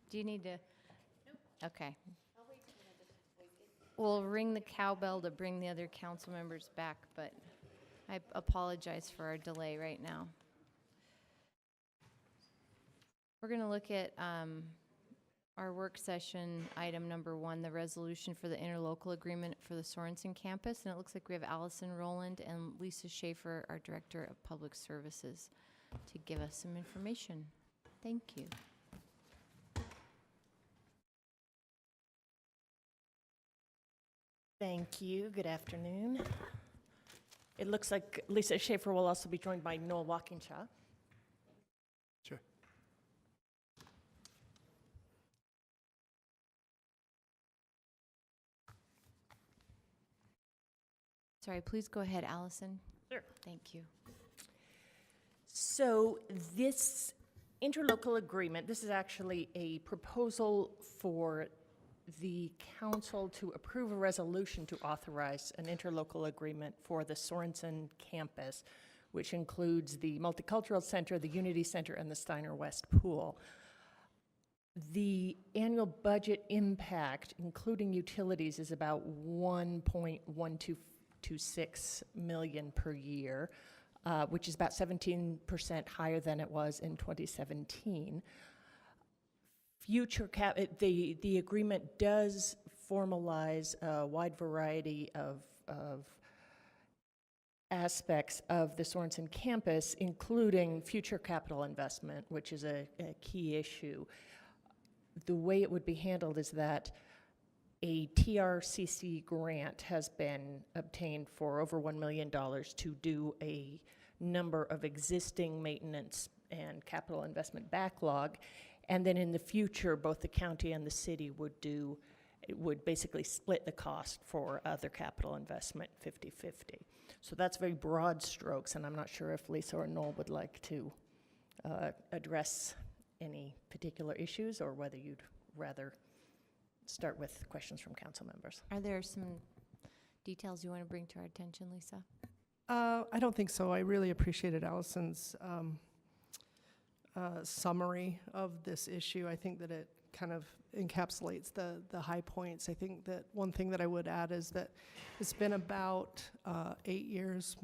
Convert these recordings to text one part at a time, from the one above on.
Do you need to? Okay. We'll ring the cowbell to bring the other council members back, but I apologize for our delay right now. We're going to look at our work session item number 1, the resolution for the interlocal agreement for the Sorensen campus. And it looks like we have Allison Rowland and Lisa Schaefer, our Director of Public Services, to give us some information. Thank you. Thank you. Good afternoon. It looks like Lisa Schaefer will also be joined by Noel Walkinshaw. Sure. Sorry, please go ahead, Allison. Sure. Thank you. So this interlocal agreement, this is actually a proposal for the council to approve a resolution to authorize an interlocal agreement for the Sorensen campus, which includes the Multicultural Center, the Unity Center, and the Steiner West Pool. The annual budget impact, including utilities, is about $1.1226 million per year, which is about 17% higher than it was in 2017. The agreement does formalize a wide variety of aspects of the Sorensen campus, including future capital investment, which is a key issue. The way it would be handled is that a TRCC grant has been obtained for over $1 million to do a number of existing maintenance and capital investment backlog. And then in the future, both the county and the city would basically split the cost for other capital investment 50-50. So that's very broad strokes, and I'm not sure if Lisa or Noel would like to address any particular issues, or whether you'd rather start with questions from council members. Are there some details you want to bring to our attention, Lisa? I don't think so. I really appreciated Allison's summary of this issue. I think that it kind of encapsulates the high points. I think that one thing that I would add is that it's been about 8 years,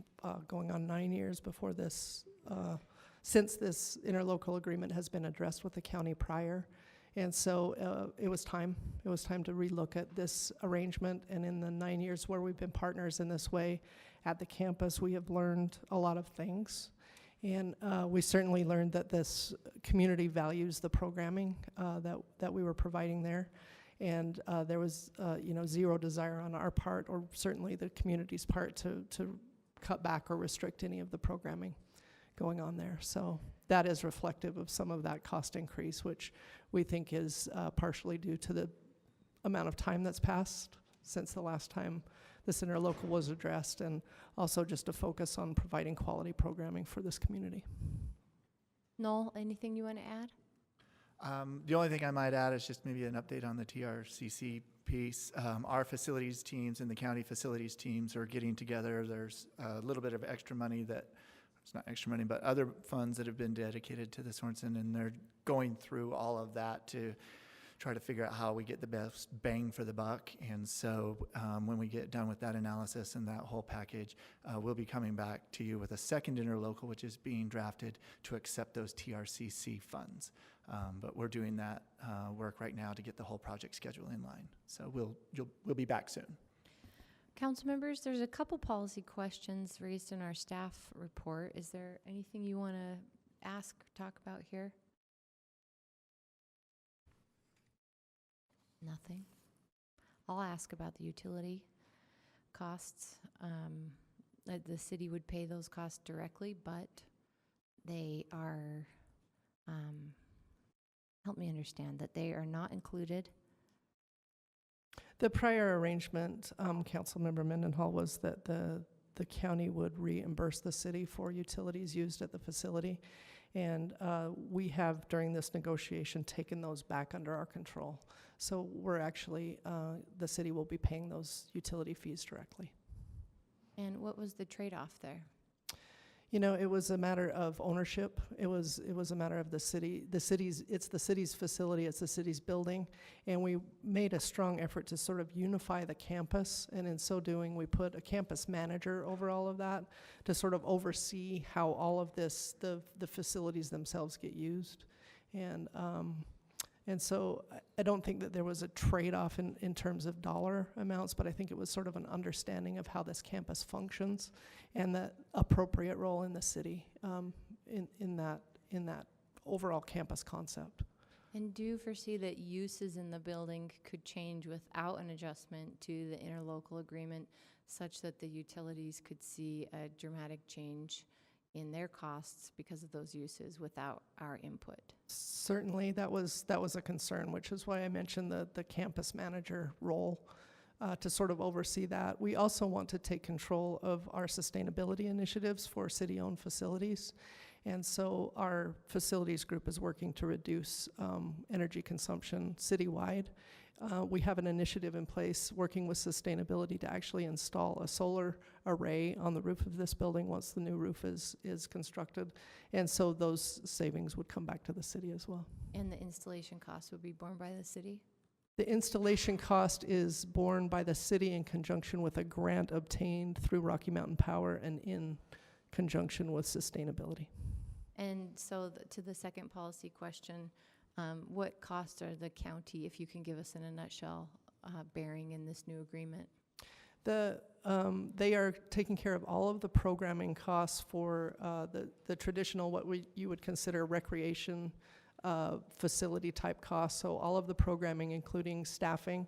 going on 9 years before this, since this interlocal agreement has been addressed with the county prior. And so it was time. It was time to relook at this arrangement. And in the 9 years where we've been partners in this way at the campus, we have learned a lot of things. And we certainly learned that this community values the programming that we were providing there. And there was zero desire on our part, or certainly the community's part, to cut back or restrict any of the programming going on there. So that is reflective of some of that cost increase, which we think is partially due to the amount of time that's passed since the last time this interlocal was addressed, and also just a focus on providing quality programming for this community. Noel, anything you want to add? The only thing I might add is just maybe an update on the TRCC piece. Our facilities teams and the county facilities teams are getting together. There's a little bit of extra money that, it's not extra money, but other funds that have been dedicated to the Sorensen, and they're going through all of that to try to figure out how we get the best bang for the buck. And so when we get done with that analysis and that whole package, we'll be coming back to you with a second interlocal, which is being drafted to accept those TRCC funds. But we're doing that work right now to get the whole project schedule in line. So we'll be back soon. Council members, there's a couple policy questions raised in our staff report. Is there anything you want to ask or talk about here? Nothing. I'll ask about the utility costs. The city would pay those costs directly, but they are, help me understand, that they are not included. The prior arrangement, Councilmember Mendenhall, was that the county would reimburse the city for utilities used at the facility. And we have, during this negotiation, taken those back under our control. So we're actually, the city will be paying those utility fees directly. And what was the trade-off there? You know, it was a matter of ownership. It was a matter of the city. It's the city's facility, it's the city's building, and we made a strong effort to sort of unify the campus, and in so doing, we put a campus manager over all of that to sort of oversee how all of this, the facilities themselves get used. And so I don't think that there was a trade-off in terms of dollar amounts, but I think it was sort of an understanding of how this campus functions and the appropriate role in the city in that overall campus concept. And do you foresee that uses in the building could change without an adjustment to the interlocal agreement such that the utilities could see a dramatic change in their costs because of those uses without our input? Certainly, that was a concern, which is why I mentioned the campus manager role to sort of oversee that. We also want to take control of our sustainability initiatives for city-owned facilities. And so our facilities group is working to reduce energy consumption citywide. We have an initiative in place working with sustainability to actually install a solar array on the roof of this building once the new roof is constructed. And so those savings would come back to the city as well. And the installation costs would be borne by the city? The installation cost is borne by the city in conjunction with a grant obtained through Rocky Mountain Power and in conjunction with sustainability. And so to the second policy question, what costs are the county, if you can give us in a nutshell, bearing in this new agreement? They are taking care of all of the programming costs for the traditional, what you would consider recreation facility type costs. So all of the programming, including staffing.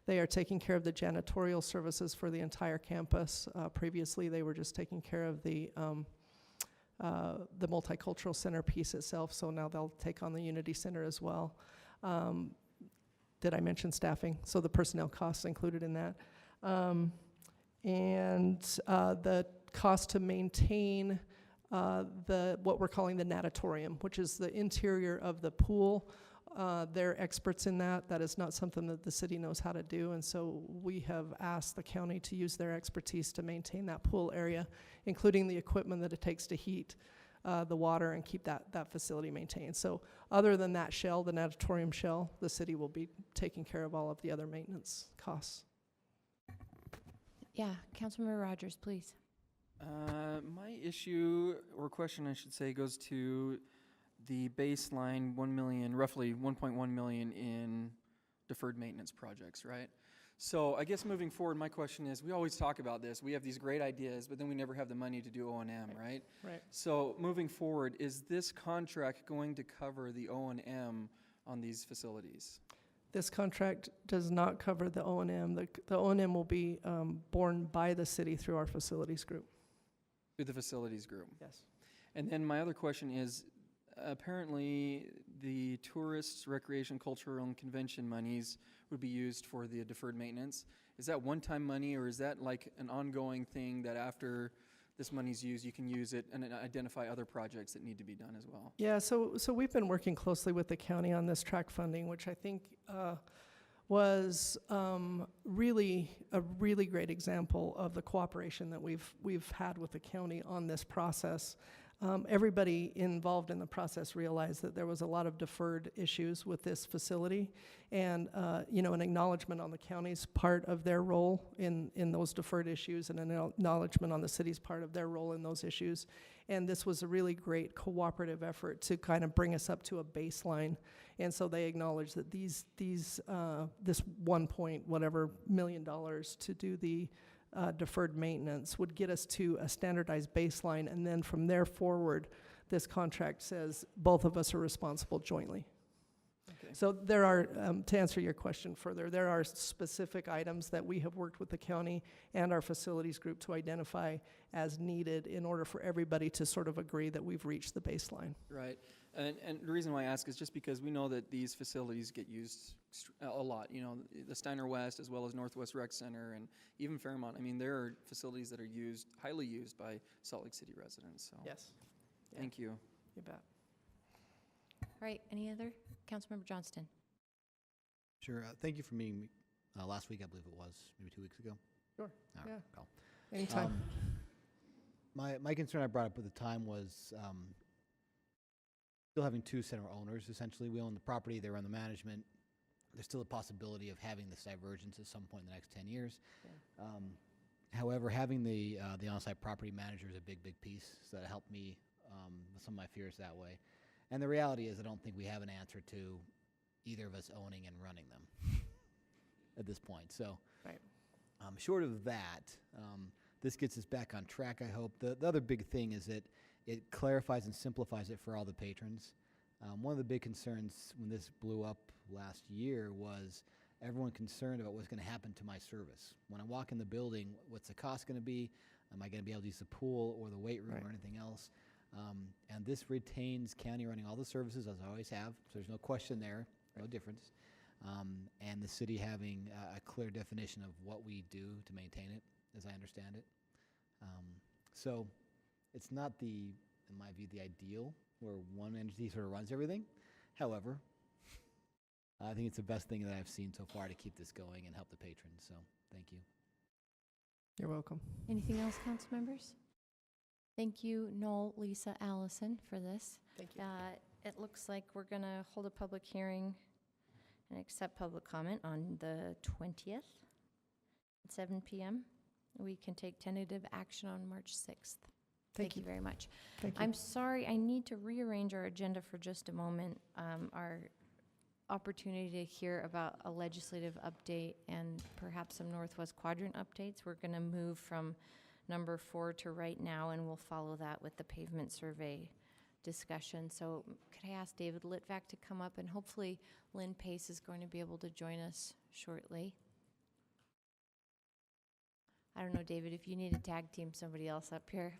They are taking care of the janitorial services for the entire campus. Previously, they were just taking care of the multicultural center piece itself, so now they'll take on the Unity Center as well. Did I mention staffing? So the personnel costs included in that. And the cost to maintain what we're calling the natatorium, which is the interior of the pool. They're experts in that. That is not something that the city knows how to do, and so we have asked the county to use their expertise to maintain that pool area, including the equipment that it takes to heat the water and keep that facility maintained. So other than that shell, the natatorium shell, the city will be taking care of all of the other maintenance costs. Yeah, Councilmember Rogers, please. My issue, or question I should say, goes to the baseline 1 million, roughly 1.1 million in deferred maintenance projects, right? So I guess moving forward, my question is, we always talk about this. We have these great ideas, but then we never have the money to do O&M, right? Right. So moving forward, is this contract going to cover the O&M on these facilities? This contract does not cover the O&M. The O&M will be borne by the city through our facilities group. Through the facilities group? Yes. And then my other question is, apparently the tourists, recreation, cultural, and convention monies would be used for the deferred maintenance. Is that one-time money, or is that like an ongoing thing that after this money's used, you can use it and identify other projects that need to be done as well? Yeah, so we've been working closely with the county on this track funding, which I think was really a really great example of the cooperation that we've had with the county on this process. Everybody involved in the process realized that there was a lot of deferred issues with this facility, and an acknowledgement on the county's part of their role in those deferred issues, and an acknowledgement on the city's part of their role in those issues. And this was a really great cooperative effort to kind of bring us up to a baseline. And so they acknowledged that this 1 point whatever million dollars to do the deferred maintenance would get us to a standardized baseline, and then from there forward, this contract says both of us are responsible jointly. Okay. So there are, to answer your question further, there are specific items that we have worked with the county and our facilities group to identify as needed in order for everybody to sort of agree that we've reached the baseline. Right. And the reason why I ask is just because we know that these facilities get used a lot. You know, the Steiner West as well as Northwest Rec Center and even Fairmont. I mean, there are facilities that are highly used by Salt Lake City residents. So Yes. Thank you. You bet. All right, any other? Councilmember Johnston. Sure. Thank you for meeting me last week, I believe it was, maybe 2 weeks ago. Sure. All Yeah. right, well. Anytime. My concern I brought up at the time was still having two center owners, essentially. We own the property, they run the management. There's still a possibility of having this divergence at some point in the next 10 years. However, having the on-site property manager is a big piece, so that helped me with some of my fears that way. And the reality is I don't think we have an answer to either of us owning and running them at this point. So Right. short of that, this gets us back on track, I hope. The other big thing is that it clarifies and simplifies it for all the patrons. One of the big concerns when this blew up last year was everyone concerned about what's going to happen to my service. When I walk in the building, what's the cost going to be? Am I going to be able to use the pool or the weight room Right. or anything else? And this retains county running all the services as I always have, so there's no question there, no difference. And the city having a clear definition of what we do to maintain it, as I understand it. So it's not in my view, the ideal where one entity sort of runs everything. However, I think it's the best thing that I've seen so far to keep this going and help the patrons, so thank you. You're welcome. Anything else, council members? Thank you, Noel, Lisa, Allison, for this. Thank you. It looks like we're going to hold a public hearing and accept public comment on the 20th at 7 p.m. We can take tentative action on March 6th. Thank you very much. Thank you. I'm sorry, I need to rearrange our agenda for just a moment. Our opportunity to hear about a legislative update and perhaps some Northwest Quadrant updates. We're going to move from number 4 to right now, and we'll follow that with the pavement survey discussion. So could I ask David Litvak to come up, and hopefully Lynn Pace is going to be able to join us shortly. I don't know, David, if you need to tag team somebody else up here,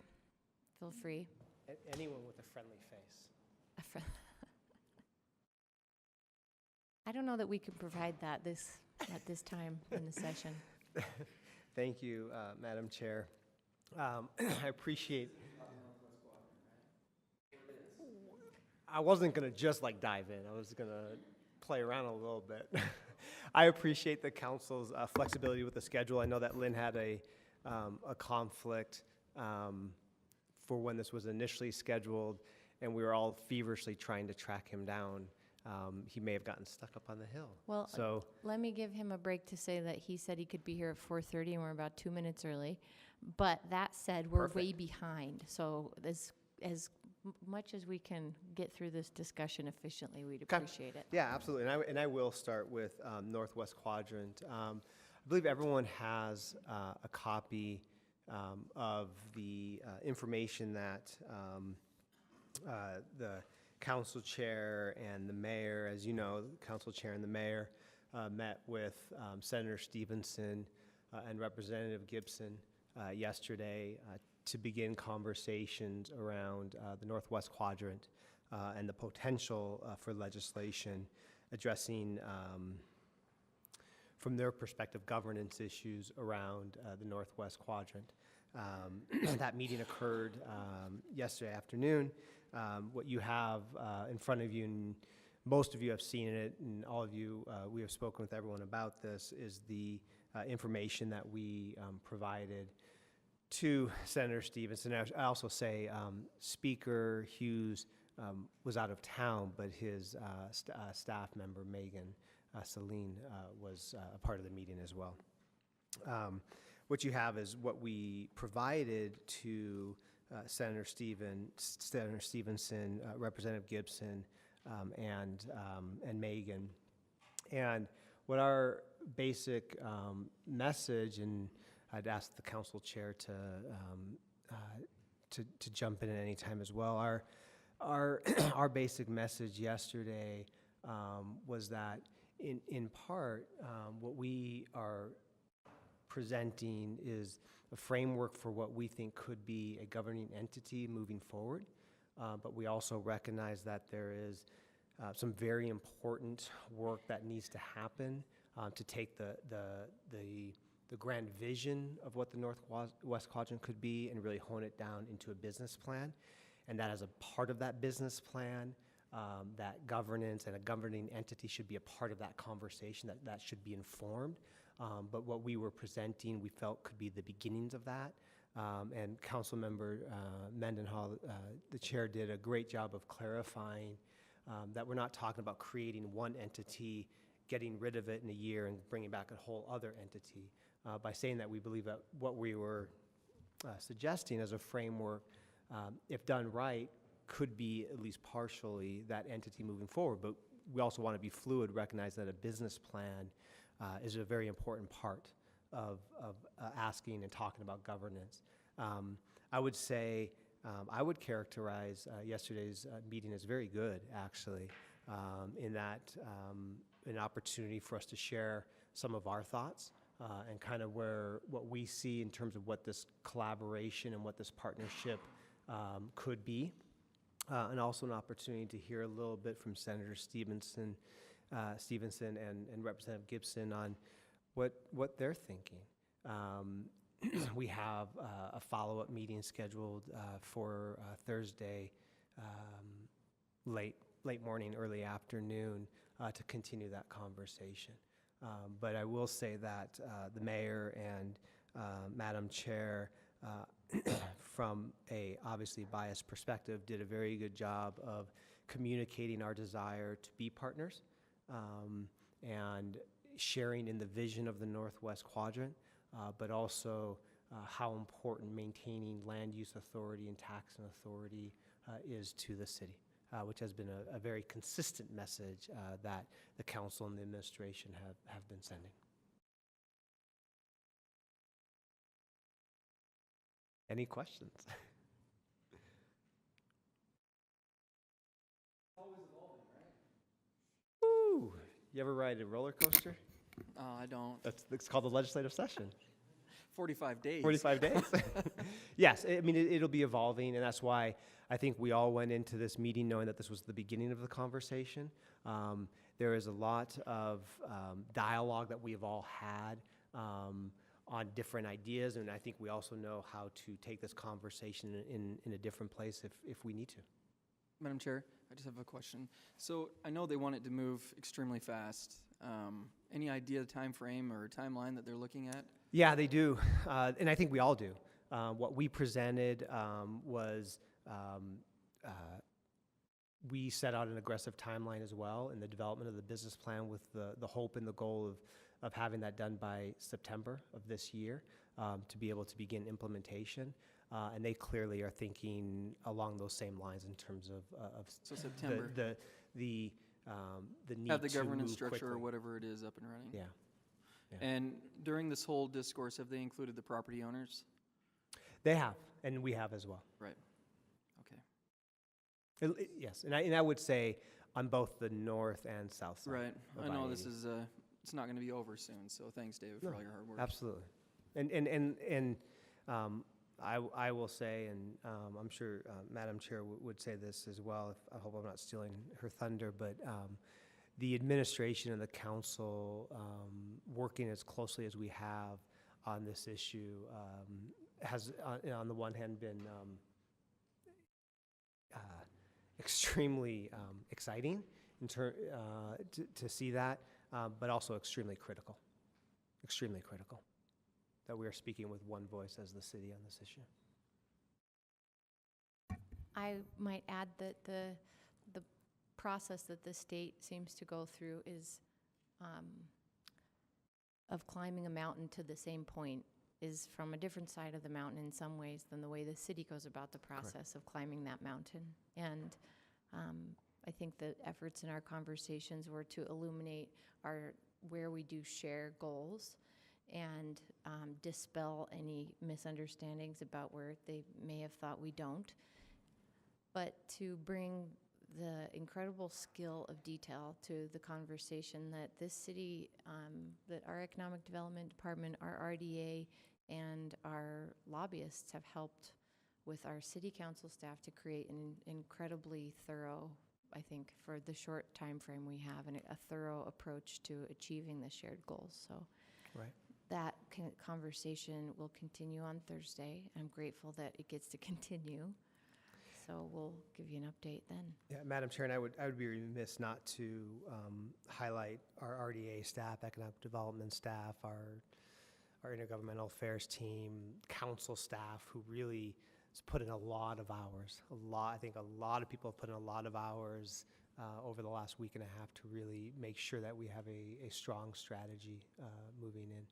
feel free. Anyone with a friendly face. A friend. I don't know that we can provide that at this time in the session. Thank you, Madam Chair. I appreciate. I wasn't going to just dive in. I was going to play around a little bit. I appreciate the council's flexibility with the schedule. I know that Lynn had a conflict for when this was initially scheduled, and we were all feverishly trying to track him down. He may have gotten stuck up on the hill. Well, So let me give him a break to say that he said he could be here at 4:30 and we're about 2 minutes early. But that said, we're way behind. So as much as we can get through this discussion efficiently, we'd Okay. appreciate it. yeah, absolutely. And I will start with Northwest Quadrant. I believe everyone has a copy of the information that the council chair and the mayor, as you know, the council chair and the mayor met with Senator Stevenson and Representative Gibson yesterday to begin conversations around the Northwest Quadrant and the potential for legislation addressing, from their perspective, governance issues around the Northwest Quadrant. That meeting occurred yesterday afternoon. What you have in front of you, and most of you have seen it, and all of you, we have spoken with everyone about this, is the information that we provided to Senator Stevenson. I also say Speaker Hughes was out of town, but his staff member, Megan Celine, was a part of the meeting as well. What you have is what we provided to Senator Stevenson, Representative Gibson, and Megan. And what our basic message, and I'd ask the council chair to jump in at any time as well. Our basic message yesterday was that in part what we are presenting is a framework for what we think could be a governing entity moving forward, but we also recognize that there is some very important work that needs to happen to take the grand vision of what the Northwest Quadrant could be and really hone it down into a business plan. And that as a part of that business plan, that governance and a governing entity should be a part of that conversation, that should be informed. But what we were presenting, we felt could be the beginnings of that. And Councilmember Mendenhall, the chair, did a great job of clarifying that we're not talking about creating one entity, getting rid of it in a year and bringing back a whole other entity. By saying that, we believe that what we were suggesting as a framework, if done right, could be at least partially that entity moving forward. But we also want to be fluid, recognize that a business plan is a very important part of asking and talking about governance. I would say, I would characterize yesterday's meeting as very good, actually, in that an opportunity for us to share some of our thoughts and kind of what we see in terms of what this collaboration and what this partnership could be. And also an opportunity to hear a little bit from Senator Stevenson and Representative Gibson on what they're thinking. We have a follow-up meeting scheduled for Thursday, late morning, early afternoon, to continue that conversation. But I will say that the mayor and Madam Chair, from a obviously biased perspective, did a very good job of communicating our desire to be partners and sharing in the vision of the Northwest Quadrant, but also how important maintaining land use authority and taxing authority is to the city, which has been a very consistent message that the council and the administration have been sending. Any questions? Woo! You ever ride a roller coaster? I don't. It's called the legislative session. 45 days. 45 days? Yes, I mean, it'll be evolving, and that's why I think we all went into this meeting knowing that this was the beginning of the conversation. There is a lot of dialogue that we have all had on different ideas, and I think we also know how to take this conversation in a different place if we need to. Madam Chair, I just have a question. So I know they want it to move extremely fast. Any idea of time frame or timeline that they're looking at? Yeah, they do, and I think we all do. What we presented was we set out an aggressive timeline as well in the development of the business plan, with the hope and the goal of having that done by September of this year to be able to begin implementation. And they clearly are thinking along those same lines in terms of So September. the need Have the to governance move structure or quickly. whatever it is up and running. Yeah. And during this whole discourse, have they included the property owners? They have, and we have as well. Right. Okay. Yes, and I would say on both the north and south side. Right. of I know this I-80. is it's not going to be over soon. So thanks, David, for No, all your hard work. Absolutely. And I will say, and I'm sure Madam Chair would say this as well, I hope I'm not stealing her thunder, but the administration and the council, working as closely as we have on this issue, has on the one hand been extremely exciting to see that, but also extremely critical that we are speaking with one voice as the city on this issue. I might add that the process that the state seems to go through is of climbing a mountain to the same point is from a different side of the mountain in some ways than the way the city goes about the process of climbing that mountain. And I think the efforts in our conversations were to illuminate where we do share goals and dispel any misunderstandings about where they may have thought we don't, but to bring the incredible skill of detail to the conversation that this city, that our Economic Development Department, our RDA, and our lobbyists have helped with our city council staff to create an incredibly thorough, I think, for the short time frame we have, and a thorough approach to achieving the shared goals. So Right. that conversation will continue on Thursday. I'm grateful that it gets to continue. So we'll give you an update then. Yeah, Madam Chair, and I would be remiss not to highlight our RDA staff, economic development staff, our intergovernmental affairs team, council staff, who really has put in a lot of hours. I think a lot of people have put in a lot of hours over the last week and a half to really make sure that we have a strong strategy moving in.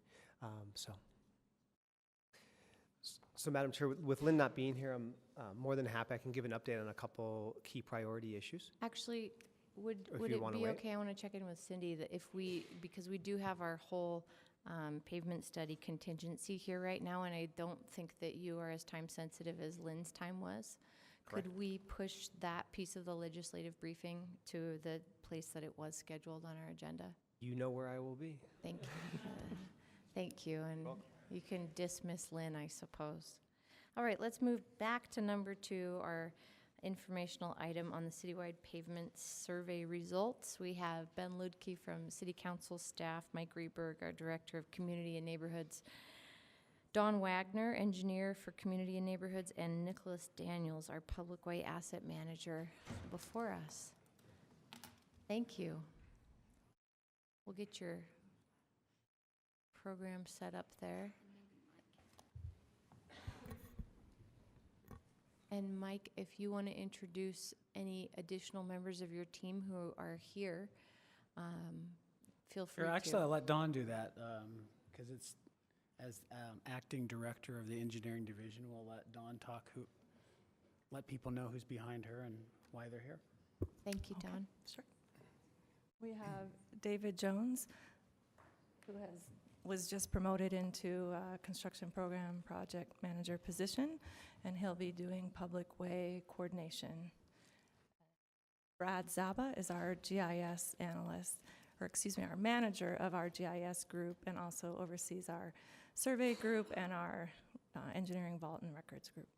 So, Madam Chair, with Lynn not being here, I'm more than happy. I can give an update on a couple key priority issues. Actually, would Or if would you it wanna be wait. okay? I want to check in with Cindy that if because we do have our whole pavement study contingency here right now, and I don't think that you are as time sensitive as Lynn's time was. Correct. Could we push that piece of the legislative briefing to the place that it was scheduled on our agenda? You know where I will be. Thank you. Thank you, and you can dismiss Lynn, I suppose. All right, let's move back to number 2, our informational item on the citywide pavement survey results. We have Ben Ludke from City Council staff, Mike Reberg, our Director of Community and Neighborhoods, Don Wagner, Engineer for Community and Neighborhoods, and Nicholas Daniels, our Public Way Asset Manager, before us. Thank you. We'll get your program set up there. And Mike, if you want to introduce any additional members of your team who are here, feel free Sure, to. actually, I'll let Dawn do that, because it's, as acting director of the engineering division, we'll let Dawn talk, let people know who's behind her and why they're here. Thank you, Okay. Don. Sure. We have David Jones, who was just promoted into a construction program project manager position, and he'll be doing public way coordination. Brad Zaba is our GIS analyst, or excuse me, our manager of our GIS group, and also oversees our survey group and our engineering vault and records group.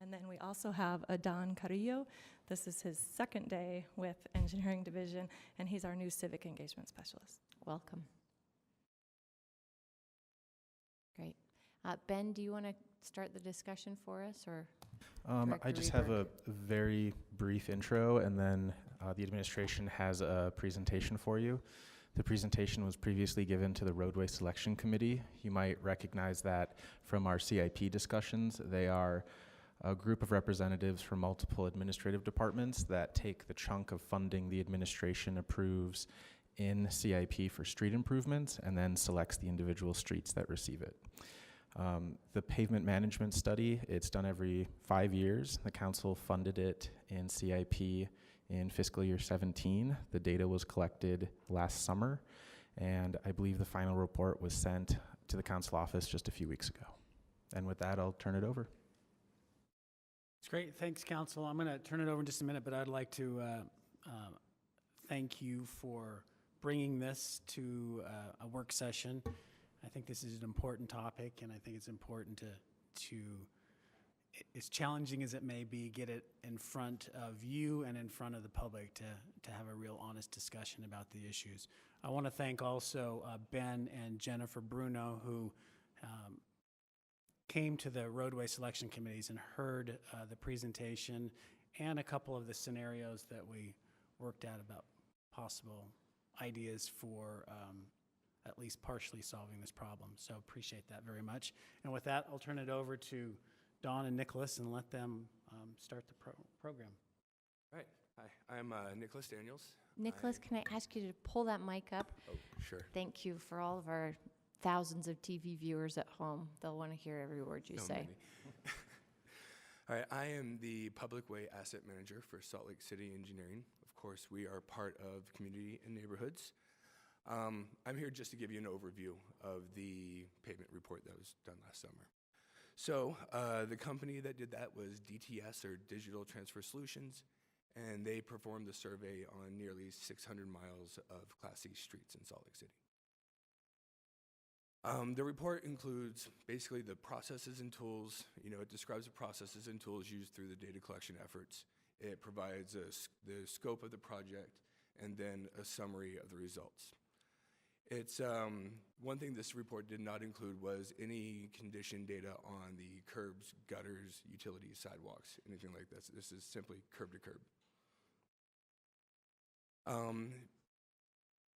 And then we also have Adan Carrillo. This is his second day with Engineering Division, and he's our new civic engagement specialist. Welcome. Great. Ben, do you want to start the discussion for us, or? I Director just have Reberg. a very brief intro, and then the administration has a presentation for you. The presentation was previously given to the Roadway Selection Committee. You might recognize that from our CIP discussions. They are a group of representatives from multiple administrative departments that take the chunk of funding the administration approves in CIP for street improvements and then selects the individual streets that receive it. The pavement management study, it's done every 5 years. The council funded it in CIP in fiscal year 17. The data was collected last summer, and I believe the final report was sent to the council office just a few weeks ago. And with that, I'll turn it over. It's great, thanks, council. I'm going to turn it over in just a minute, but I'd like to thank you for bringing this to a work session. I think this is an important topic, and I think it's important to, as challenging as it may be, get it in front of you and in front of the public to have a real honest discussion about the issues. I want to thank also Ben and Jennifer Bruno, who came to the roadway selection committees and heard the presentation and a couple of the scenarios that we worked out about possible ideas for at least partially solving this problem. So appreciate that very much. And with that, I'll turn it over to Dawn and Nicholas and let them start the program. Right. Hi, I'm Nicholas Daniels. Nicholas, can I ask you to pull that mic up? Oh, sure. Thank you for all of our thousands of TV viewers at home. They'll want to hear every word you No, say. many. All right, I am the Public Way Asset Manager for Salt Lake City Engineering. Of course, we are part of Community and Neighborhoods. I'm here just to give you an overview of the pavement report that was done last summer. So the company that did that was DTS, or Digital Transfer Solutions, and they performed the survey on nearly 600 miles of Class C streets in Salt Lake City. The report includes basically the processes and tools. It describes the processes and tools used through the data collection efforts. It provides the scope of the project and then a summary of the results. It's one thing this report did not include was any condition data on the curbs, gutters, utilities, sidewalks, anything like this. This is simply curb to curb.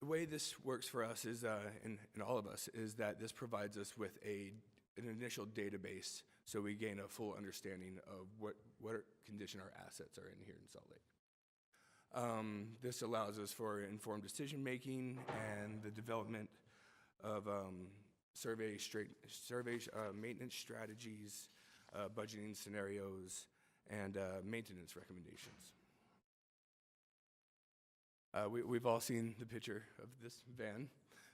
The way this works for us is, and all of us, is that this provides us with an initial database, so we gain a full understanding of what condition our assets are in here in Salt Lake. This allows us for informed decision-making and the development of maintenance strategies, budgeting scenarios, and maintenance recommendations. We've all seen the picture of this van,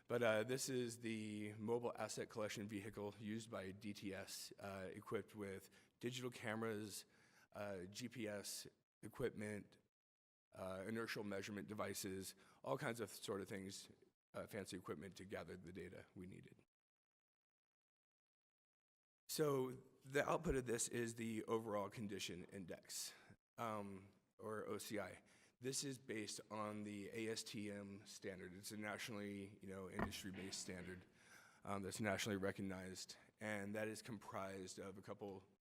but this is the mobile asset collection vehicle used by DTS, equipped with digital cameras, GPS equipment, inertial measurement devices, all kinds of sort of things, fancy equipment to gather the data we needed. So the output of this is the overall condition index, or OCI. This is based on the ASTM standard. It's a nationally, industry-based standard that's nationally recognized, and that is comprised of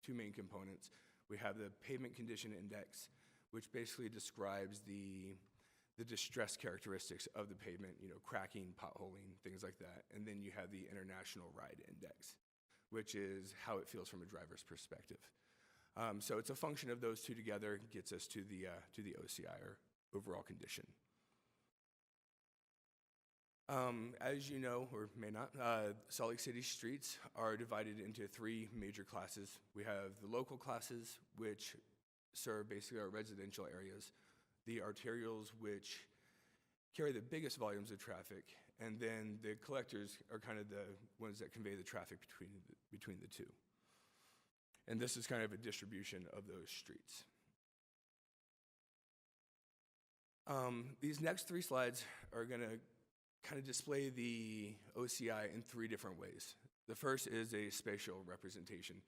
two main components. We have the pavement condition index, which basically describes the distress characteristics of the pavement, cracking, potholing, things like that. And then you have the international ride index, which is how it feels from a driver's perspective. So it's a function of those two together, gets us to the OCI, or overall condition. As you know, or may not, Salt Lake City streets are divided into 3 major classes. We have the local classes, which serve basically our residential areas, the arterials, which carry the biggest volumes of traffic, and then the collectors are kind of the ones that convey the traffic between the two. And this is kind of a distribution of those streets. These next 3 slides are going to kind of display the OCI in 3 different ways. The first is a spatial representation.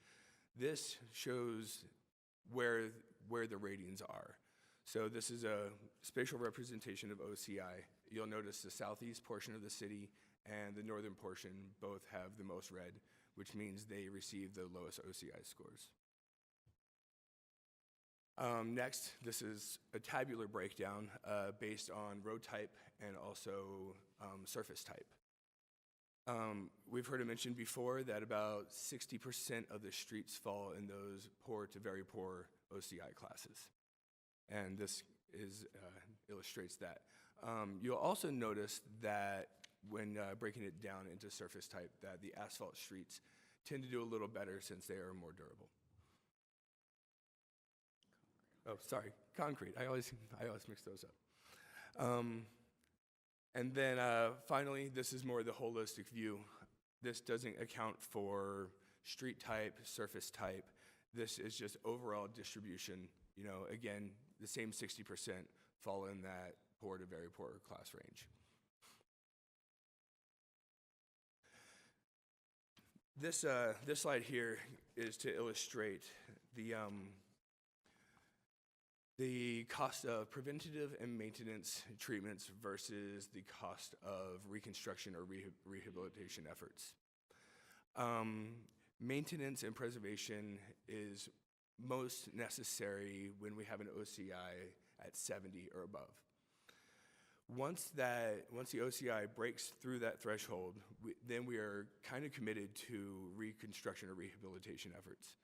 This shows where the ratings are. So this is a spatial representation of OCI. You'll notice the southeast portion of the city and the northern portion both have the most red, which means they receive the lowest OCI scores. Next, this is a tabular breakdown based on road type and also surface type. We've heard it mentioned before that about 60% of the streets fall in those poor to very poor OCI classes. And this illustrates that. You'll also notice that when breaking it down into surface type, that the asphalt streets tend to do a little better since they are more durable. Oh, sorry, concrete. I always mix those up. And then finally, this is more the holistic view. This doesn't account for street type, surface type. This is just overall distribution. Again, the same 60% fall in that poor to very poor class range. This slide here is to illustrate the cost of preventative and maintenance treatments versus the cost of reconstruction or rehabilitation efforts. Maintenance and preservation is most necessary when we have an OCI at 70 or above. Once the OCI breaks through that threshold, then we are kind of committed to reconstruction or rehabilitation efforts.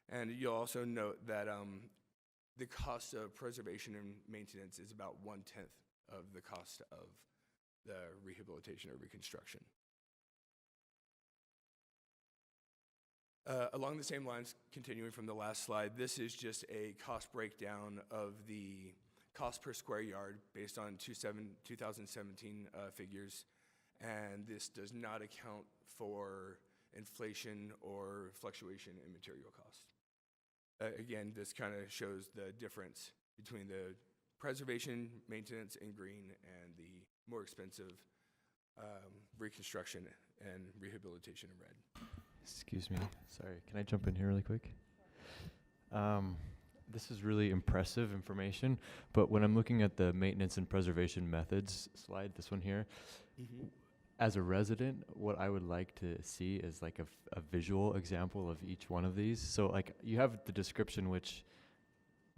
And you'll also note that the cost of preservation and maintenance is about 1/10 of the cost of the rehabilitation or reconstruction. Along the same lines, continuing from the last slide, this is just a cost breakdown of the cost per square yard based on 2017 figures, and this does not account for inflation or fluctuation in material costs. Again, this kind of shows the difference between the preservation, maintenance in green, and the more expensive reconstruction and rehabilitation in red. Excuse me, sorry, can I jump in here really quick? This is really impressive information, but when I'm looking at the maintenance and preservation methods slide, this one here, as a resident, what I would like to see is like a visual example of each one of these. So like you have the description, which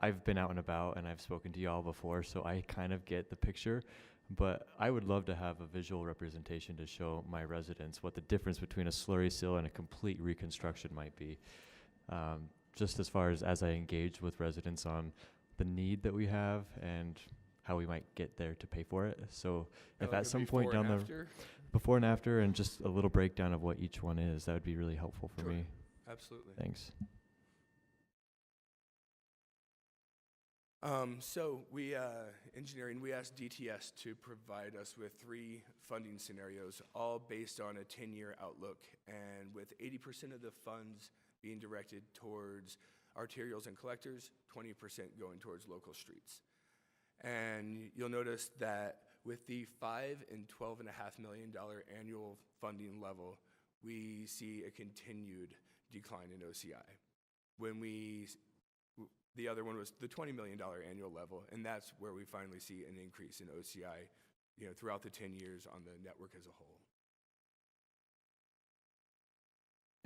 I've been out and about and I've spoken to y'all before, so I kind of get the picture, But I would love to have a visual representation to show my residents what the difference between a slurry seal and a complete reconstruction might be. Just as far as I engage with residents on the need that we have and how we might get there to pay for it. So if like at a some point before down and the after? before and after, and just a little breakdown of what each one is, that would be really helpful for Sure. me. Absolutely. Thanks. So we, engineering, we asked DTS to provide us with 3 funding scenarios, all based on a 10-year outlook, and with 80% of the funds being directed towards arterials and collectors, 20% going towards local streets. And you'll notice that with the $5 and $12.5 million annual funding level, we see a continued decline in OCI. When the other one was the $20 million annual level, and that's where we finally see an increase in OCI, throughout the 10 years on the network as a whole.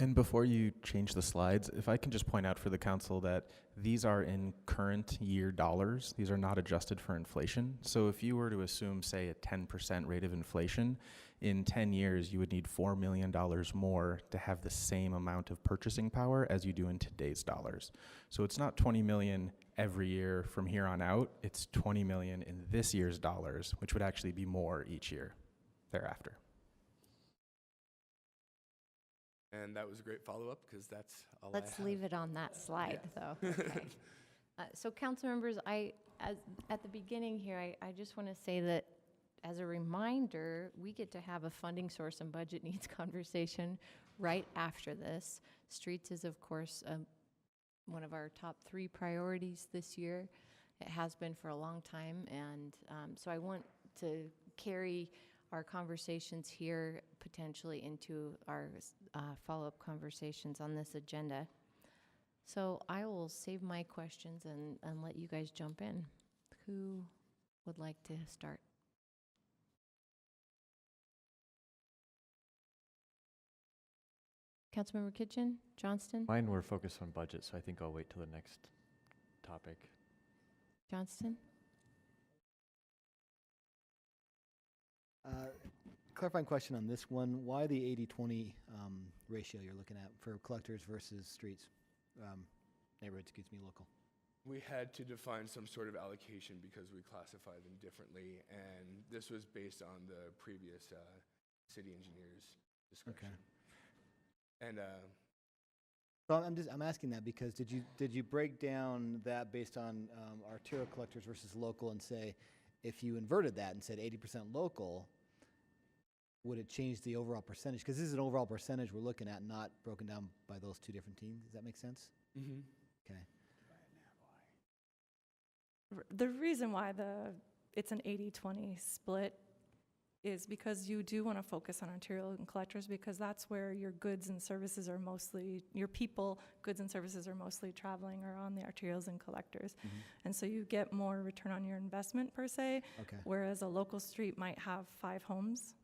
And before you change the slides, if I can just point out for the council that these are in current year dollars. These are not adjusted for inflation. So if you were to assume, say, a 10% rate of inflation, in 10 years, you would need $4 million more to have the same amount of purchasing power as you do in today's dollars. So it's not 20 million every year from here on out. It's 20 million in this year's dollars, which would actually be more each year thereafter. And that was a great follow-up, because that's all I have. Let's leave it on that slide, though. Okay. So council members, at the beginning here, I just want to say that as a reminder, we get to have a funding source and budget needs conversation right after this. Streets is, of course, one of our top 3 priorities this year. It has been for a long time, and so I want to carry our conversations here potentially into our follow-up conversations on this agenda. So I will save my questions and let you guys jump in. Who would like to start? Councilmember Kitchen, Johnston? Mine were focused on budget, so I think I'll wait till the next topic. Johnston? Clarifying question on this one, why the 80-20 ratio you're looking at for collectors versus streets, neighborhoods, local? We had to define some sort of allocation because we classify them differently, and this was based on the previous city engineer's discussion. Okay. And So I'm asking that because did you break down that based on arterial collectors versus local and say, if you inverted that and said 80% local, would it change the overall percentage? Because this is an overall percentage we're looking at, not broken down by those 2 different teams. Does that make sense? mm-hmm. Okay. The reason why it's an 80-20 split is because you do want to focus on arterial and collectors, because that's where your goods and services are mostly, your people, goods and services are mostly traveling or on the arterials and collectors. Mm-hmm. And so you get more return on your investment per se, Okay. whereas a local street might have 5 homes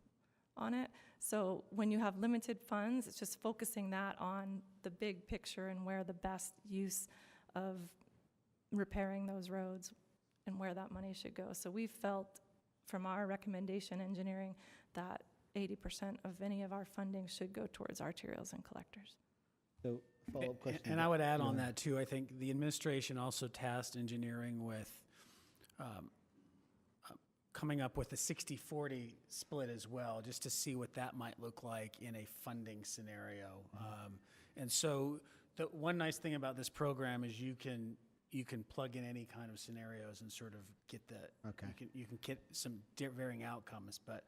on it. So when you have limited funds, it's just focusing that on the big picture and where the best use of repairing those roads and where that money should go. So we felt from our recommendation engineering that 80% of any of our funding should go towards arterials and collectors. So follow-up question. And I would add on Yeah. that too. I think the administration also tasked engineering with coming up with a 60-40 split as well, just to see what that might look like in a funding scenario. And so the one nice thing about this program is you can plug in any kind of scenarios and sort of get Okay. you can get some varying outcomes. But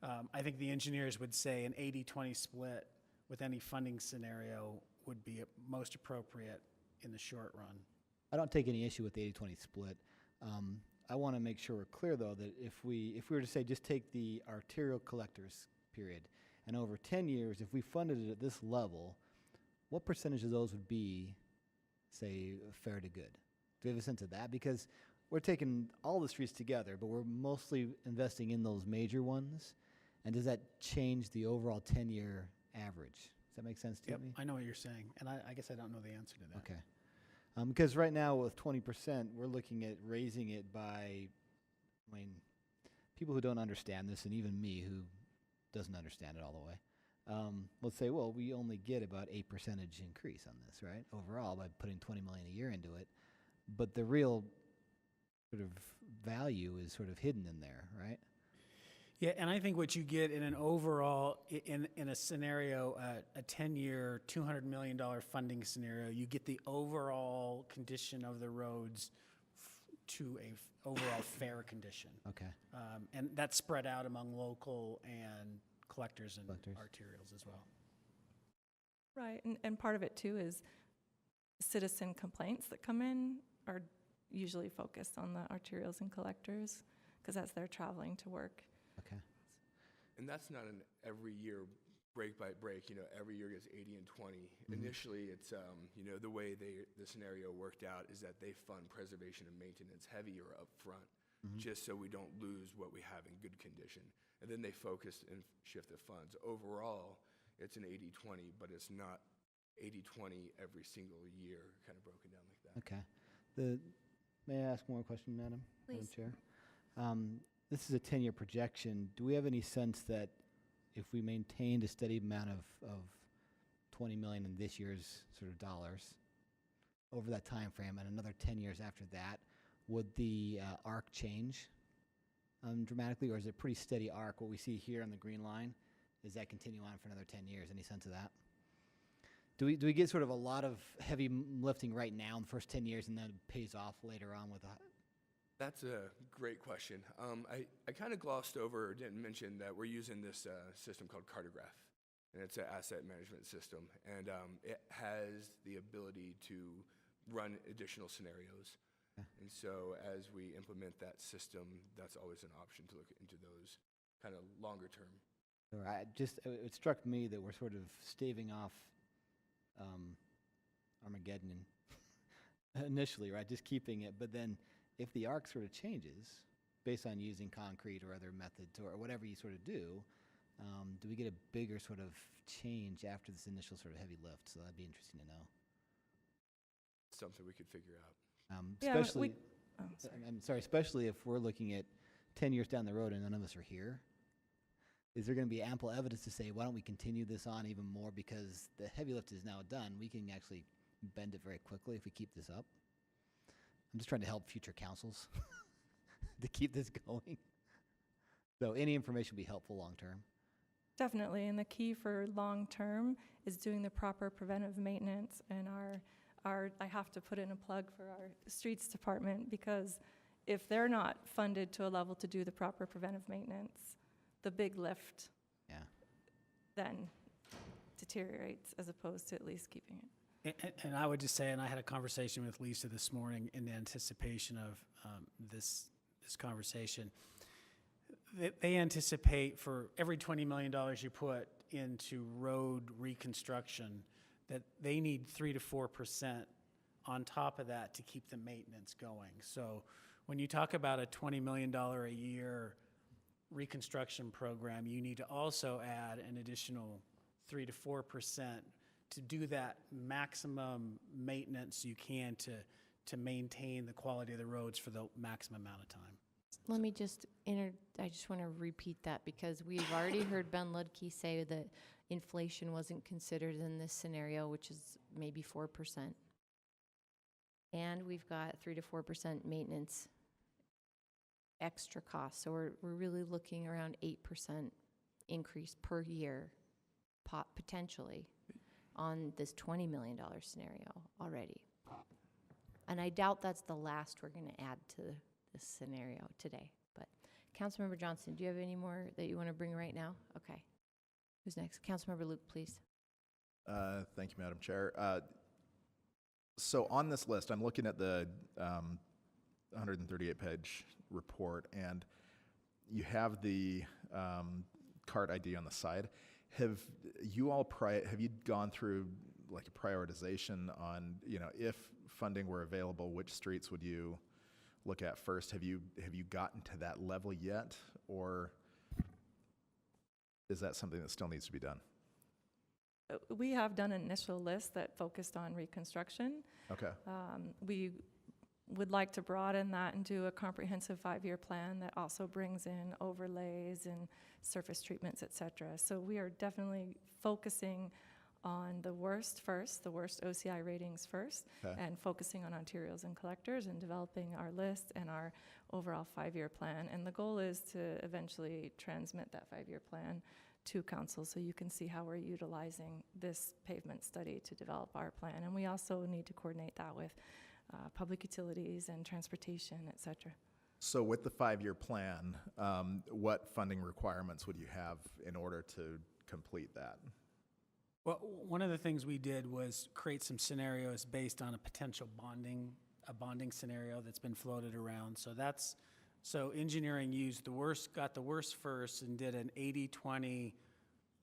I think the engineers would say an 80-20 split with any funding scenario would be most appropriate in the short run. I don't take any issue with the 80-20 split. I want to make sure we're clear, though, that if we were to say just take the arterial collectors, period, and over 10 years, if we funded it at this level, what percentage of those would be, say, fair to good? Do we have a sense of that? Because we're taking all the streets together, but we're mostly investing in those major ones. And does that change the overall 10-year average? Does that make sense to Yep, me? I know what you're saying, and I guess I don't know the answer to that. Okay. Because right now with 20%, we're looking at raising it by, people who don't understand this, and even me who doesn't understand it all the way, will say, well, we only get about 8% increase on this, right? Overall, by putting 20 million a year into it. But the real sort of value is sort of hidden in there, right? Yeah, and I think what you get in an overall, in a scenario, a 10-year, $200 million funding scenario, you get the overall condition of the roads to a overall fair condition. Okay. And that's spread out among local and collectors and Collectors. arterials as well. Right, and part of it too is citizen complaints that come in are usually focused on the arterials and collectors, because as they're traveling to work. Okay. And that's not an every year break by break, every year gets 80 and 20. Initially, it's, the way the scenario worked out is that they fund preservation and maintenance heavier up front, just so we don't lose what we have in good condition. And then they focus and shift the funds. Overall, it's an 80-20, but it's not 80-20 every single year, kind of broken down like that. Okay. May I ask one more question, Madam Please. Chair? This is a 10-year projection. Do we have any sense that if we maintained a steady amount of 20 million in this year's sort of dollars over that time frame and another 10 years after that, would the arc change dramatically, or is it a pretty steady arc? What we see here on the green line, does that continue on for another 10 years? Any sense of that? Do we get sort of a lot of heavy lifting right now in the first 10 years and then it pays off later on with a... That's a great question. I kind of glossed over or didn't mention that we're using this system called Cartograph, and it's an asset management system, and it has the ability to run additional scenarios. Okay. And so as we implement that system, that's always an option to look into those kind of longer term. It struck me that we're sort of staving off Armageddon initially, right? Just keeping it, but then if the arc sort of changes based on using concrete or other methods or whatever you sort of do we get a bigger sort of change after this initial sort of heavy lift? So that'd be interesting to know. Something we could figure out. Yeah, Especially, sorry. I'm sorry, especially if we're looking at 10 years down the road and none of us are here. Is there going to be ample evidence to say, why don't we continue this on even more, because the heavy lift is now done? We can actually bend it very quickly if we keep this up. I'm just trying to help future councils to keep this going. So any information will be helpful long term. Definitely, and the key for long-term is doing the proper preventive maintenance, and I have to put in a plug for our streets department, because if they're not funded to a level to do the proper preventive maintenance, the big lift then deteriorates as opposed to at least keeping it. And I would just say, and I had a conversation with Lisa this morning in anticipation of this conversation, they anticipate for every $20 million you put into road reconstruction, that they need 3 to 4% on top of that to keep the maintenance going. So when you talk about a $20 million a year reconstruction program, you need to also add an additional 3 to 4% to do that maximum maintenance you can to maintain the quality of the roads for the maximum amount of time. Let me just I just want to repeat that, because we've already heard Ben Ludke say that inflation wasn't considered in this scenario, which is maybe 4%. And we've got 3 to 4% maintenance extra costs. So we're really looking around 8% increase per year, potentially, on this $20 million scenario already. And I doubt that's the last we're going to add to this scenario today. But Councilmember Johnson, do you have any more that you want to bring right now? Okay. Who's next? Councilmember Luke, please. Thank you, Madam Chair. So on this list, I'm looking at the 138-page report, and you have the cart ID on the side. Have you all have you gone through like a prioritization on, if funding were available, which streets would you look at first? Have you gotten to that level yet, or is that something that still needs to be done? We have done an initial list that focused on reconstruction. Okay. would like to broaden that and do a comprehensive 5-year plan that also brings in overlays and surface treatments, et cetera. So we are definitely focusing on the worst first, the worst OCI ratings first, Okay. and focusing on arterials and collectors and developing our list and our overall 5-year plan. And the goal is to eventually transmit that 5-year plan to council so you can see how we're utilizing this pavement study to develop our plan. And we also need to coordinate that with public utilities and transportation, et cetera. So with the 5-year plan, what funding requirements would you have in order to complete that? Well, one of the things we did was create some scenarios based on a potential bonding scenario that's been floated around. So engineering got the worst first and did an 80-20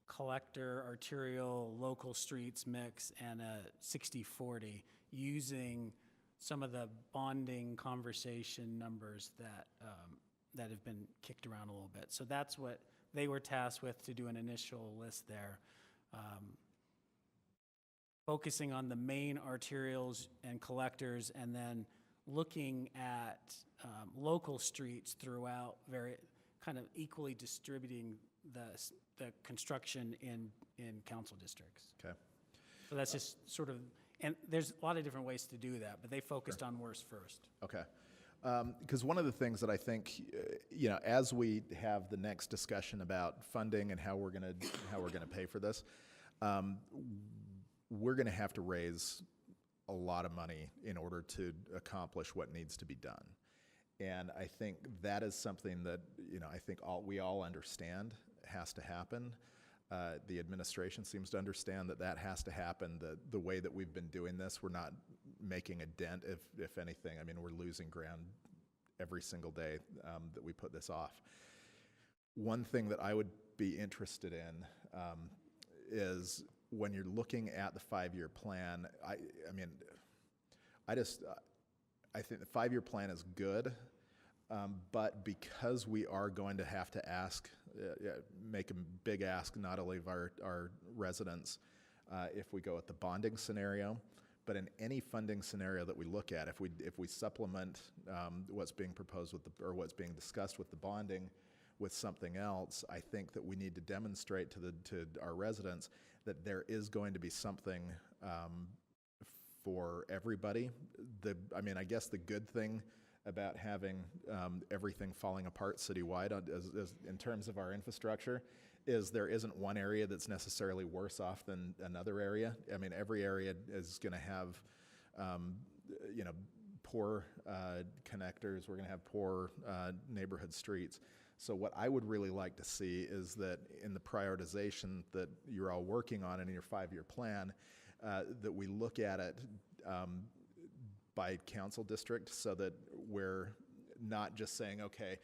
collector, arterial, local streets mix and a 60-40 using some of the bonding conversation numbers that have been kicked around a little bit. So that's what they were tasked with, to do an initial list there. Focusing on the main arterials and collectors, and then looking at local streets throughout, very kind of equally distributing the construction in council districts. Okay. So that's just sort of, and there's a lot of different ways to do that, but they focused on worst first. Okay. Because one of the things that I think, as we have the next discussion about funding and how we're gonna pay for this, we're gonna have to raise a lot of money in order to accomplish what needs to be done. And I think that is something that, I think we all understand has to happen. The administration seems to understand that has to happen. The way that we've been doing this, we're not making a dent, if anything. I mean, we're losing ground every single day that we put this off. One thing that I would be interested in is when you're looking at the 5-year plan, I think the 5-year plan is good, but because we are going to have to make a big ask not only of our residents if we go with the bonding scenario, but in any funding scenario that we look at, if we supplement what's being proposed or what's being discussed with the bonding with something else, I think that we need to demonstrate to our residents that there is going to be something for everybody. I guess the good thing about having everything falling apart citywide as in terms of our infrastructure is there isn't one area that's necessarily worse off than another area. I mean, every area is going to have, poor connectors. We're going to have poor neighborhood streets. So what I would really like to see is that in the prioritization that you're all working on and in your 5-year plan, that we look at it by council district so that we're not just saying, okay,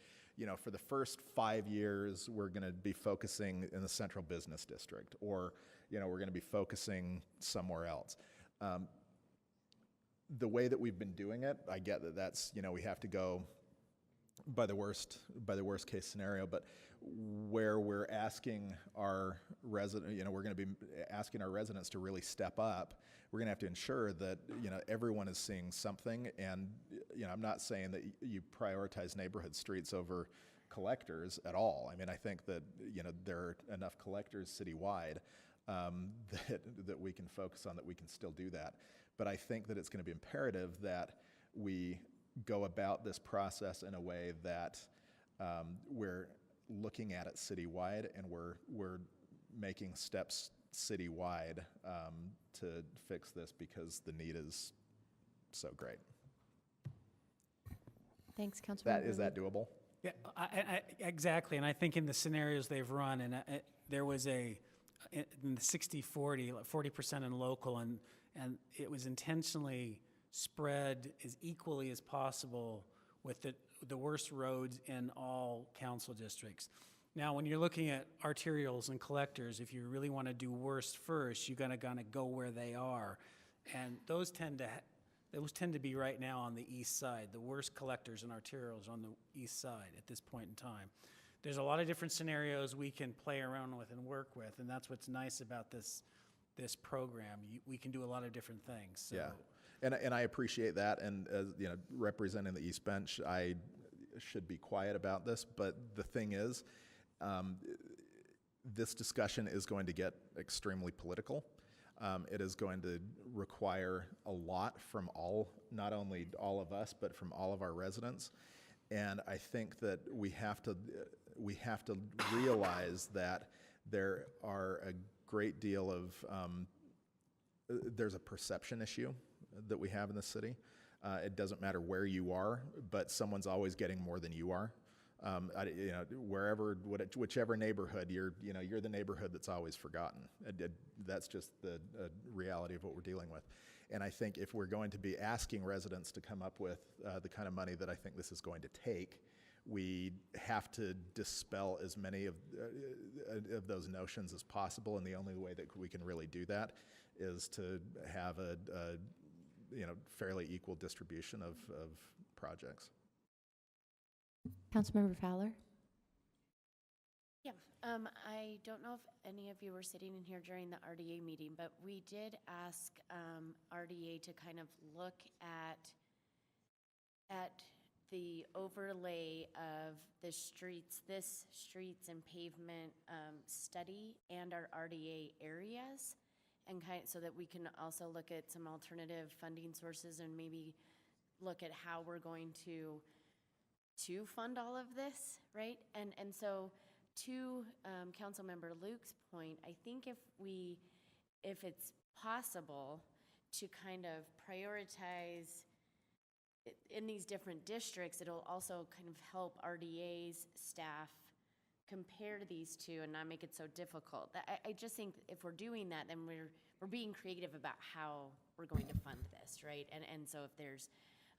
for the first 5 years, we're going to be focusing in the central business district, or, we're going to be focusing somewhere else. The way that we've been doing it, I get that that's, we have to go by the worst case scenario, but where we're asking our resident, we're going to be asking our residents to really step up. We're going to have to ensure that everyone is seeing something. And I'm not saying that you prioritize neighborhood streets over collectors at all. I mean, I think that there are enough collectors citywide that we can focus on, that we can still do that. But I think that it's going to be imperative that we go about this process in a way that we're looking at it citywide, and we're making steps citywide to fix this because the need is so great. Thanks, Councilmember. Is that doable? Yeah, exactly. And I think in the scenarios they've run, and there was in the 60-40, 40% in local, and it was intentionally spread as equally as possible with the worst roads in all council districts. Now, when you're looking at arterials and collectors, if you really want to do worst first, you're going to go where they are. And those tend to be right now on the east side. The worst collectors and arterials on the east side at this point in time. There's a lot of different scenarios we can play around with and work with, and that's what's nice about this program. We can do a lot of different things. So. Yeah. And I appreciate that, and as, you know, representing the East Bench, I should be quiet about this, but the thing is, this discussion is going to get extremely political. It is going to require a lot from not only all of us, but from all of our residents. And I think that we have to realize that there are a great deal of, there's a perception issue that we have in the city. It doesn't matter where you are, but someone's always getting more than you are. You know, whichever neighborhood, you're the neighborhood that's always forgotten. That's just the reality of what we're dealing with. And I think if we're going to be asking residents to come up with the kind of money that I think this is going to take, we have to dispel as many of those notions as possible. And the only way that we can really do that is to have a fairly equal distribution of projects. Councilmember Fowler? Yeah, I don't know if any of you were sitting in here during the RDA meeting, but we did ask RDA to kind of look at the overlay of the streets and pavement study and our RDA areas, and so that we can also look at some alternative funding sources and maybe look at how we're going to fund all of this, right? And so to Councilmember Luke's point, I think if it's possible to kind of prioritize in these different districts, it'll also kind of help RDA's staff compare these two and not make it so difficult. I just think if we're doing that, then we're being creative about how we're going to fund this, right? And so if there's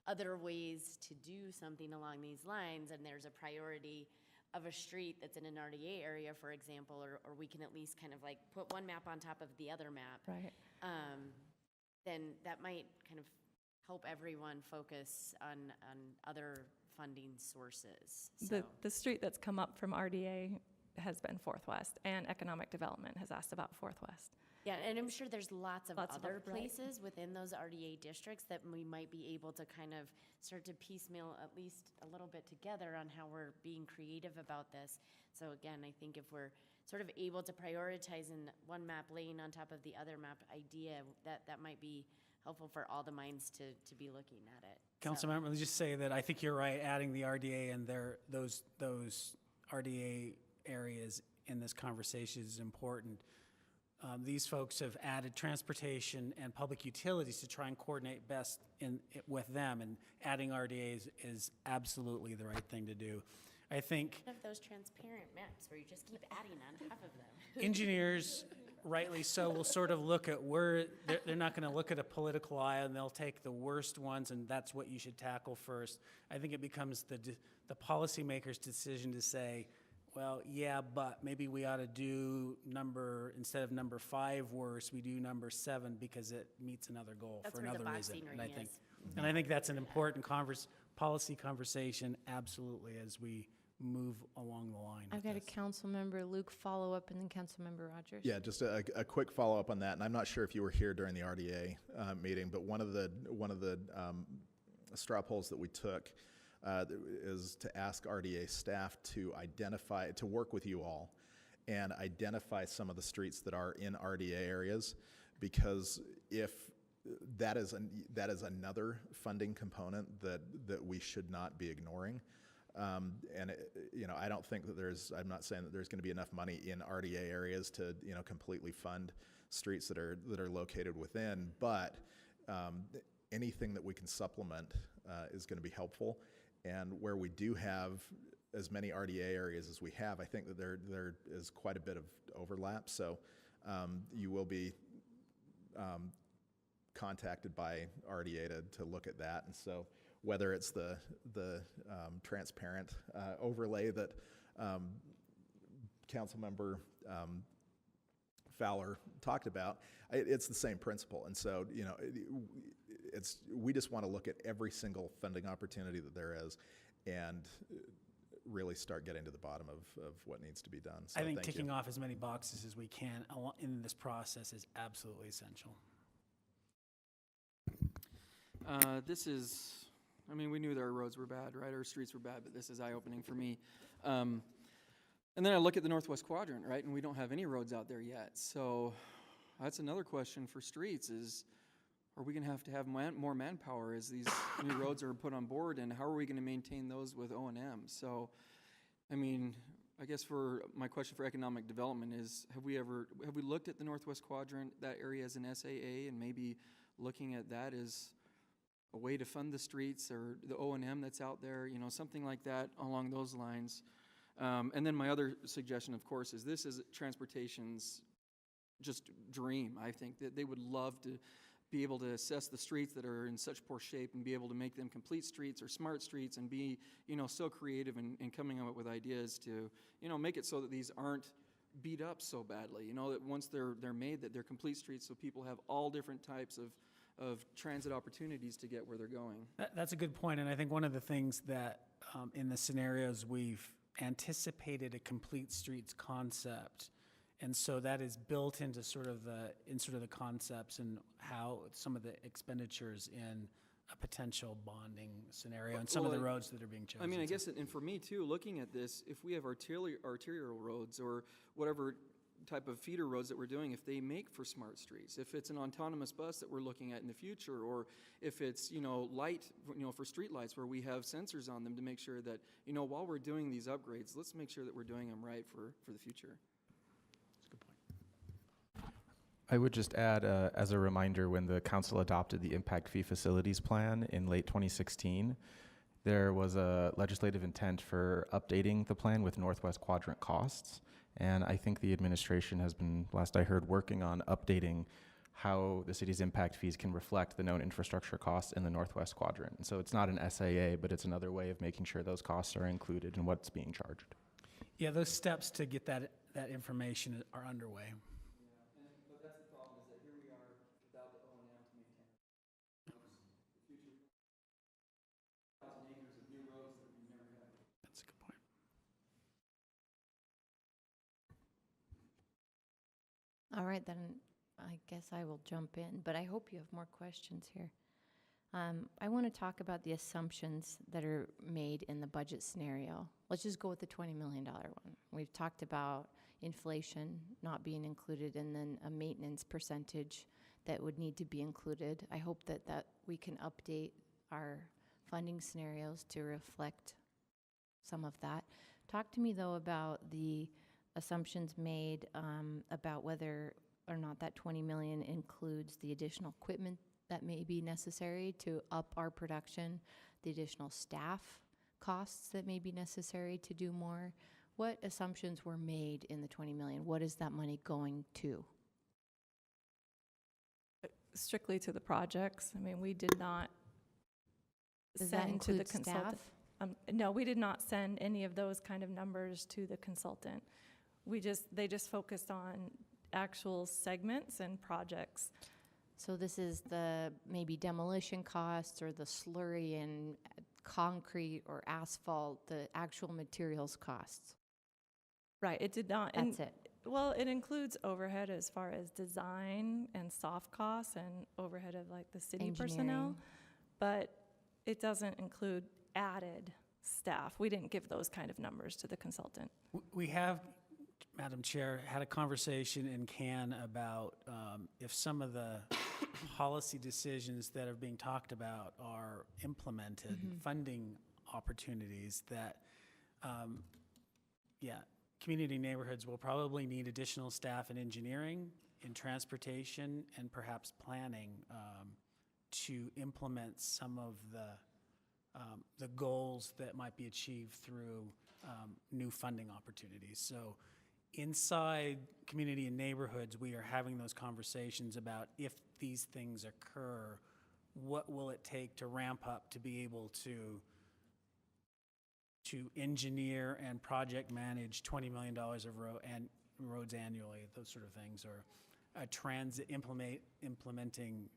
other ways to do something along these lines, and there's a priority of a street that's in an RDA area, for example, or we can at least kind of like put one map on top of the other map, Right. then that might kind of help everyone focus on other funding sources. So. The street that's come up from RDA has been Fourth West, and Economic Development has asked about Fourth West. Yeah, and I'm sure there's lots of Lots of other other- right. places within those RDA districts that we might be able to kind of start to piecemeal at least a little bit together on how we're being creative about this. So again, I think if we're sort of able to prioritize in one map laying on top of the other map idea, that might be helpful for all the minds to be looking at it. Councilmember, let me just say that I think you're right, adding the RDA and those RDA areas in this conversation is important. These folks have added transportation and public utilities to try and coordinate best with them, and adding RDAs is absolutely the right thing to do. I think One of those transparent maps where you just keep adding on top of them. engineers, rightly so, will sort of look at where, they're not going to look at a political aisle, and they'll take the worst ones, and that's what you should tackle first. I think it becomes the policymaker's decision to say, well, yeah, but maybe we ought to do instead of number 5 worse, we do number 7 because it meets another goal That's for where the another reason. boxing And I ring think, is. and I think that's an important policy conversation, absolutely, as we move along the line. I've with got a this. Councilmember Luke follow-up, and then Councilmember Rogers. Yeah, just a quick follow-up on that, and I'm not sure if you were here during the RDA meeting, but one of the straw polls that we took is to ask RDA staff to work with you all and identify some of the streets that are in RDA areas, because if that is another funding component that we should not be ignoring. I don't think that I'm not saying that there's going to be enough money in RDA areas to, completely fund streets that are located within, but anything that we can supplement is going to be helpful. And where we do have as many RDA areas as we have, I think that there is quite a bit of overlap. So you will be contacted by RDA to look at that. And so whether it's the transparent overlay that Councilmember Fowler talked about, it's the same principle. And so, we just want to look at every single funding opportunity that there is and really start getting to the bottom of what needs to be done. So I think thank ticking you. off as many boxes as we can in this process is absolutely essential. This is, I mean, we knew that our roads were bad, right? Our streets were bad, but this is eye-opening for me. And then I look at the Northwest Quadrant, right? And we don't have any roads out there yet. So that's another question for streets is, are we going to have more manpower as these new roads are put on board? And how are we going to maintain those with O&M? So, I mean, I guess for my question for economic development is, have we looked at the Northwest Quadrant, that area as an SAA, and maybe looking at that as a way to fund the streets or the O&M that's out there, you know, something like that along those lines. And then my other suggestion, of course, is this is transportation's just dream. I think that they would love to be able to assess the streets that are in such poor shape and be able to make them complete streets or smart streets and be, you know, so creative in coming up with ideas to, you know, make it so that these aren't beat up so badly. You know, that once they're made, that they're complete streets so people have all different types of transit opportunities to get where they're going. That's a good point, and I think one of the things that in the scenarios we've anticipated a complete streets concept, and so that is built into sort of the concepts and how some of the expenditures in a potential bonding scenario and some of the roads that are being chosen. I mean, I guess, and for me too, looking at this, if we have arterial roads or whatever type of feeder roads that we're doing, if they make for smart streets, if it's an autonomous bus that we're looking at in the future, or if it's, you know, light, you know, for street lights where we have sensors on them to make sure that, you know, while we're doing these upgrades, let's make sure that we're doing them right for the future. That's a good point. I would just add, as a reminder, when the council adopted the impact fee facilities plan in late 2016, there was a legislative intent for updating the plan with Northwest Quadrant costs. And I think the administration has been, last I heard, working on updating how the city's impact fees can reflect the known infrastructure costs in the Northwest Quadrant. And so it's not an SAA, but it's another way of making sure those costs are included in what's being charged. Yeah, those steps to get that information are underway. But that's the problem, is that here we are without the O&M to maintain the future 1,000 acres of new roads that we've never had. That's a good point. All right, then I guess I will jump in, but I hope you have more questions here. I want to talk about the assumptions that are made in the budget scenario. Let's just go with the $20 million one. We've talked about inflation not being included and then a maintenance percentage that would need to be included. I hope that we can update our funding scenarios to reflect some of that. Talk to me, though, about the assumptions made about whether or not that 20 million includes the additional equipment that may be necessary to up our production, the additional staff costs that may be necessary to do more. What assumptions were made in the 20 million? What is that money going to? Strictly to the projects. I mean, we did not Does that send to the include consultant. staff? No, we did not send any of those kind of numbers to the consultant. They just focused on actual segments and projects. So this is the maybe demolition costs or the slurry and concrete or asphalt, the actual materials costs. Right, it did not. That's it. Well, it includes overhead as far as design and soft costs and overhead of like the city personnel, Engineering. but it doesn't include added staff. We didn't give those kind of numbers to the consultant. We have, Madam Chair, had a conversation in Cannes about if some of the policy decisions that are being talked about are implemented, funding opportunities that, community neighborhoods will probably need additional staff in engineering, in transportation, and perhaps planning to implement some of the goals that might be achieved through new funding opportunities. So inside community and neighborhoods, we are having those conversations about if these things occur, what will it take to ramp up to be able to engineer and project manage $20 million of roads annually, those sort of things, or implementing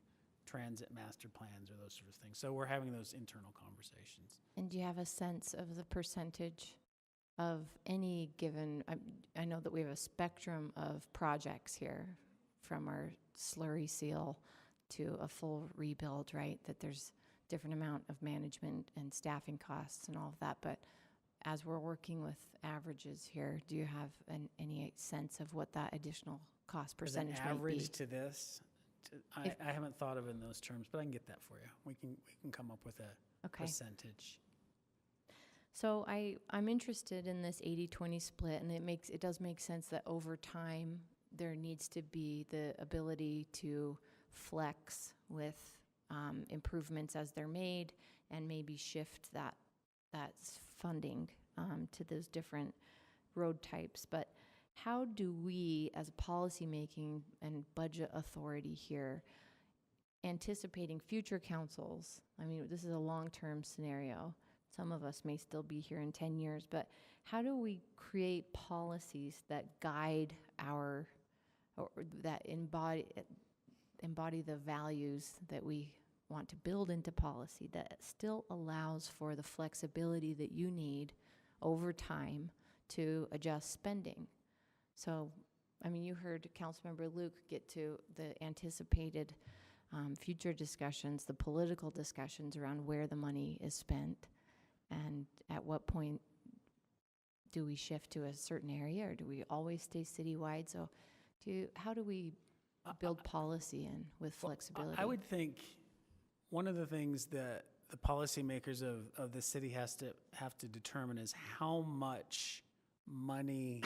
transit master plans or those sort of things. So we're having those internal conversations. And do you have a sense of the percentage of any given, I know that we have a spectrum of projects here, from our slurry seal to a full rebuild, right? That there's different amount of management and staffing costs and all of that, but as we're working with averages here, do you have any sense of what that additional cost As an percentage might be? average to this, If- I haven't thought of it in those terms, but I can get that for you. We can come up with a Okay. percentage. So I'm interested in this 80-20 split, and it does make sense that over time, there needs to be the ability to flex with improvements as they're made, and maybe shift that funding to those different road types. But how do we, as a policymaking and budget authority here, anticipating future councils, I mean, this is a long-term scenario, some of us may still be here in 10 years, but how do we create policies that guide or that embody the values that we want to build into policy, that still allows for the flexibility that you need over time to adjust spending? So, I mean, you heard Councilmember Luke get to the anticipated future discussions, the political discussions around where the money is spent, and at what point do we shift to a certain area, or do we always stay citywide? So how do we build policy in with flexibility? I would think one of the things that the policymakers of the city have to determine is how much money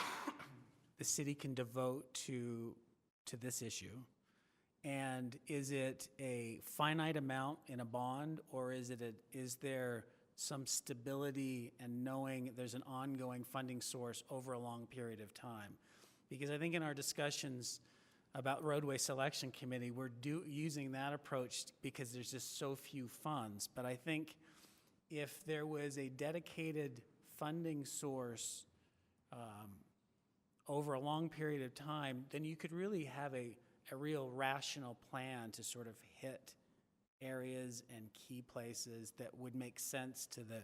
the city can devote to this issue. And is it a finite amount in a bond, or is there some stability and knowing there's an ongoing funding source over a long period of time? Because I think in our discussions about roadway selection committee, we're using that approach because there's just so few funds. But I think if there was a dedicated funding source over a long period of time, then you could really have a real rational plan to sort of hit areas and key places that would make sense to the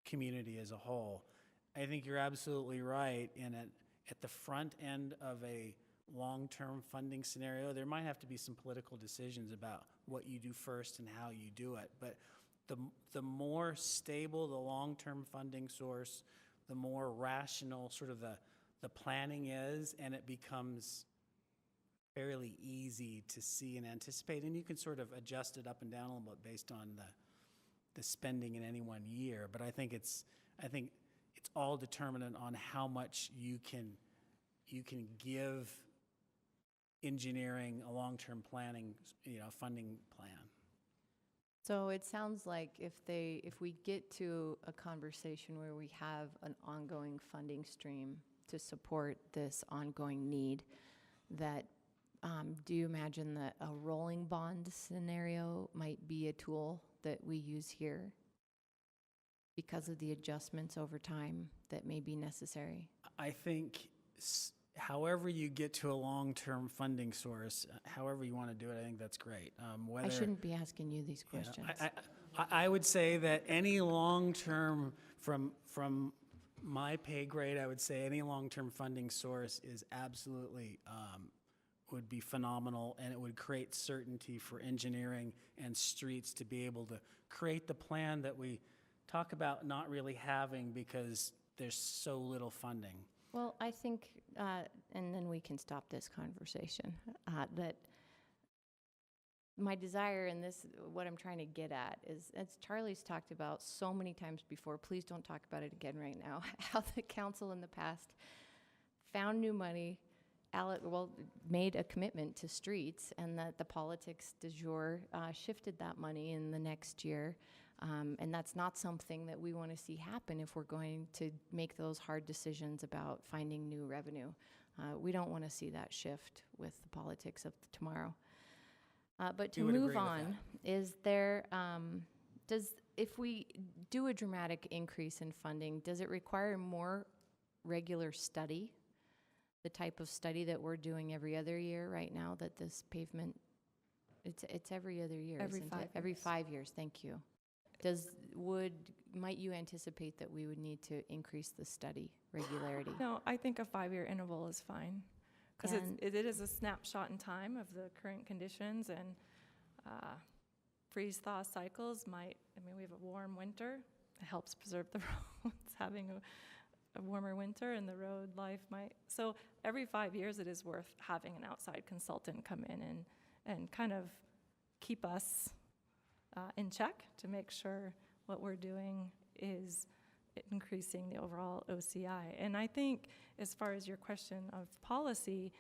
community as a whole. I think you're absolutely right at the front end of a long-term funding scenario, there might have to be some political decisions about what you do first and how you do it. But the more stable the long-term funding source, the more rational sort of the planning is, and it becomes fairly easy to see and anticipate, and you can sort of adjust it up and down a little bit based on the spending in any one year. But I think it's all determinant on how much you can give engineering a long-term planning, funding plan. So it sounds like if we get to a conversation where we have an ongoing funding stream to support this ongoing need, that do you imagine that a rolling bond scenario might be a tool that we use here because of the adjustments over time that may be necessary? I think however you get to a long-term funding source, however you want to do it, I think that's great. I shouldn't be asking you these Yeah, questions. I would say that any long-term, from my pay grade, I would say any long-term funding source is absolutely, would be phenomenal, and it would create certainty for engineering and streets to be able to create the plan that we talk about not really having because there's so little funding. Well, I think, and then we can stop this conversation, that my desire in this, what I'm trying to get at is, as Charlie's talked about so many times before, please don't talk about it again right now, how the council in the past found new money, made a commitment to streets, and that the politics du jour shifted that money in the next year. And that's not something that we want to see happen if we're going to make those hard decisions about finding new revenue. We don't want to see that shift with the politics of tomorrow. But to We would move agree with on, is there, if we do a dramatic increase in funding, does it require more regular study? The type of study that we're doing every other year right now, that this pavement, it's every other year, Every isn't 5 it? Every years. 5 years, thank you. Might you anticipate that we would need to increase the study regularity? No, I think a 5-year interval is fine. Because And- it is a snapshot in time of the current conditions, and freeze-thaw cycles might, I mean, we have a warm winter, it helps preserve the roads, having a warmer winter, and the road life might, so every 5 years it is worth having an outside consultant come in and kind of keep us in check to make sure what we're doing is increasing the overall OCI. And I think as far as your question of policy,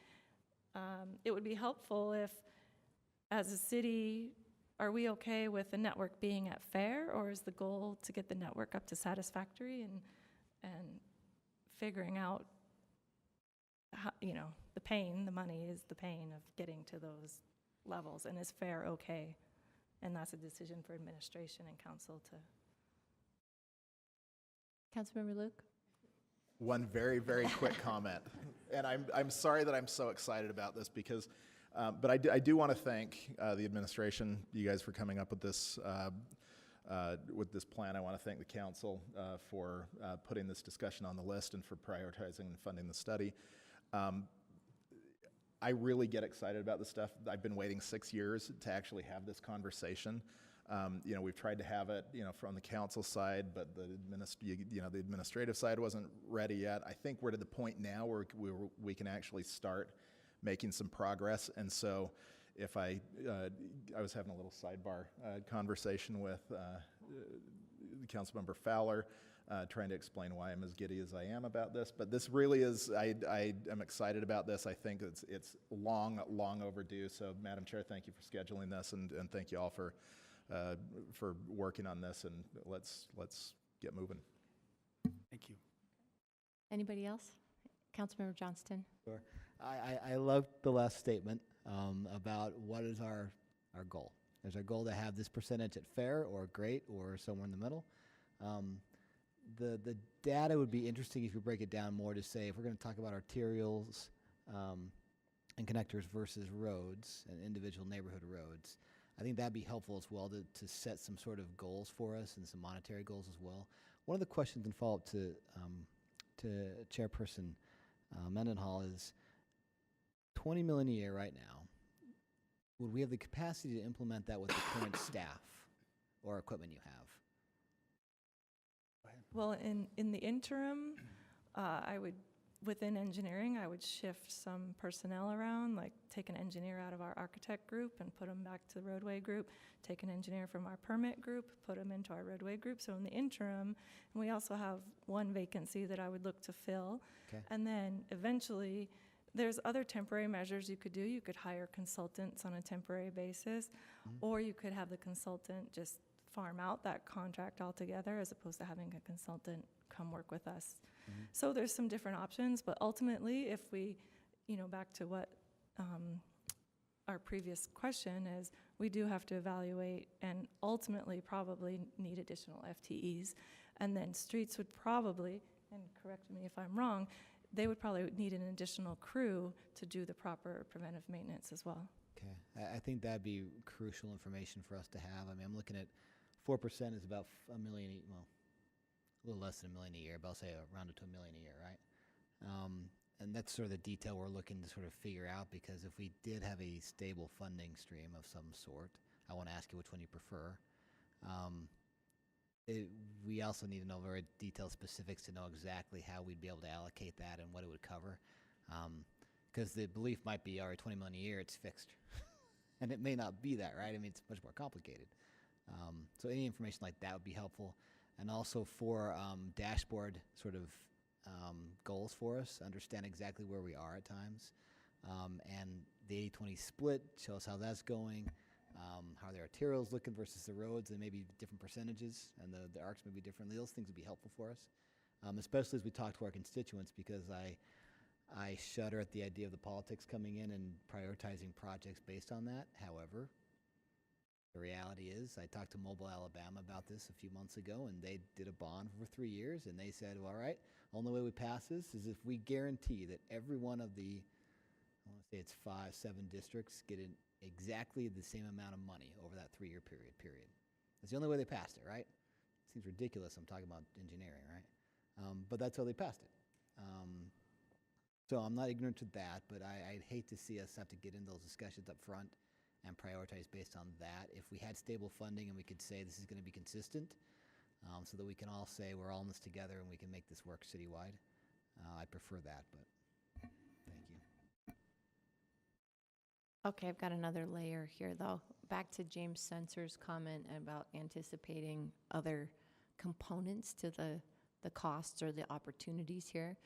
it would be helpful if, as a city, are we okay with the network being at fair, or is the goal to get the network up to satisfactory, and figuring out how, the money is the pain of getting to those levels, and is fair okay? And that's a decision for administration and council to. Councilmember Luke? One very, very quick comment. And I'm sorry that I'm so excited about this because, but I do want to thank the administration, you guys, for coming up with this plan. I want to thank the council for putting this discussion on the list and for prioritizing and funding the study. I really get excited about this stuff. I've been waiting 6 years to actually have this conversation. We've tried to have it, from the council side, but the administrative side wasn't ready yet. I think we're to the point now where we can actually start making some progress. And so, if I was having a little sidebar conversation with Councilmember Fowler, trying to explain why I'm as giddy as I am about this. But this really is, I am excited about this. I think it's long overdue. So, Madam Chair, thank you for scheduling this, and thank you all for working on this, and let's get moving. Thank you. Anybody else? Councilmember Johnston? Sure. I love the last statement about what is our goal. Is our goal to have this percentage at fair or great or somewhere in the middle? The data would be interesting if you break it down more to say if we're going to talk about arterials and connectors versus roads and individual neighborhood roads. I think that'd be helpful as well to set some sort of goals for us and some monetary goals as well. One of the questions in follow-up to Chairperson Mendenhall is $20 million a year right now. Would we have the capacity to implement that with the current staff or equipment you have? Well, in the interim, within engineering, I would shift some personnel around, like take an engineer out of our architect group and put them back to the roadway group, take an engineer from our permit group, put them into our roadway group. So in the interim, and we also have one vacancy that I would look to fill. Okay. And then eventually, there's other temporary measures you could do. You could hire consultants on a temporary basis, or you could have the consultant just farm out that contract altogether as opposed to having a consultant come work with us. So there's some different options, but ultimately, if we, back to what our previous question is, we do have to evaluate and ultimately probably need additional FTEs. And then streets would probably, and correct me if I'm wrong, they would probably need an additional crew to do the proper preventive maintenance as well. Okay, I think that'd be crucial information for us to have. I mean, I'm looking at 4% is about $1 million, well, a little less than $1 million a year, but I'll say around to $1 million a year, right? And that's sort of the detail we're looking to sort of figure out, because if we did have a stable funding stream of some sort, I want to ask you which one you prefer. We also need to know very detailed specifics to know exactly how we'd be able to allocate that and what it would cover. Because the belief might be, all right, $20 million a year, it's fixed. And it may not be that, right? I mean, it's much more complicated. So any information like that would be helpful. And also for dashboard sort of goals for us, understand exactly where we are at times. And the 80-20 split, show us how that's going, how the arterials looking versus the roads, and maybe different percentages, and the arcs may be differently. Those things would be helpful for us, especially as we talk to our constituents, because I shudder at the idea of the politics coming in and prioritizing projects based on that. However, the reality is, I talked to Mobile, Alabama about this a few months ago, and they did a bond for 3 years, and they said, well, all right, only way we pass this is if we guarantee that every one of the, I want to say it's 5-7 districts, get exactly the same amount of money over that 3-year period. That's the only way they passed it, right? Seems ridiculous, I'm talking about engineering, right? But that's how they passed it. So I'm not ignorant to that, but I'd hate to see us have to get into those discussions up front and prioritize based on that. If we had stable funding and we could say this is going to be consistent, so that we can all say we're all in this together and we can make this work citywide, I prefer that, but thank you. Okay, I've got another layer here, though. Back to James Sensor's comment about anticipating other components to the costs or the opportunities here.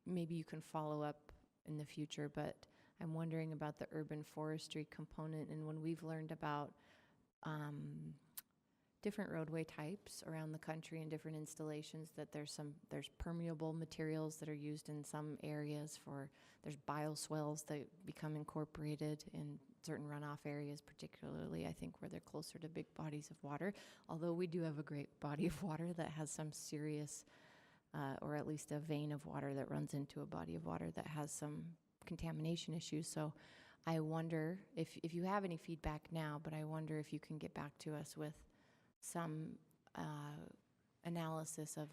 Maybe you can follow up in the future, but I'm wondering about the urban forestry component, and when we've learned about different roadway types around the country and different installations, that there's permeable materials that are used in some areas there's bioswales that become incorporated in certain runoff areas, particularly I think where they're closer to big bodies of water. Although we do have a great body of water that has some serious, or at least a vein of water that runs into a body of water that has some contamination issues. So I wonder if you have any feedback now, but I wonder if you can get back to us with some analysis of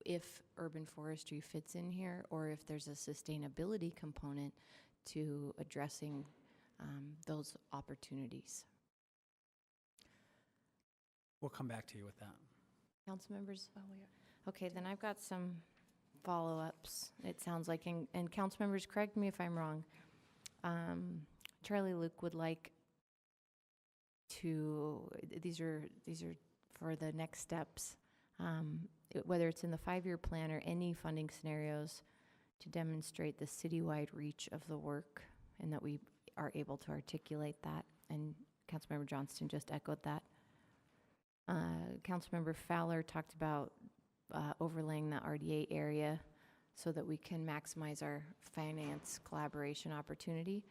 if urban forestry fits in here, or if there's a sustainability component to addressing those opportunities. We'll come back to you with that. Council members? Okay, then I've got some follow-ups, it sounds like, and council members, correct me if I'm wrong. Charlie Luke would like to, these are for the next steps, whether it's in the 5-year plan or any funding scenarios, to demonstrate the citywide reach of the work and that we are able to articulate that. And Councilmember Johnston just echoed that. Councilmember Fowler talked about overlaying the RDA area so that we can maximize our finance collaboration opportunity.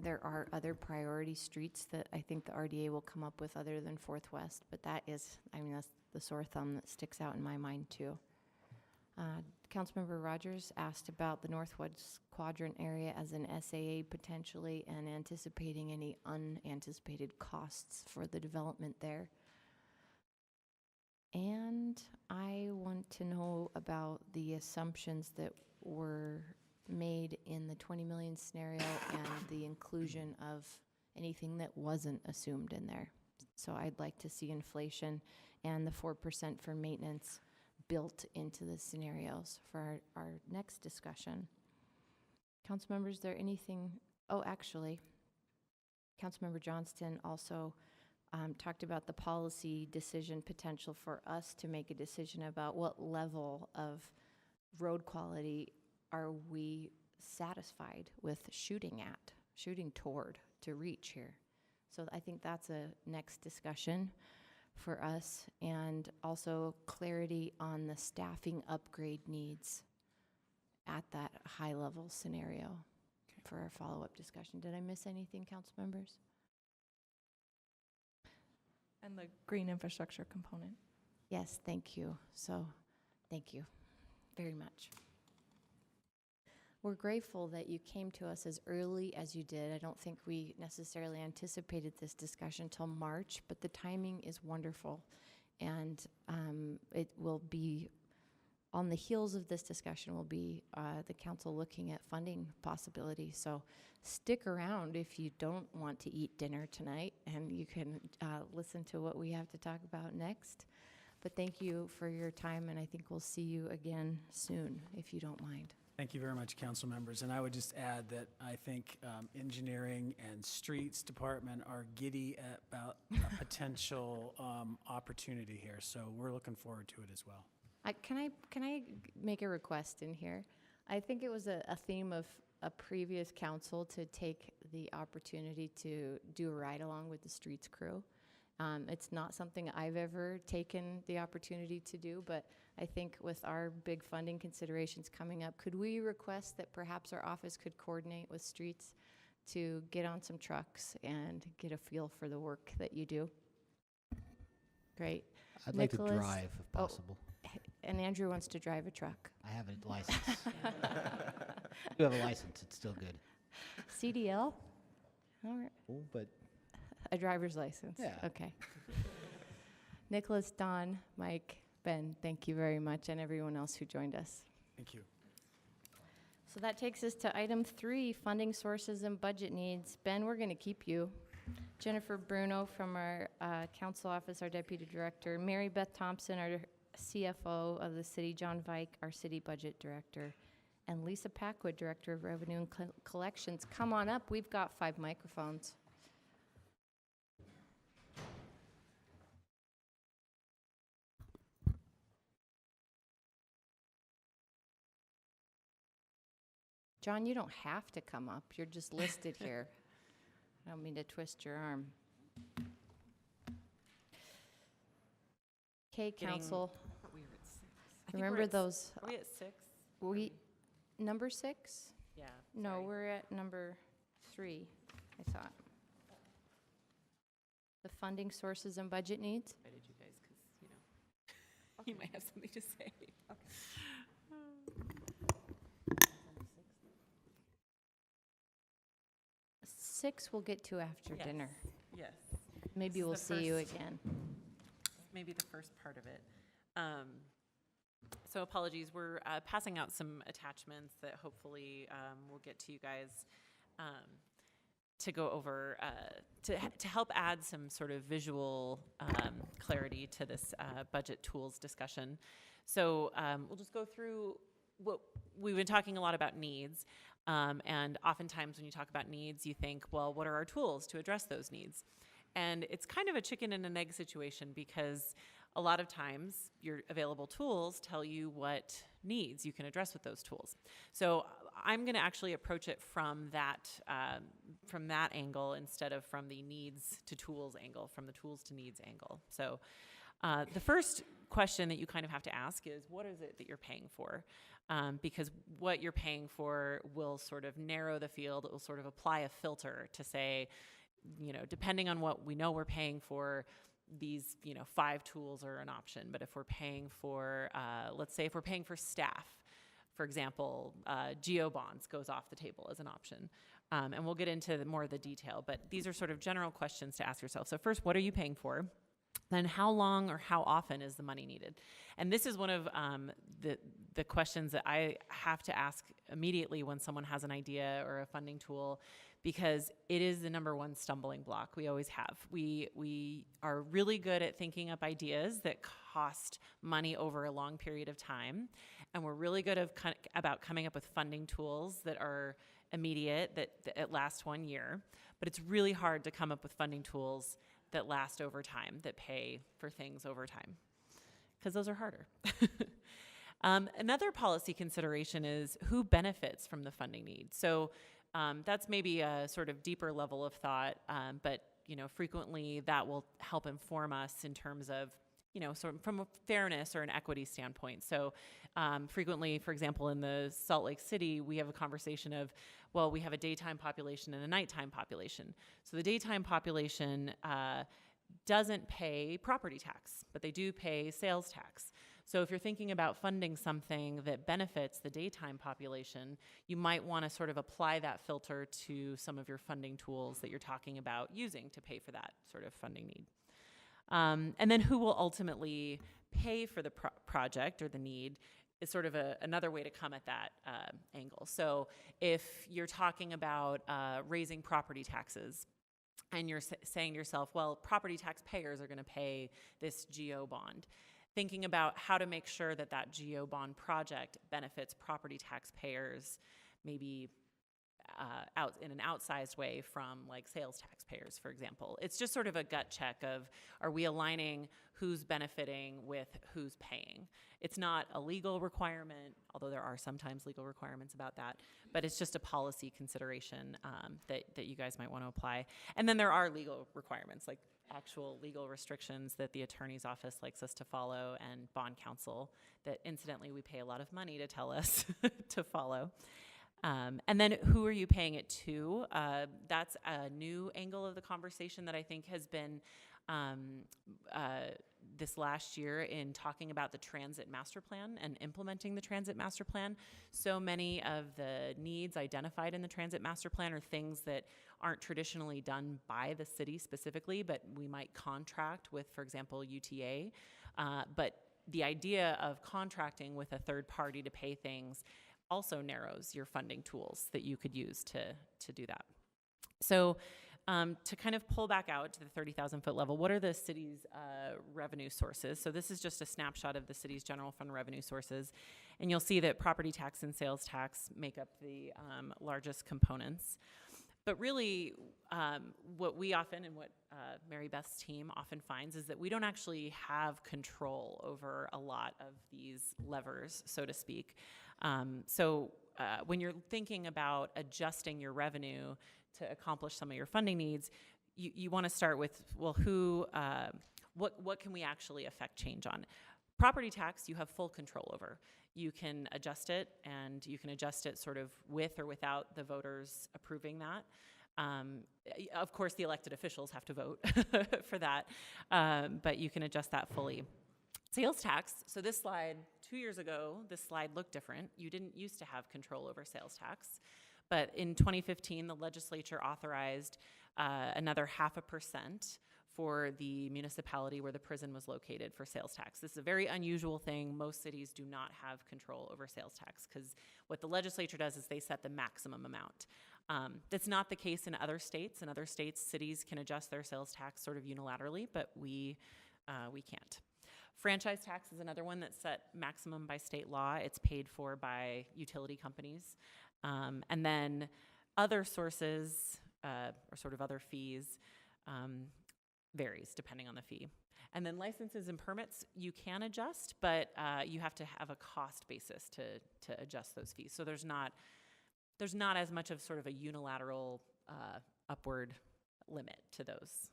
There are other priority streets that I think the RDA will come up with other than Fourth West, but that's the sore thumb that sticks out in my mind too. Councilmember Rogers asked about the Northwest Quadrant area as an SAA potentially, and anticipating any unanticipated costs for the development there. And I want to know about the assumptions that were made in the 20 million scenario and the inclusion of anything that wasn't assumed in there. So I'd like to see inflation and the 4% for maintenance built into the scenarios for our next discussion. Council members, is there anything? Oh, actually, Councilmember Johnston also talked about the policy decision potential for us to make a decision about what level of road quality are we satisfied with shooting toward to reach here. So I think that's a next discussion for us, and also clarity on the staffing upgrade needs at that high level scenario for our follow-up discussion. Did I miss anything, council members? And the green infrastructure component. Yes, thank you. So, thank you very much. We're grateful that you came to us as early as you did. I don't think we necessarily anticipated this discussion till March, but the timing is wonderful. And it will be, on the heels of this discussion, will be the council looking at funding possibilities. So stick around if you don't want to eat dinner tonight, and you can listen to what we have to talk about next. But thank you for your time, and I think we'll see you again soon, if you don't mind. Thank you very much, council members. And I would just add that I think engineering and streets department are giddy about a potential opportunity here. So we're looking forward to it as well. Can I make a request in here? I think it was a theme of a previous council to take the opportunity to do a ride along with the streets crew. It's not something I've ever taken the opportunity to do, but I think with our big funding considerations coming up, could we request that perhaps our office could coordinate with streets to get on some trucks and get a feel for the work that you do? Great. I'd like to Nicholas? drive if possible. And Andrew wants to drive a truck. I have a license. I do have a license. It's still good. CDL? All right. Oh, but A driver's license? Yeah. Okay. Nicholas, Don, Mike, Ben, thank you very much, and everyone else who joined us. Thank you. So that takes us to item 3, funding sources and budget needs. Ben, we're going to keep you. Jennifer Bruno from our council office, our deputy director. Mary Beth Thompson, our CFO of the city. John Vike, our city budget director. And Lisa Packwood, director of revenue and collections. Come on up. We've got 5 microphones. John, you don't have to come up. You're just listed here. I don't mean to twist your arm. Okay, council. We were at 6. I think we're Remember at those? Are we at 6? Number 6? Yeah. No, sorry. we're at number 3, I thought. The funding sources and budget needs? I did you guys because, you might have something to say. Okay. 6 we'll get to after Yes. dinner. Yes. Maybe This is we'll the see you first- again. Maybe the first part of it. So apologies, we're passing out some attachments that hopefully we'll get to you guys to go over, to help add some sort of visual clarity to this budget tools discussion. So we'll just go through what we've been talking a lot about needs. And oftentimes when you talk about needs, you think, well, what are our tools to address those needs? And it's kind of a chicken and an egg situation because a lot of times your available tools tell you what needs you can address with those tools. So I'm going to actually approach it from that angle instead of from the needs to tools angle, from the tools to needs angle. So the first question that you kind of have to ask is, what is it that you're paying for? Because what you're paying for will sort of narrow the field. It will sort of apply a filter to say, depending on what we know we're paying for, these, 5 tools are an option. But if we're paying for, let's say if we're paying for staff, for example, geo bonds goes off the table as an option. And we'll get into more of the detail, but these are sort of general questions to ask yourself. So first, what are you paying for? Then how long or how often is the money needed? And this is one of the questions that I have to ask immediately when someone has an idea or a funding tool, because it is the number one stumbling block we always have. We are really good at thinking up ideas that cost money over a long period of time, and we're really good about coming up with funding tools that are immediate, that last 1 year. But it's really hard to come up with funding tools that last over time, that pay for things over time, because those are harder. Another policy consideration is who benefits from the funding need. So that's maybe a sort of deeper level of thought, but frequently that will help inform us in terms of, sort of from a fairness or an equity standpoint. So frequently, for example, in the Salt Lake City, we have a conversation of, well, we have a daytime population and a nighttime population. So the daytime population doesn't pay property tax, but they do pay sales tax. So if you're thinking about funding something that benefits the daytime population, you might want to sort of apply that filter to some of your funding tools that you're talking about using to pay for that sort of funding need. And then who will ultimately pay for the project or the need is sort of another way to come at that angle. So if you're talking about raising property taxes, and you're saying to yourself, well, property tax payers are going to pay this GO bond, thinking about how to make sure that that GO bond project benefits property taxpayers, maybe out in an outsized way from like sales taxpayers, for example. It's just sort of a gut check of, are we aligning who's benefiting with who's paying? It's not a legal requirement, although there are sometimes legal requirements about that, but it's just a policy consideration that you guys might want to apply. And then there are legal requirements, like actual legal restrictions that the attorney's office likes us to follow, and bond counsel that incidentally we pay a lot of money to tell us to follow. And then who are you paying it to? That's a new angle of the conversation that I think has been this last year in talking about the Transit Master Plan and implementing the Transit Master Plan. So many of the needs identified in the Transit Master Plan are things that aren't traditionally done by the city specifically, but we might contract with, for example, UTA. But the idea of contracting with a third party to pay things also narrows your funding tools that you could use to do that. So to kind of pull back out to the 30,000 foot level, what are the city's revenue sources? So this is just a snapshot of the city's general fund revenue sources. And you'll see that property tax and sales tax make up the largest components. But really, what we often, and what Mary Beth's team often finds, is that we don't actually have control over a lot of these levers, so to speak. So when you're thinking about adjusting your revenue to accomplish some of your funding needs, you want to start with, well, what can we actually affect change on? Property tax, you have full control over. You can adjust it, and you can adjust it sort of with or without the voters approving that. Of course, the elected officials have to vote for that, but you can adjust that fully. Sales tax, so this slide, 2 years ago, this slide looked different. You didn't used to have control over sales tax. But in 2015, the legislature authorized another 0.5% for the municipality where the prison was located for sales tax. This is a very unusual thing. Most cities do not have control over sales tax because what the legislature does is they set the maximum amount. That's not the case in other states. In other states, cities can adjust their sales tax sort of unilaterally, but we can't. Franchise tax is another one that's set maximum by state law. It's paid for by utility companies. And then other sources, or sort of other fees, varies depending on the fee. And then licenses and permits, you can adjust, but you have to have a cost basis to adjust those fees. So there's not as much of sort of a unilateral upward limit to those.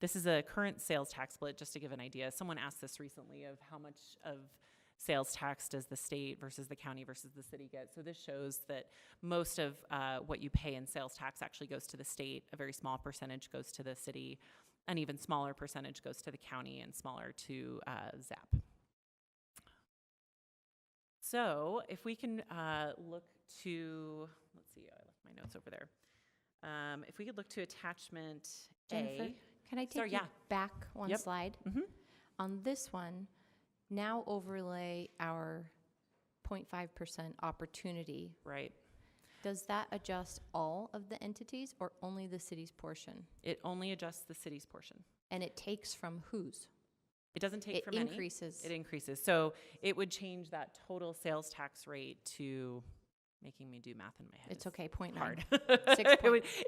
This is a current sales tax split, just to give an idea. Someone asked this recently of how much of sales tax does the state versus the county versus the city get. So this shows that most of what you pay in sales tax actually goes to the state. A very small percentage goes to the city. An even smaller percentage goes to the county, and smaller to ZAP. So if we can look to, let's see, I left my notes over there. If we could look to attachment Jennifer, A. can I take Sorry, you yeah. back one Yep. slide? Mhm. On this one, now overlay our 0.5% opportunity. Right. Does that adjust all of the entities or only the city's portion? It only adjusts the city's portion. And it takes from whose? It doesn't take It from any. increases. It increases. So it would change that total sales tax rate to, making me do math in my head. It's is okay, 0.9. hard. 6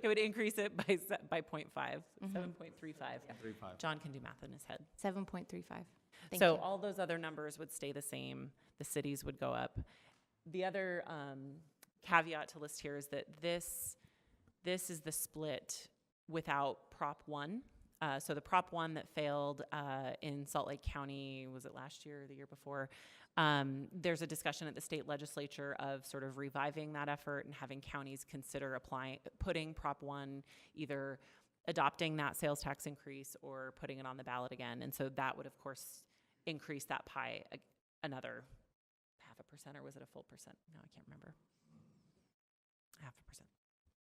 It would increase it by 0.5, Mhm. 7.35. 3.5. John can do math in his head. 7.35. Thank So you. all those other numbers would stay the same. The cities would go up. The other caveat to list here is that this is the split without Prop 1. So the Prop 1 that failed in Salt Lake County, was it last year or the year before? There's a discussion at the state legislature of sort of reviving that effort and having counties consider putting Prop 1, either adopting that sales tax increase or putting it on the ballot again. And so that would, of course, increase that pie another 0.5%, or was it a full percent? No, I can't remember. 0.5%.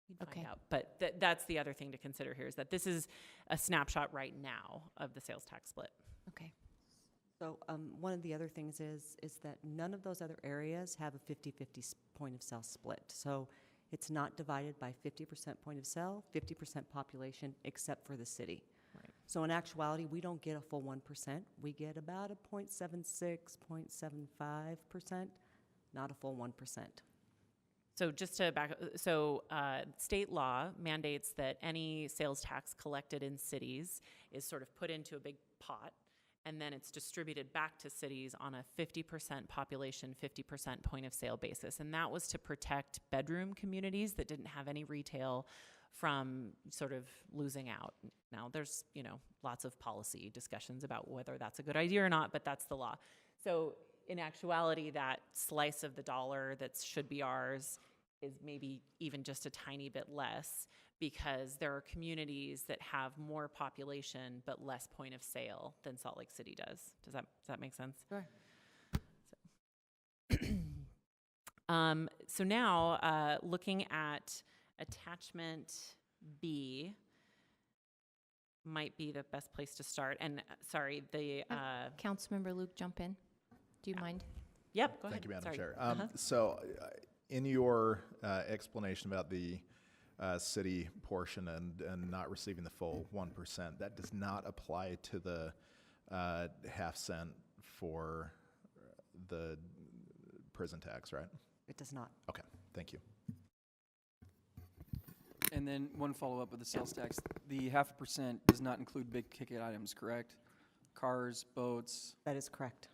We'd Okay. find out. But that's the other thing to consider here, is that this is a snapshot right now of the sales tax split. Okay. So one of the other things is that none of those other areas have a 50-50 point of sale split. So it's not divided by 50% point of sale, 50% population, except for the city. Right. So in actuality, we don't get a full 1%. We get about a 0.76, 0.75%, not a full 1%. So just to back, state law mandates that any sales tax collected in cities is sort of put into a big pot, and then it's distributed back to cities on a 50% population, 50% point of sale basis. And that was to protect bedroom communities that didn't have any retail from sort of losing out. Now there's, lots of policy discussions about whether that's a good idea or not, but that's the law. So in actuality, that slice of the dollar that should be ours is maybe even just a tiny bit less, because there are communities that have more population but less point of sale than Salt Lake City does. Does that make sense? Sure. So now, looking at attachment B might be the best place to start. And sorry, the Councilmember Luke, jump in. Do you mind? Yep, go ahead. Thank you, Madam Sorry. Chair. Uh-huh. In your explanation about the city portion and not receiving the full 1%, that does not apply to the half cent for the prison tax, right? It does not. Okay, thank you. And then one follow-up with the sales tax. The 0.5% does not include big ticket items, correct? Cars, boats. That is correct.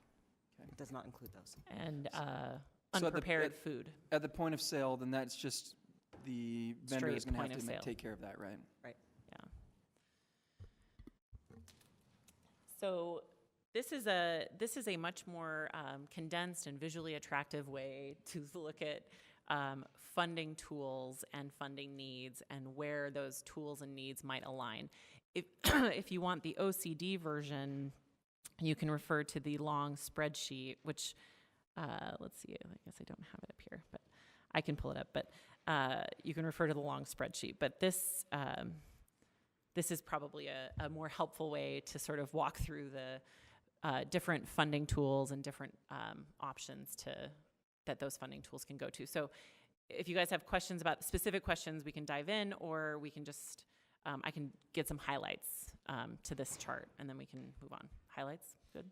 Okay. It does not include those. And So at the- unprepared at- food. At the point of sale, then that's just the vendor is Straight going to have point to of sale. take care of that, right? Yeah. So this is a much more condensed and visually attractive way to look at funding tools and funding needs and where those tools and needs might align. If if you want the OCD version, you can refer to the long spreadsheet, which let's see, I guess I don't have it up here, but I can pull it up. But you can refer to the long spreadsheet. But this is probably a more helpful way to sort of walk through the different funding tools and different options that those funding tools can go to. So if you guys have questions about specific questions, we can dive in, or we can just, I can get some highlights to this chart, and then we can move on. Highlights, good?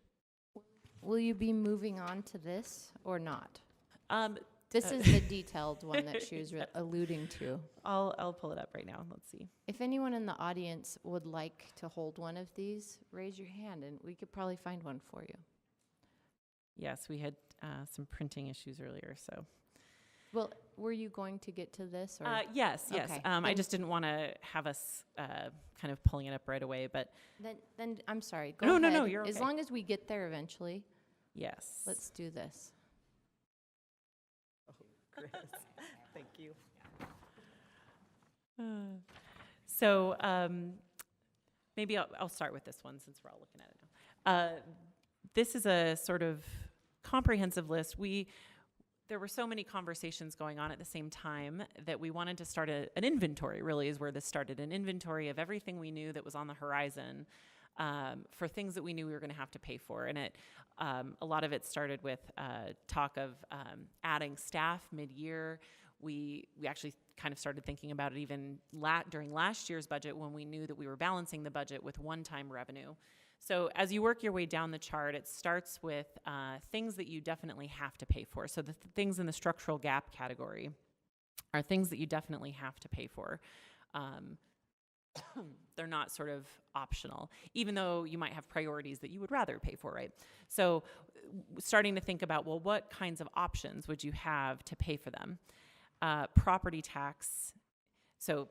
Will you be moving on to this or not? This Uh, is the detailed one that she was alluding to. I'll pull it up right now. Let's see. If anyone in the audience would like to hold one of these, raise your hand and we could probably find one for you. Yes, we had some printing issues earlier, so. Well, were you going to get to this or? Yes. Okay. I Then- just didn't want to have us kind of pulling it up right away, but Then I'm sorry. Go No, ahead. no, no, you're As okay. long as we get there eventually, yes. let's do this. Chris, thank you. So maybe I'll start with this one since we're all looking at it now. This is a sort of comprehensive list. There were so many conversations going on at the same time that we wanted to start an inventory, really is where this started, an inventory of everything we knew that was on the horizon for things that we knew we were going to have to pay for. And a lot of it started with talk of adding staff mid-year. We actually kind of started thinking about it even during last year's budget when we knew that we were balancing the budget with one-time revenue. So as you work your way down the chart, it starts with things that you definitely have to pay for. So the things in the structural gap category are things that you definitely have to pay for. They're not sort of optional, even though you might have priorities that you would rather pay for, right? So starting to think about, well, what kinds of options would you have to pay for them? Property tax. So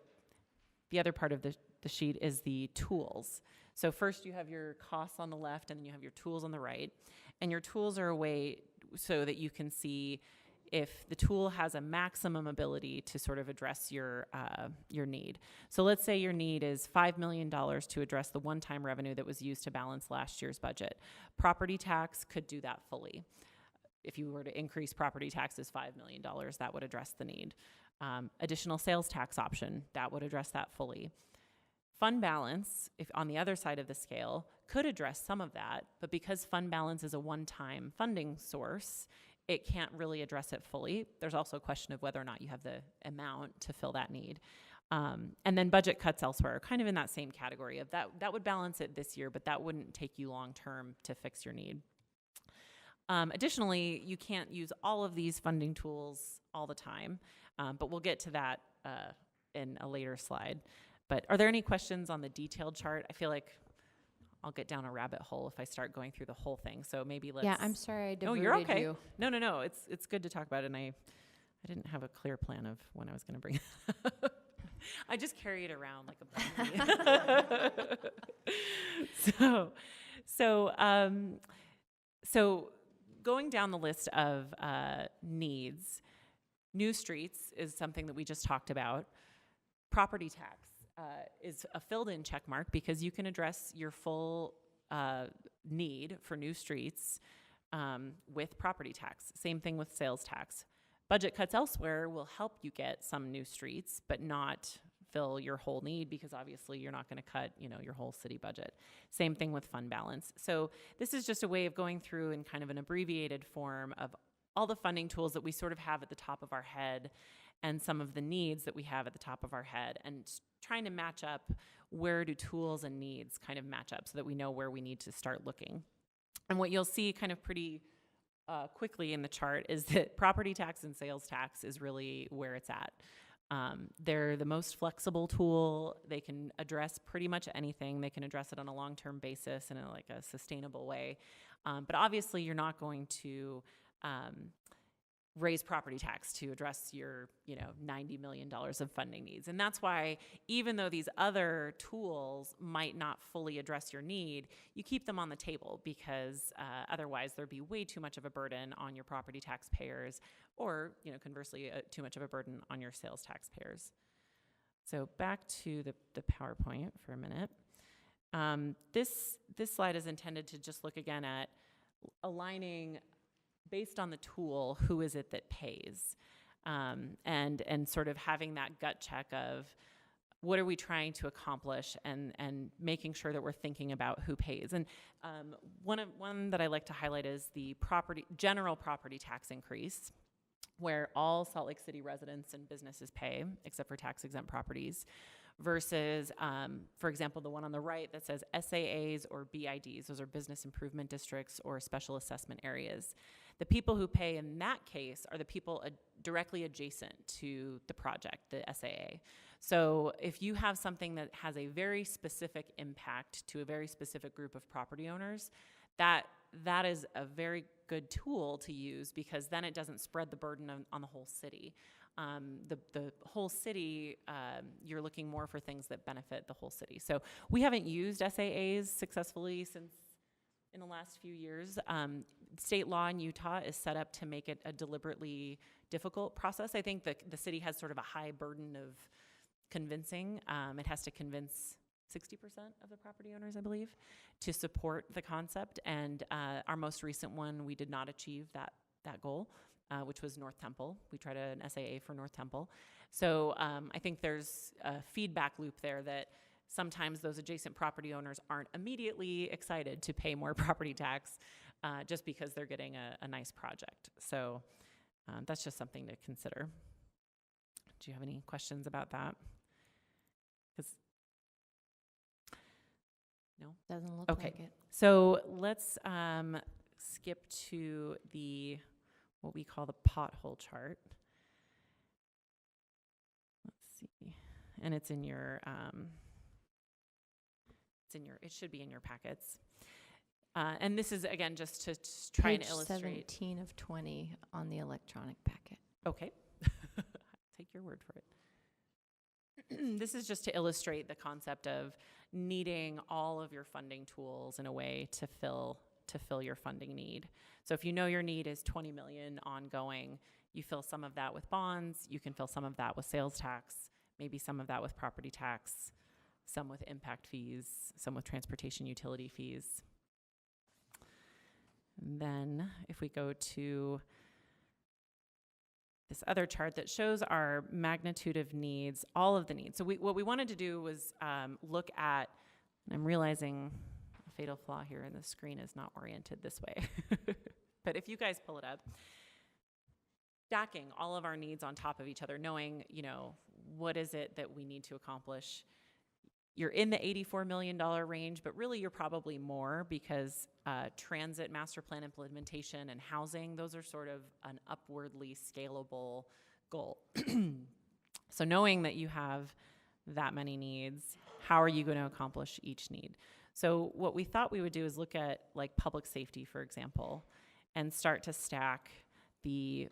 the other part of the sheet is the tools. So first you have your costs on the left, and then you have your tools on the right. And your tools are a way so that you can see if the tool has a maximum ability to sort of address your need. So let's say your need is $5 million to address the one-time revenue that was used to balance last year's budget. Property tax could do that fully. If you were to increase property taxes $5 million, that would address the need. Additional sales tax option, that would address that fully. Fund balance, if on the other side of the scale, could address some of that, but because fund balance is a one-time funding source, it can't really address it fully. There's also a question of whether or not you have the amount to fill that need. And then budget cuts elsewhere, kind of in that same category of that would balance it this year, but that wouldn't take you long-term to fix your need. Additionally, you can't use all of these funding tools all the time, but we'll get to that in a later slide. But are there any questions on the detailed chart? I feel like I'll get down a rabbit hole if I start going through the whole thing. So maybe let's. Yeah, I'm sorry I No, diverted you're okay. you. No. It's good to talk about it, and I didn't have a clear plan of when I was going to bring it up. I just carry it around like a bunny. So going down the list of needs, new streets is something that we just talked about. Property tax is a filled-in check mark because you can address your full need for new streets with property tax. Same thing with sales tax. Budget cuts elsewhere will help you get some new streets, but not fill your whole need because obviously you're not going to cut, your whole city budget. Same thing with fund balance. So this is just a way of going through in kind of an abbreviated form of all the funding tools that we sort of have at the top of our head and some of the needs that we have at the top of our head, and trying to match up where do tools and needs kind of match up so that we know where we need to start looking. And what you'll see kind of pretty quickly in the chart is that property tax and sales tax is really where it's at. They're the most flexible tool. They can address pretty much anything. They can address it on a long-term basis in a sustainable way. But obviously you're not going to raise property tax to address your, $90 million of funding needs. And that's why, even though these other tools might not fully address your need, you keep them on the table, because otherwise there'd be way too much of a burden on your property taxpayers, or, conversely, too much of a burden on your sales taxpayers. So back to the PowerPoint for a minute. This slide is intended to just look again at aligning, based on the tool, who is it that pays, and sort of having that gut check of what are we trying to accomplish, and making sure that we're thinking about who pays. And one that I like to highlight is the general property tax increase, where all Salt Lake City residents and businesses pay, except for tax-exempt properties, versus, for example, the one on the right that says SAAs or BIDs. Those are business improvement districts or special assessment areas. The people who pay in that case are the people directly adjacent to the project, the SAA. So if you have something that has a very specific impact to a very specific group of property owners, that is a very good tool to use, because then it doesn't spread the burden on the whole city. The whole city, you're looking more for things that benefit the whole city. So we haven't used SAAs successfully since in the last few years. State law in Utah is set up to make it a deliberately difficult process. I think the city has sort of a high burden of convincing. It has to convince 60% of the property owners, I believe, to support the concept. And our most recent one, we did not achieve that goal, which was North Temple. We tried an SAA for North Temple. So I think there's a feedback loop there that sometimes those adjacent property owners aren't immediately excited to pay more property tax just because they're getting a nice project. So that's just something to consider. Do you have any questions about that? No? Doesn't look Okay. like it. So let's skip to what we call the pothole chart. Let's see. And it's in your, it should be in your packets. And this is, again, just to try and Page illustrate. 17 of 20 on the electronic packet. Okay. Take your word for it. This is just to illustrate the concept of needing all of your funding tools in a way to fill your funding need. So if you know your need is 20 million ongoing, you fill some of that with bonds, you can fill some of that with sales tax, maybe some of that with property tax, some with impact fees, some with transportation utility fees. And then if we go to this other chart that shows our magnitude of needs, all of the needs. So what we wanted to do was look at, and I'm realizing a fatal flaw here, and the screen is not oriented this way. But if you guys pull it up, stacking all of our needs on top of each other, knowing, what is it that we need to accomplish. You're in the $84 million range, but really you're probably more, because transit master plan implementation and housing, those are sort of an upwardly scalable goal. So knowing that you have that many needs, how are you going to accomplish each need? So what we thought we would do is look at like public safety, for example, and start to stack the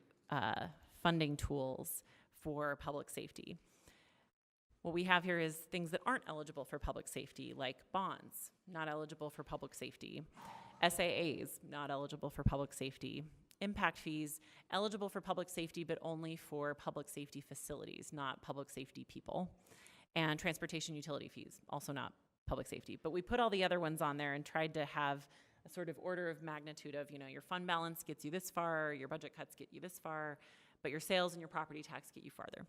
funding tools for public safety. What we have here is things that aren't eligible for public safety, like bonds, not eligible for public safety. SAAs, not eligible for public safety. Impact fees, eligible for public safety, but only for public safety facilities, not public safety people. And transportation utility fees, also not public safety. But we put all the other ones on there and tried to have a sort of order of magnitude of, your fund balance gets you this far, your budget cuts get you this far, but your sales and your property tax get you farther.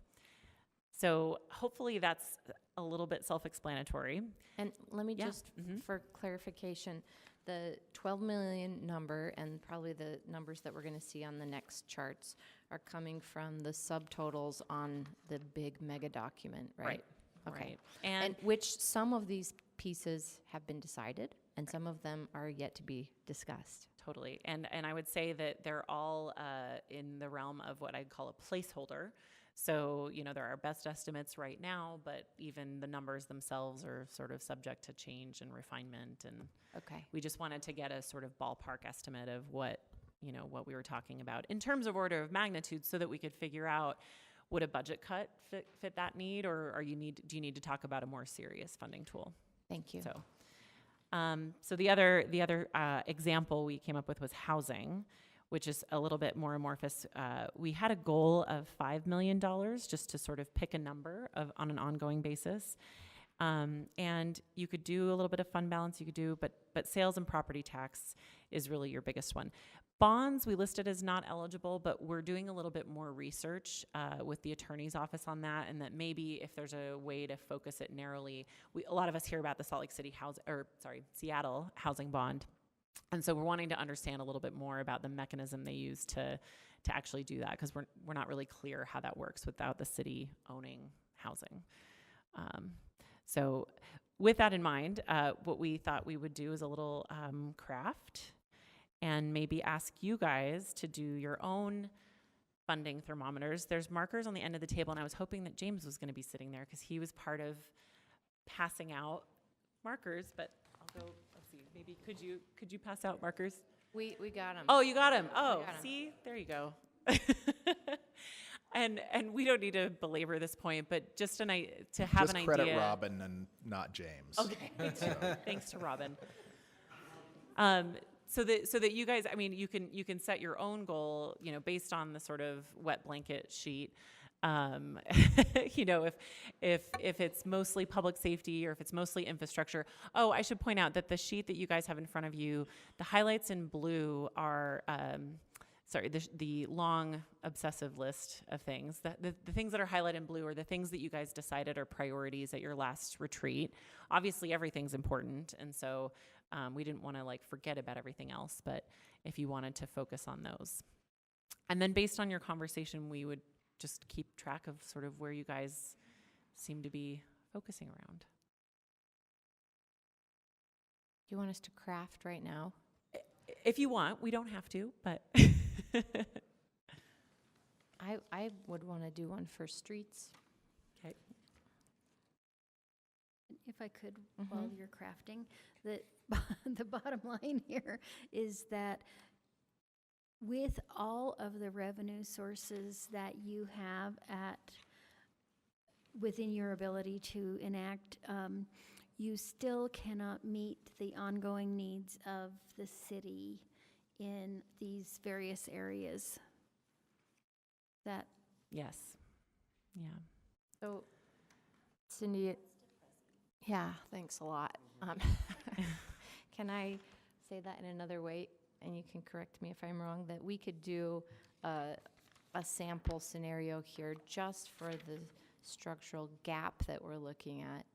So hopefully that's a little bit self-explanatory. And let me Yeah. just, for clarification, The 12 million number, and probably the numbers that we're going to see on the next charts, are coming from the subtotals on the big mega document, right? Right. Okay. Right. And which some of these pieces have been decided, and some of them are yet to be discussed. Totally. And I would say that they're all in the realm of what I'd call a placeholder. So, you know, there are best estimates right now, but even the numbers themselves are sort of subject to change and refinement. And Okay. we just wanted to get a sort of ballpark estimate of what, you know, what we were talking about in terms of order of magnitude, so that we could figure out, would a budget cut fit that need, or do you need to talk about a more serious funding tool? Thank you. So the other example we came up with was housing, which is a little bit more amorphous. We had a goal of $5 million, just to sort of pick a number on an ongoing basis. And you could do a little bit of fund balance, but sales and property tax is really your biggest one. Bonds, we listed as not eligible, but we're doing a little bit more research with the attorney's office on that, and that maybe if there's a way to focus it narrowly, a lot of us hear about the Salt Lake City Seattle housing bond, and so we're wanting to understand a little bit more about the mechanism they use to actually do that, because we're not really clear how that works without the city owning housing. So with that in mind, what we thought we would do is a little craft, and maybe ask you guys to do your own funding thermometers. There's markers on the end of the table, and I was hoping that James was going to be sitting there, because he was part of passing out markers, but I'll go, let's see, maybe could you pass out markers? We got them. Oh, you got him. Oh, got 'em. see, there you go. And we don't need to belabor this point, but just to have Just an idea. credit Robin and not James. Okay, thanks to Robin. So that you guys, I mean, you can set your own goal, you know, based on the sort of wet blanket sheet. You know, if it's mostly public safety, or if it's mostly infrastructure. Oh, I should point out that the sheet that you guys have in front of you, the highlights in blue are, the long obsessive list of things. The things that are highlighted in blue are the things that you guys decided are priorities at your last retreat. Obviously, everything's important, and so we didn't want to forget about everything else, but if you wanted to focus on those. And then based on your conversation, we would just keep track of sort of where you guys seem to be focusing around. You want us to craft right now? If you want, we don't have to, but. I would want to do one for streets. Okay. If I could, while you're crafting, the bottom line here is that with all of the revenue sources that you have within your ability to enact, you still cannot meet the ongoing needs of the city in these various areas. Yes. Yeah. So, Cindy, yeah, thanks a lot. Can I say that in another way, and you can correct me if I'm wrong, that we could do a sample scenario here just for the structural gap that we're looking at,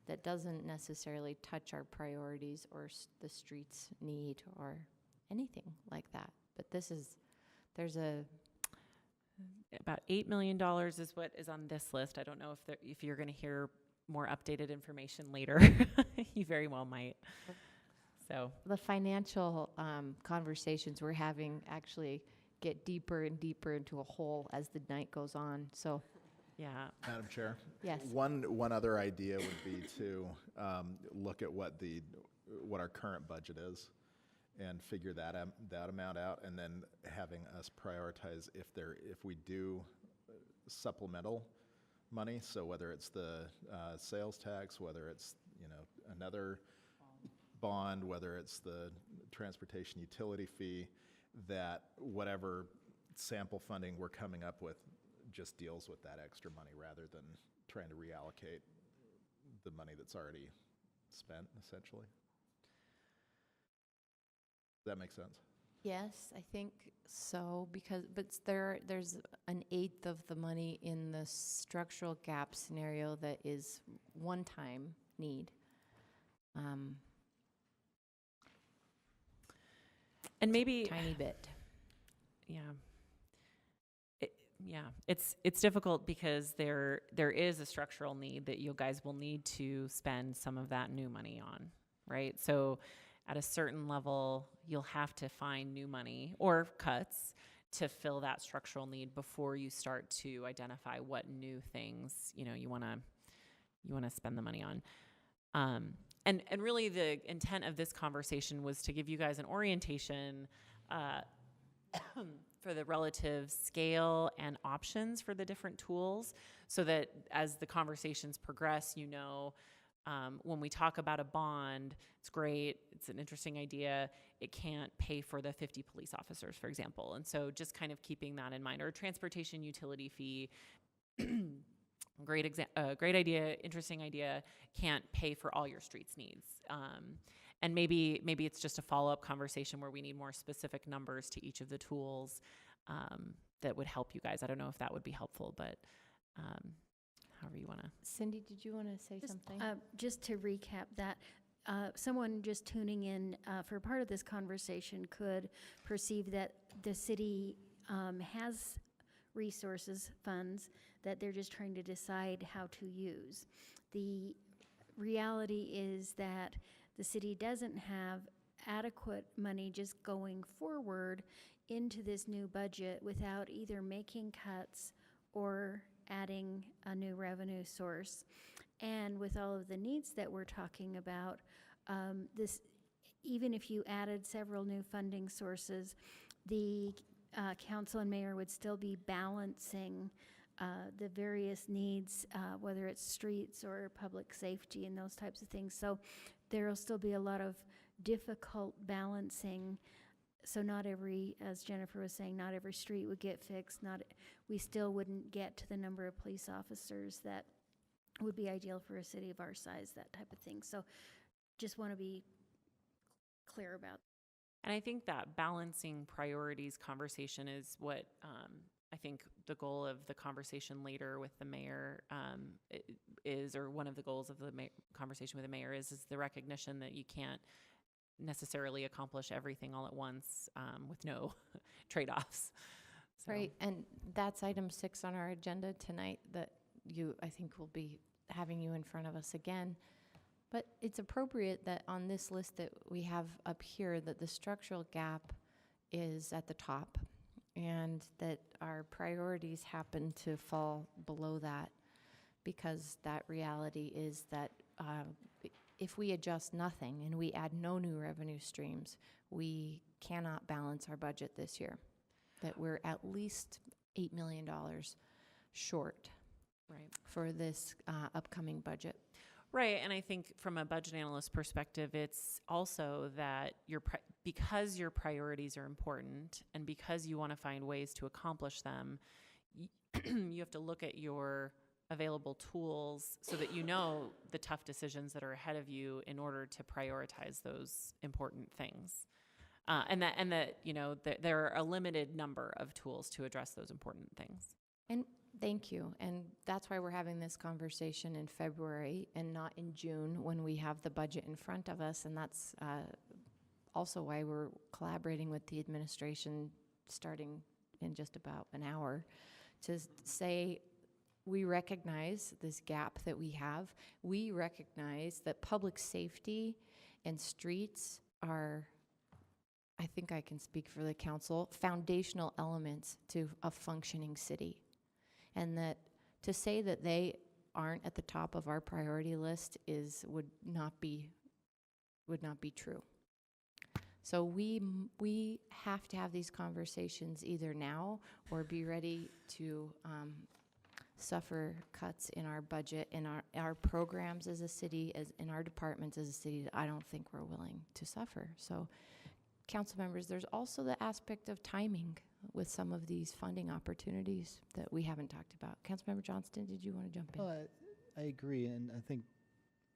that doesn't necessarily touch our priorities or the streets need or anything like that. But there's about $8 million is what is on this list. I don't know if you're going to hear more updated information later. You very well might. So the financial conversations we're having actually get deeper and deeper into a hole as the night goes on. So, yeah. Madam Chair? Yes. One other idea would be to look at what our current budget is and figure that amount out, and then having us prioritize if we do supplemental money. So whether it's the sales tax, whether it's another bond, whether it's the transportation utility fee, that whatever sample funding we're coming up with just deals with that extra money rather than trying to reallocate the money that's already spent, essentially. Does that make sense? yes, I think so, but there's an eighth of the money in the structural gap scenario that is one-time need. And maybe tiny bit. Yeah. It's difficult because there is a structural need that you guys will need to spend some of that new money on, right? So at a certain level, you'll have to find new money or cuts to fill that structural need before you start to identify what new things, you want to spend the money on. And really the intent of this conversation was to give you guys an orientation for the relative scale and options for the different tools, so that as the conversations progress, when we talk about a bond, it's great, it's an interesting idea, it can't pay for the 50 police officers, for example. And so just kind of keeping that in mind. Or a transportation utility fee, great idea, interesting idea, can't pay for all your streets needs. And maybe it's just a follow-up conversation where we need more specific numbers to each of the tools that would help you guys. I don't know if that would be helpful, but however you want to. Cindy, did you want to say something? Just to recap that, someone just tuning in for part of this conversation could perceive that the city has resources, funds, that they're just trying to decide how to use. The reality is that the city doesn't have adequate money just going forward into this new budget without either making cuts or adding a new revenue source. And with all of the needs that we're talking about, even if you added several new funding sources, the council and mayor would still be balancing the various needs, whether it's streets or public safety and those types of things. So there will still be a lot of difficult balancing. So not every, as Jennifer was saying, not every street would get fixed. We still wouldn't get to the number of police officers that would be ideal for a city of our size, that type of thing. So just want to be clear about. And I think that balancing priorities conversation is what I think the goal of the conversation later with the mayor is, or one of the goals of the conversation with the mayor is the recognition that you can't necessarily accomplish everything all at once with no trade-offs. So. Right, and that's item 6 on our agenda tonight that I think will be having you in front of us again. But it's appropriate that on this list that we have up here that the structural gap is at the top and that our priorities happen to fall below that, because that reality is that if we adjust nothing and we add no new revenue streams, we cannot balance our budget this year. That we're at least $8 million short, right, for this upcoming budget. Right, and I think from a budget analyst perspective, it's also that because your priorities are important and because you want to find ways to accomplish them, you have to look at your available tools so that you know the tough decisions that are ahead of you in order to prioritize those important things. And that there are a limited number of tools to address those important things. And thank you. And that's why we're having this conversation in February and not in June when we have the budget in front of us. And that's also why we're collaborating with the administration starting in just about an hour to say we recognize this gap that we have. We recognize that public safety and streets are, I think I can speak for the council, foundational elements to a functioning city. And that to say that they aren't at the top of our priority list would not be true. So we have to have these conversations either now or be ready to suffer cuts in our budget, in our programs as a city, as in our departments as a city that I don't think we're willing to suffer. So council members, there's also the aspect of timing with some of these funding opportunities that we haven't talked about. Councilmember Johnston, did you want to jump in? Well, I agree, and I think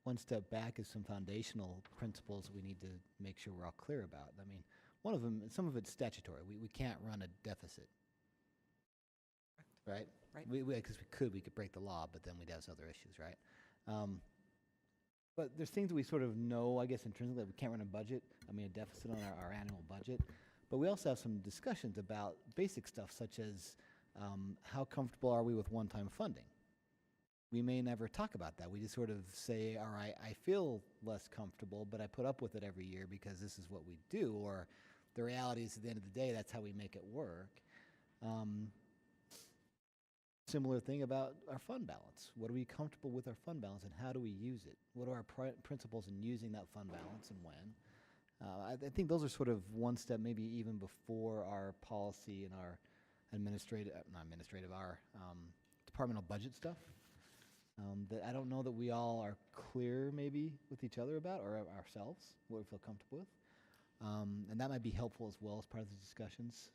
one step back is some foundational principles we need to make sure we're all clear about. I mean, one of them, some of it's statutory. We can't run a deficit, right? Right. Because we could break the law, but then we'd have some other issues, right? But there's things that we sort of know, I guess, intrinsically, that we can't run a budget. I mean, a deficit on our annual budget. But we also have some discussions about basic stuff such as how comfortable are we with one-time funding? We may never talk about that. We just sort of say, all right, I feel less comfortable, but I put up with it every year because this is what we do. Or the reality is, at the end of the day, that's how we make it work. Similar thing about our fund balance. What are we comfortable with our fund balance, and how do we use it? What are our principles in using that fund balance, and when? I think those are sort of one step, maybe even before our policy and our our departmental budget stuff. That I don't know that we all are clear maybe with each other about, or ourselves, what we feel comfortable with. And that might be helpful as well as part of the discussions.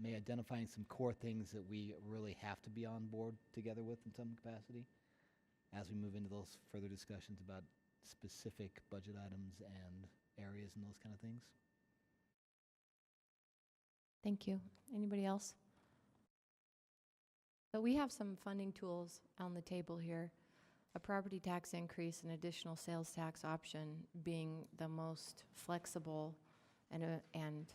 May identifying some core things that we really have to be on board together with in some capacity as we move into those further discussions about specific budget items and areas and those kind of things. Thank you. Anybody else? So we have some funding tools on the table here. A property tax increase and additional sales tax option being the most flexible and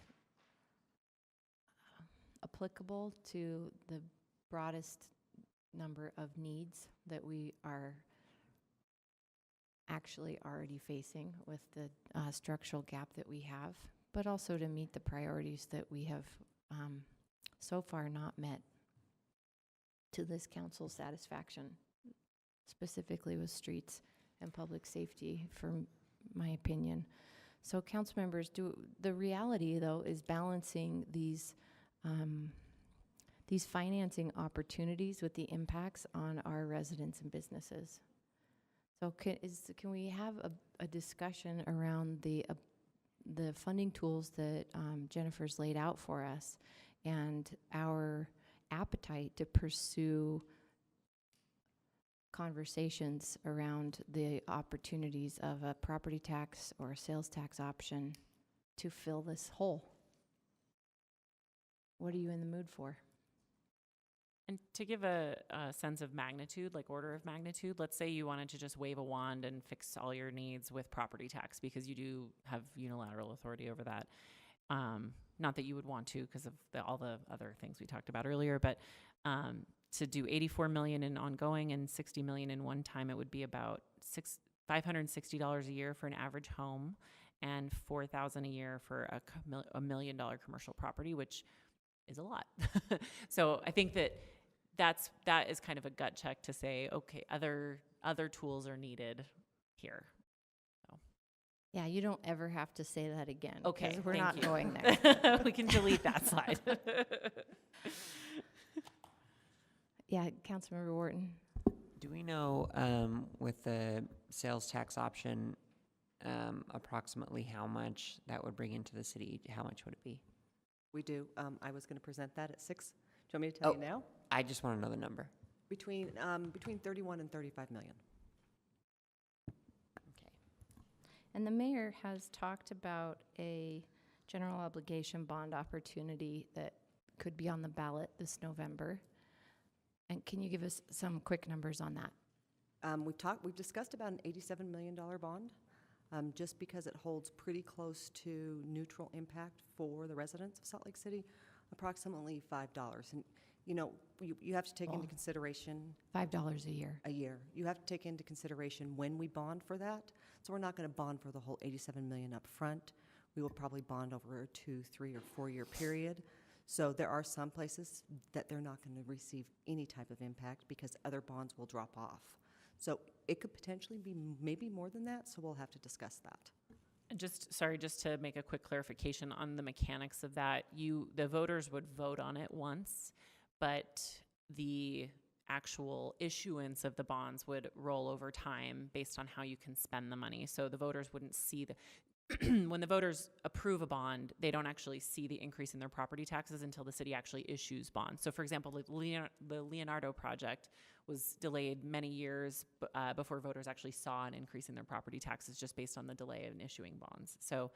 applicable to the broadest number of needs that we are actually already facing with the structural gap that we have, but also to meet the priorities that we have so far not met to this council's satisfaction, specifically with streets and public safety, for my opinion. So council members, the reality though is balancing these financing opportunities with the impacts on our residents and businesses. So can we have a discussion around the funding tools that Jennifer's laid out for us, and our appetite to pursue conversations around the opportunities of a property tax or a sales tax option to fill this hole? What are you in the mood for? And to give a sense of magnitude, like order of magnitude, let's say you wanted to just wave a wand and fix all your needs with property tax, because you do have unilateral authority over that. Not that you would want to because of all the other things we talked about earlier, but to do 84 million in ongoing and 60 million in one time, it would be about $560 a year for an average home, and $4,000 a year for a $1 million commercial property, which is a lot. So I think that is kind of a gut check to say, okay, other tools are needed here. Yeah, you don't ever have to say that again. Okay, 'cause we're thank not you. going there. We can delete that slide. Yeah, Councilmember Wharton. Do we know, with the sales tax option, approximately how much that would bring into the city? How much would it be? We do. I was going to present that at 6. Do you want me to tell you now? I just want to know the number. Between 31 and 35 million. And the mayor has talked about a general obligation bond opportunity that could be on the ballot this November. And can you give us some quick numbers on that? We've discussed about an $87 million bond, just because it holds pretty close to neutral impact for the residents of Salt Lake City, approximately $5. And you have to take into consideration $5 a year. A year. You have to take into consideration when we bond for that. So we're not going to bond for the whole $87 million up front. We will probably bond over a 2, 3, or 4-year period. So there are some places that they're not going to receive any type of impact because other bonds will drop off. So it could potentially be maybe more than that, so we'll have to discuss that. And just to make a quick clarification on the mechanics of that, the voters would vote on it once, but the actual issuance of the bonds would roll over time based on how you can spend the money. So the voters wouldn't see when the voters approve a bond, they don't actually see the increase in their property taxes until the city actually issues bonds. So for example, the Leonardo project was delayed many years before voters actually saw an increase in their property taxes just based on the delay in issuing bonds. So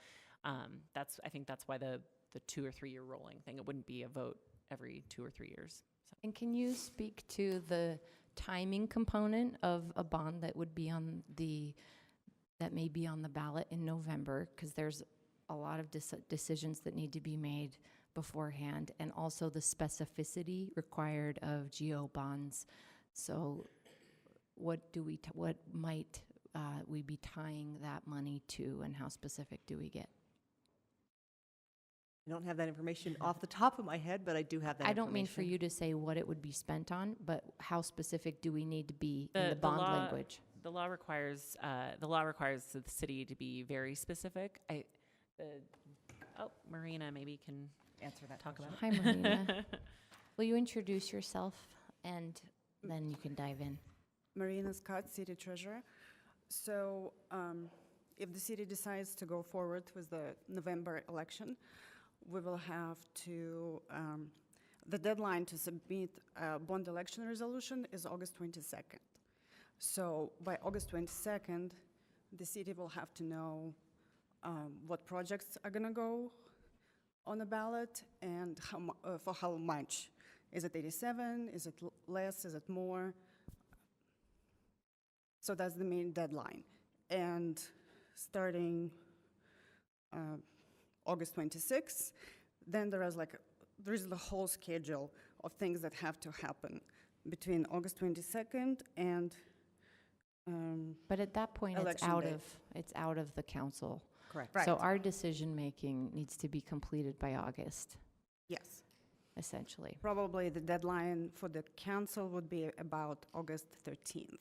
I think that's why the 2 or 3 year rolling thing. It wouldn't be a vote every 2 or 3 years. So. And can you speak to the timing component of a bond that would be that may be on the ballot in November? Because there's a lot of decisions that need to be made beforehand, and also the specificity required of geo bonds. So what might we be tying that money to, and how specific do we get? I don't have that information off the top of my head, but I do have that I don't mean for information. you to say what it would be spent on, but how specific do we need to be in the bond law, language? The law requires the city to be very specific. Marina maybe can answer that. Talk about it. Hi, Marina. Will you introduce yourself, and then you can dive in. Marina Scott, City Treasurer. So if the city decides to go forward with the November election, we will have to, the deadline to submit a bond election resolution is August 22nd. So by August 22nd, the city will have to know what projects are going to go on the ballot and for how much. Is it 87? Is it less? Is it more? So that's the main deadline. And starting August 26th, then there is the whole schedule of things that have to happen between August 22nd and But at that point, it's election out of the council. Correct. Right. So our decision-making needs to be completed by August, Yes. essentially. Probably the deadline for the council would be about August 13th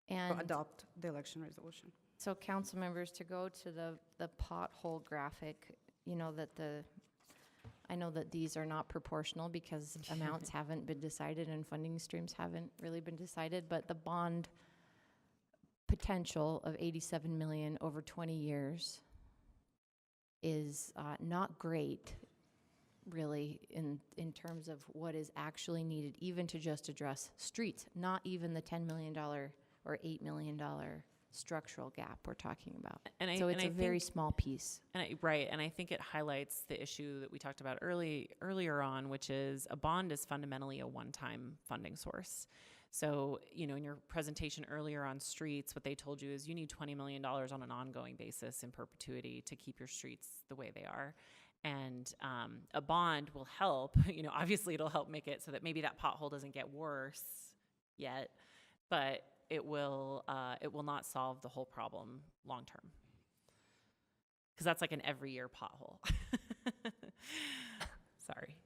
to And adopt the election resolution. so council members, to go to the pothole graphic, I know that these are not proportional because amounts haven't been decided and funding streams haven't really been decided, but the bond potential of 87 million over 20 years is not great, really, in terms of what is actually needed, even to just address streets, not even the $10 million or $8 million structural gap we're talking about. So it's a very small piece. Right, and I think it highlights the issue that we talked about earlier on, which is a bond is fundamentally a one-time funding source. So, in your presentation earlier on streets, what they told you is you need $20 million on an ongoing basis in perpetuity to keep your streets the way they are. And a bond will help, obviously it'll help make it so that maybe that pothole doesn't get worse yet, but it will not solve the whole problem long term. Because that's like an every year pothole. Sorry.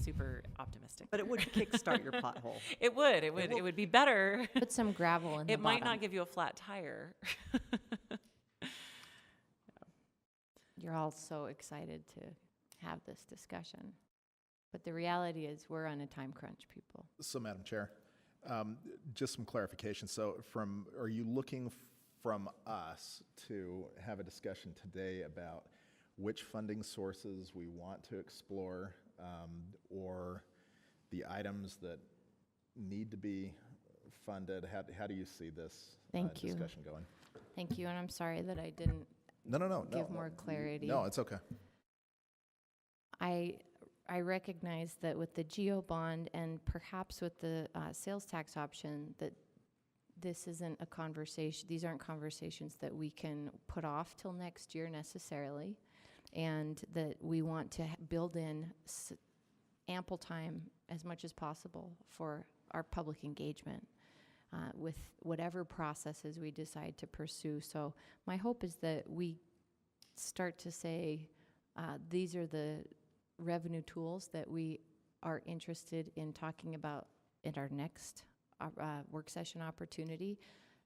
Super optimistic. But it would kickstart your pothole. It would be better. Put some gravel in the It might bottom. not give you a flat tire. You're all so excited to have this discussion. But the reality is we're on a time crunch, people. So, Madam Chair, just some clarification. So are you looking from us to have a discussion today about which funding sources we want to explore, or the items that need to be funded? How do you see this Thank you. discussion going? Thank you, and I'm sorry that I didn't give more clarity. No, it's okay. I recognize that with the GEO bond and perhaps with the sales tax option, that this isn't a conversation, these aren't conversations that we can put off till next year necessarily, and that we want to build in ample time as much as possible for our public engagement with whatever processes we decide to pursue. So my hope is that we start to say, these are the revenue tools that we are interested in talking about in our next work session opportunity,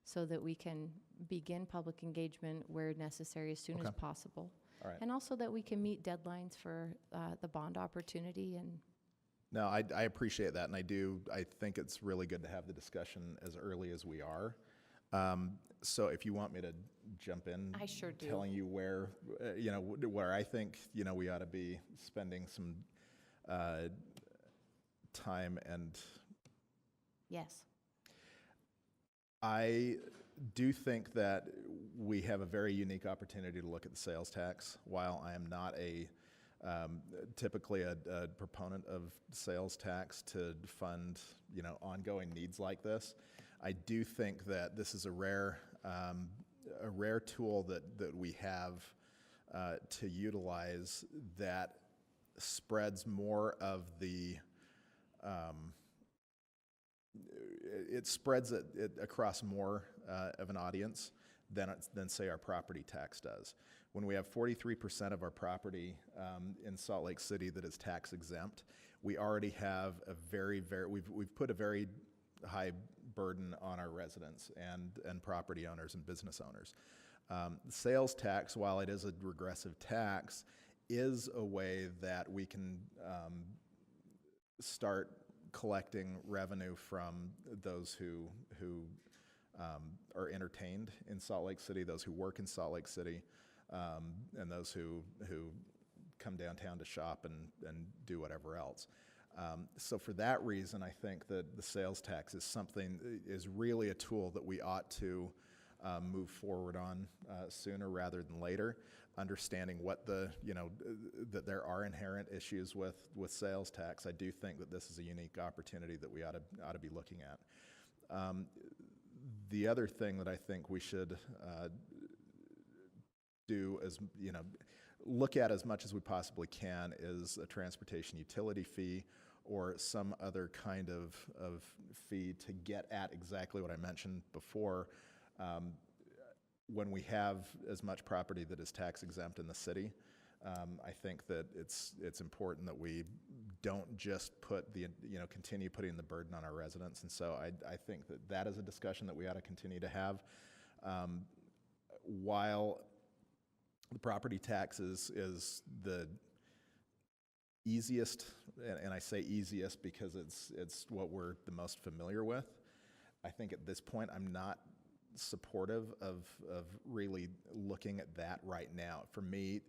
so that we can begin public engagement where necessary as soon as possible. All right. And also that we can meet deadlines for the bond opportunity. And No, I appreciate that, and I think it's really good to have the discussion as early as we are. So if you want me to jump in, I sure do. telling you where, where I think, we ought to be spending some time and. yes. I do think that we have a very unique opportunity to look at the sales tax. While I am not typically a proponent of sales tax to fund, ongoing needs like this, I do think that this is a rare tool that we have to utilize that spreads more of the, it spreads it across more of an audience than say our property tax does. When we have 43% of our property in Salt Lake City that is tax exempt, we already have a we've put a very high burden on our residents and property owners and business owners. Sales tax, while it is a regressive tax, is a way that we can start collecting revenue from those who are entertained in Salt Lake City, those who work in Salt Lake City, and those who come downtown to shop and do whatever else. So for that reason, I think that the sales tax is really a tool that we ought to move forward on sooner rather than later, understanding what that there are inherent issues with sales tax. I do think that this is a unique opportunity that we ought to be looking at. The other thing that I think we should do is, look at as much as we possibly can is a transportation utility fee or some other kind of fee to get at exactly what I mentioned before. When we have as much property that is tax exempt in the city, I think that it's important that we don't just continue putting the burden on our residents. And so I think that is a discussion that we ought to continue to have. While the property tax is the easiest, and I say easiest because it's what we're the most familiar with, I think at this point I'm not supportive of really looking at that right now. For me,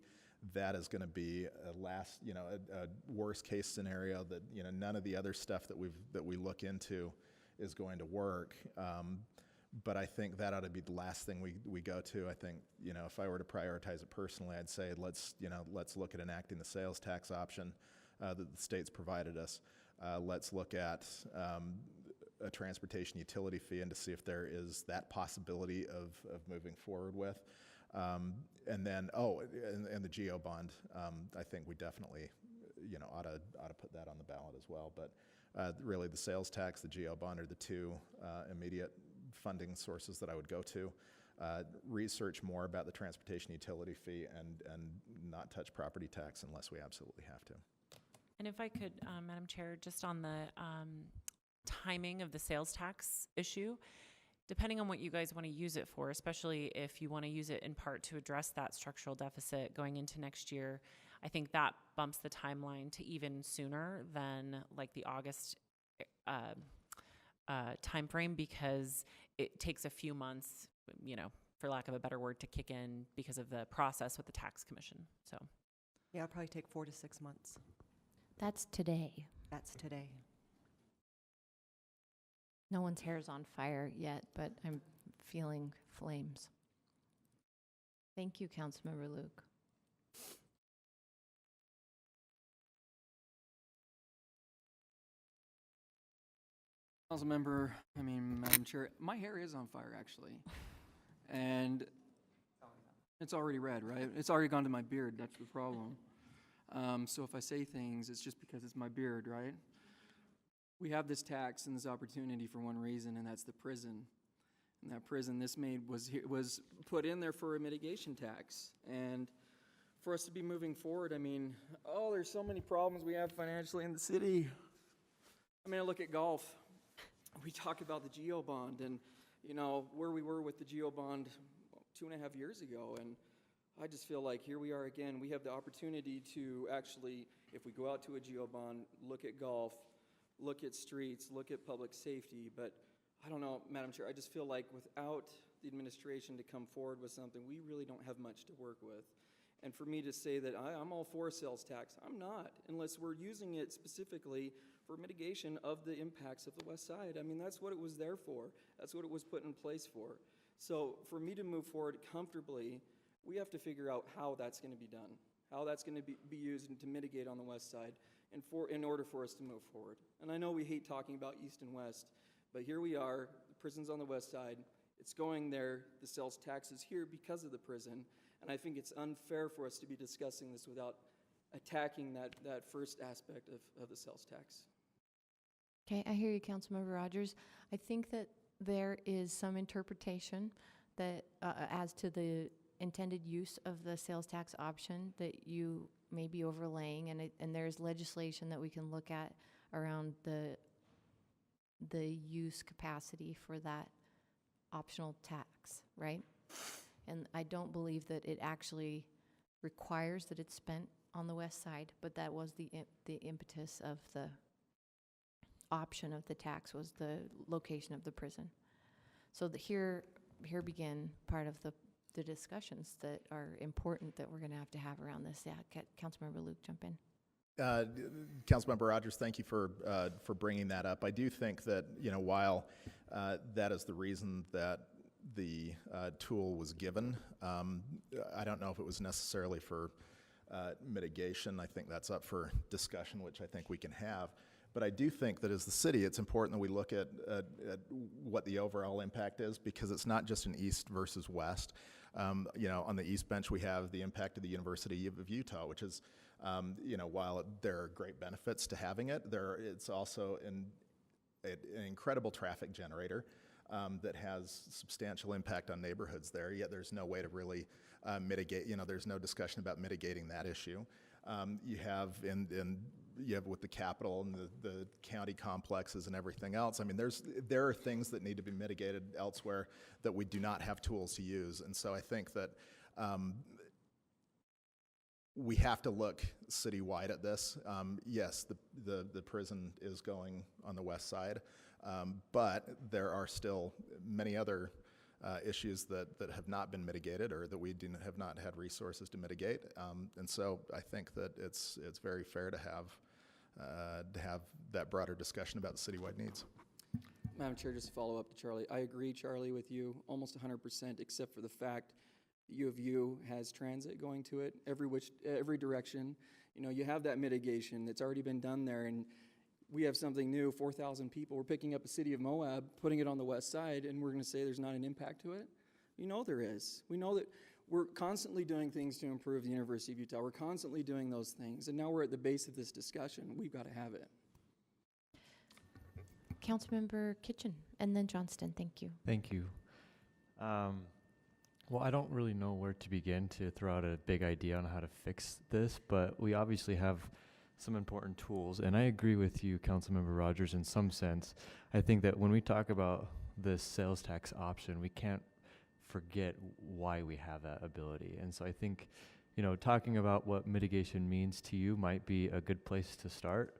that is going to be a worst case scenario that none of the other stuff that we look into is going to work. But I think that ought to be the last thing we go to. I think if I were to prioritize it personally, I'd say let's look at enacting the sales tax option that the state's provided us. Let's look at a transportation utility fee and to see if there is that possibility of moving forward with. And then, and the GEO bond, I think we definitely, ought to put that on the ballot as well. But really the sales tax, the GEO bond are the two immediate funding sources that I would go to. Research more about the transportation utility fee and not touch property tax unless we absolutely have to. And if I could, Madam Chair, just on the timing of the sales tax issue, depending on what you guys want to use it for, especially if you want to use it in part to address that structural deficit going into next year, I think that bumps the timeline to even sooner than like the August timeframe, because it takes a few months, for lack of a better word, to kick in because of the process with the tax commission. So, yeah, it'll probably take 4 to 6 months. That's today. That's today. No one's hair is on fire yet, but I'm feeling flames. Thank you, Councilmember Luke. Madam Chair, my hair is on fire actually. And it's already red, right? It's already gone to my beard, that's the problem. So if I say things, it's just because it's my beard, right? We have this tax and this opportunity for one reason, and that's the prison. And that prison was put in there for a mitigation tax. And for us to be moving forward, there's so many problems we have financially in the city. I look at golf. We talk about the GEO bond and, where we were with the GEO bond 2.5 years ago. And I just feel like here we are again. We have the opportunity to actually, if we go out to a GEO bond, look at golf, look at streets, look at public safety. But I don't know, Madam Chair, I just feel like without the administration to come forward with something, we really don't have much to work with. And for me to say that I'm all for a sales tax, I'm not, unless we're using it specifically for mitigation of the impacts of the West Side. That's what it was there for. That's what it was put in place for. So for me to move forward comfortably, we have to figure out how that's going to be done, how that's going to be used to mitigate on the West Side in order for us to move forward. And I know we hate talking about East and West, but here we are, the prison's on the West Side, it's going there, the sales tax is here because of the prison, And I think it's unfair for us to be discussing this without attacking that first aspect of the sales tax. Okay, I hear you, Councilmember Rogers. I think that there is some interpretation that as to the intended use of the sales tax option that you may be overlaying, and there's legislation that we can look at around the use capacity for that optional tax, right? And I don't believe that it actually requires that it's spent on the west side, but that was the impetus of the option of the tax, was the location of the prison. So here begin part of the discussions that are important that we're going to have around this. Yeah, Councilmember Luke, jump in. Councilmember Rogers, thank you for bringing that up. I do think that, while that is the reason that the tool was given, I don't know if it was necessarily for mitigation. I think that's up for discussion, which I think we can have. But I do think that as the city, it's important that we look at what the overall impact is, because it's not just an east versus west. On the east bench, we have the impact of the University of Utah, which is, while there are great benefits to having it, it's also an incredible traffic generator that has substantial impact on neighborhoods there, yet there's no way to really mitigate, there's no discussion about mitigating that issue. You have with the Capitol and the county complexes and everything else. I mean, there are things that need to be mitigated elsewhere that we do not have tools to use. And so I think that we have to look citywide at this. Yes, the prison is going on the west side, but there are still many other issues that have not been mitigated, or that we have not had resources to mitigate. And so I think that it's very fair to have that broader discussion about the citywide needs. Madam Chair, just to follow up to Charlie, I agree, Charlie, with you almost 100%, except for the fact U of U has transit going to it every direction. You have that mitigation that's already been done there, and we have something new, 4,000 people. We're picking up a city of Moab, putting it on the west side, and we're going to say there's not an impact to it? We know there is. We know that we're constantly doing things to improve the University of Utah. We're constantly doing those things, and now we're at the base of this discussion. We've got to have it. Councilmember Kitchen, and then Johnston. Thank you. Thank you. Well, I don't really know where to begin to throw out a big idea on how to fix this, but we obviously have some important tools. And I agree with you, Councilmember Rogers, in some sense. I think that when we talk about this sales tax option, we can't forget why we have that ability. And so I think, talking about what mitigation means to you might be a good place to start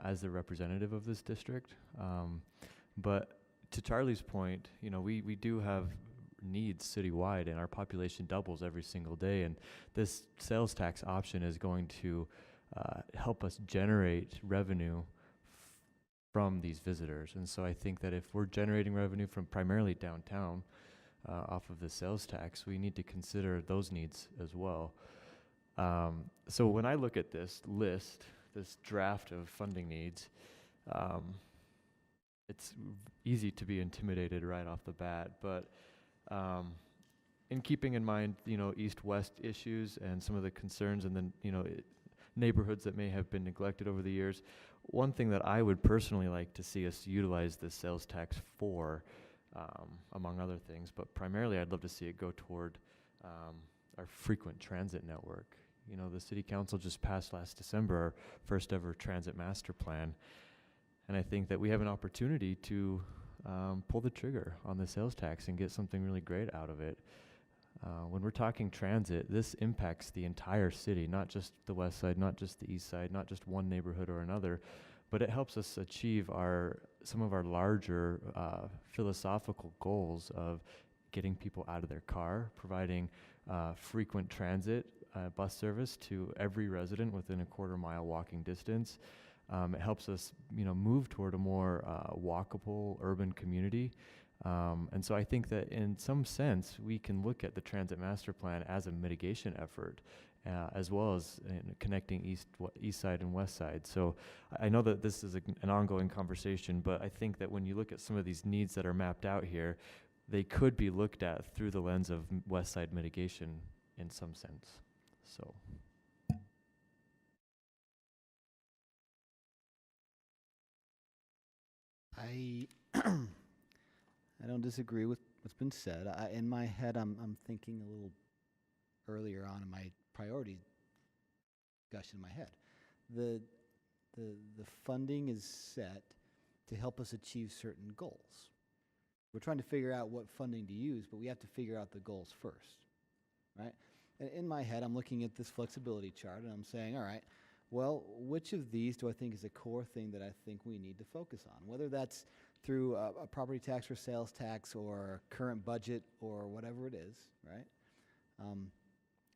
as the representative of this district. But to Charlie's point, we do have needs citywide, and our population doubles every single day. And this sales tax option is going to help us generate revenue from these visitors. And so I think that if we're generating revenue from primarily downtown off of the sales tax, we need to consider those needs as well. So when I look at this list, this draft of funding needs, it's easy to be intimidated right off the bat, but in keeping in mind, east-west issues and some of the concerns, and then, neighborhoods that may have been neglected over the years, one thing that I would personally like to see us utilize this sales tax for, among other things, but primarily I'd love to see it go toward our frequent transit network. The City Council just passed last December our first ever transit master plan, and I think that we have an opportunity to pull the trigger on the sales tax and get something really great out of it. When we're talking transit, this impacts the entire city, not just the west side, not just the east side, not just one neighborhood or another, but it helps us achieve some of our larger philosophical goals of getting people out of their car, providing frequent transit bus service to every resident within a quarter-mile walking distance. It helps us, move toward a more walkable urban community. And so I think that in some sense, we can look at the Transit Master Plan as a mitigation effort, as well as connecting east side and west side. So I know that this is an ongoing conversation, but I think that when you look at some of these needs that are mapped out here, they could be looked at through the lens of west side mitigation in some sense. So. I don't disagree with what's been said. In my head, I'm thinking a little earlier on in my priority discussion in my head. The funding is set to help us achieve certain goals. We're trying to figure out what funding to use, but we have to figure out the goals first, right? And in my head, I'm looking at this flexibility chart, and I'm saying, all right, well, which of these do I think is a core thing that I think we need to focus on? Whether that's through a property tax or sales tax or current budget or whatever it is, right? And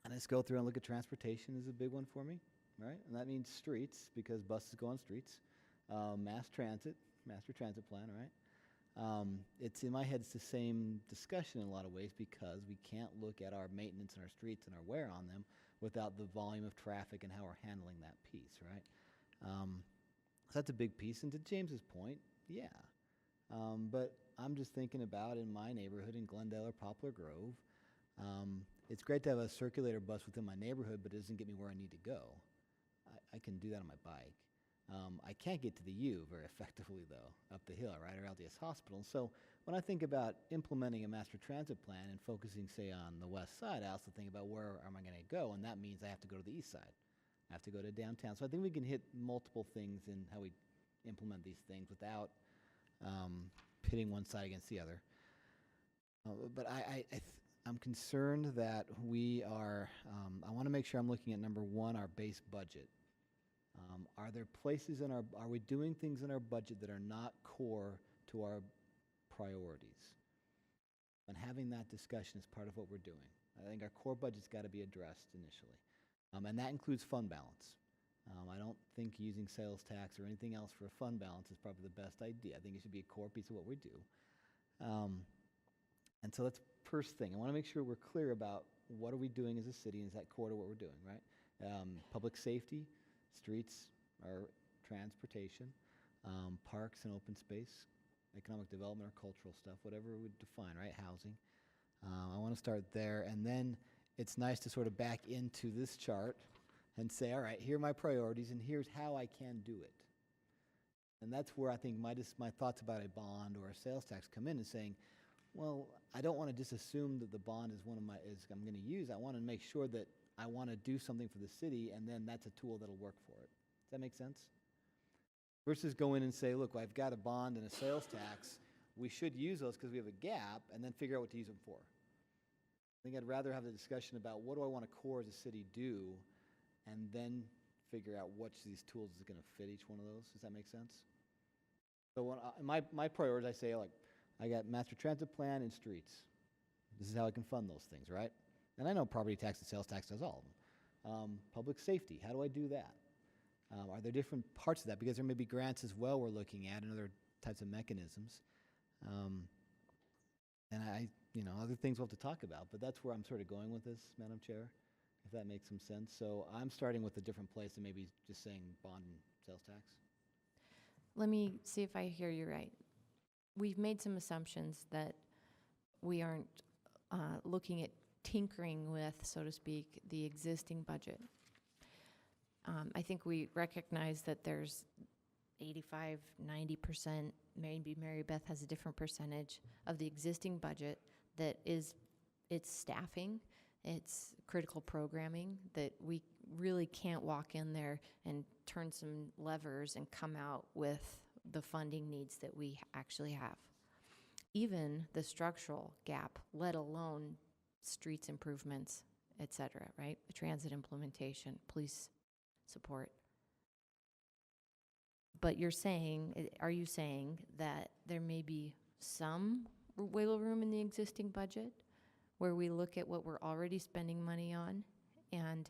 I just go through and look at transportation is a big one for me, right? And that means streets because buses go on streets. Mass transit, master transit plan, right? It's in my head, it's the same discussion in a lot of ways because we can't look at our maintenance and our streets and our wear on them without the volume of traffic and how we're handling that piece, right? So that's a big piece. And to James's point, yeah. But I'm just thinking about in my neighborhood in Glendale or Poplar Grove, it's great to have a circulator bus within my neighborhood, but it doesn't get me where I need to go. I can do that on my bike. I can't get to the U very effectively, though, up the hill, right, or LDS Hospital. So when I think about implementing a master transit plan and focusing, say, on the west side, I also think about where am I going to go, and that means I have to go to the east side. I have to go to downtown. So I think we can hit multiple things in how we implement these things without pitting one side against the other. But I'm concerned that we are, I want to make sure I'm looking at number one, our base budget. Are there places are we doing things in our budget that are not core to our priorities? And having that discussion is part of what we're doing. I think our core budget's got to be addressed initially. And that includes fund balance. I don't think using sales tax or anything else for a fund balance is probably the best idea. I think it should be a core piece of what we do. And so that's first thing. I want to make sure we're clear about what are we doing as a city, and is that core to what we're doing, right? Public safety, streets, or transportation, parks and open space, economic development or cultural stuff, whatever we define, right? Housing. I want to start there, and then it's nice to sort of back into this chart and say, all right, here are my priorities, and here's how I can do it. And that's where I think my thoughts about a bond or a sales tax come in, and saying, well, I don't want to just assume that the bond is I'm going to use. I want to make sure that I want to do something for the city, and then that's a tool that'll work for it. Does that make sense? Versus go in and say, look, I've got a bond and a sales tax. We should use those because we have a gap, and then figure out what to use them for. I think I'd rather have the discussion about what do I want a core as a city do, and then figure out which of these tools is going to fit each one of those. Does that make sense? So when my priorities, I say, like, I got master transit plan and streets. This is how I can fund those things, right? And I know property tax and sales tax does all of them. Public safety, how do I do that? Are there different parts of that? Because there may be grants as well we're looking at and other types of mechanisms. And other things we'll have to talk about, but that's where I'm sort of going with this, Madam Chair, if that makes some sense. So I'm starting with a different place than maybe just saying bond and sales tax. Let me see if I hear you right. We've made some assumptions that we aren't looking at tinkering with, so to speak, the existing budget. I think we recognize that there's 85, 90%, maybe Mary Beth has a different percentage of the existing budget that is, it's staffing, it's critical programming, that we really can't walk in there and turn some levers and come out with the funding needs that we actually have. Even the structural gap, let alone streets improvements, et cetera, right? Transit implementation, police support. But are you saying that there may be some wiggle room in the existing budget where we look at what we're already spending money on and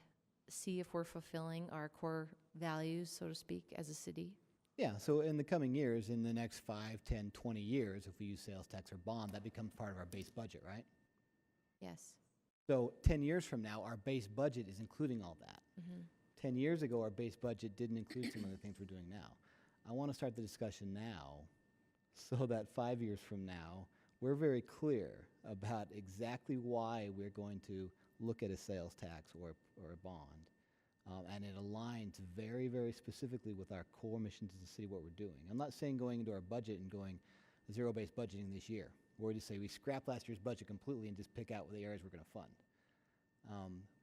see if we're fulfilling our core values, so to speak, as a city? Yeah, so in the coming years, in the next 5, 10, 20 years, if we use sales tax or bond, that becomes part of our base budget, right? Yes. So 10 years from now, our base budget is including all that. 10 years ago, our base budget didn't include some of the things we're doing now. I want to start the discussion now so that 5 years from now, we're very clear about exactly why we're going to look at a sales tax or a bond. And it aligns very, very specifically with our core missions as a city, what we're doing. I'm not saying going into our budget and going zero-based budgeting this year. We're to say we scrap last year's budget completely and just pick out the areas we're going to fund.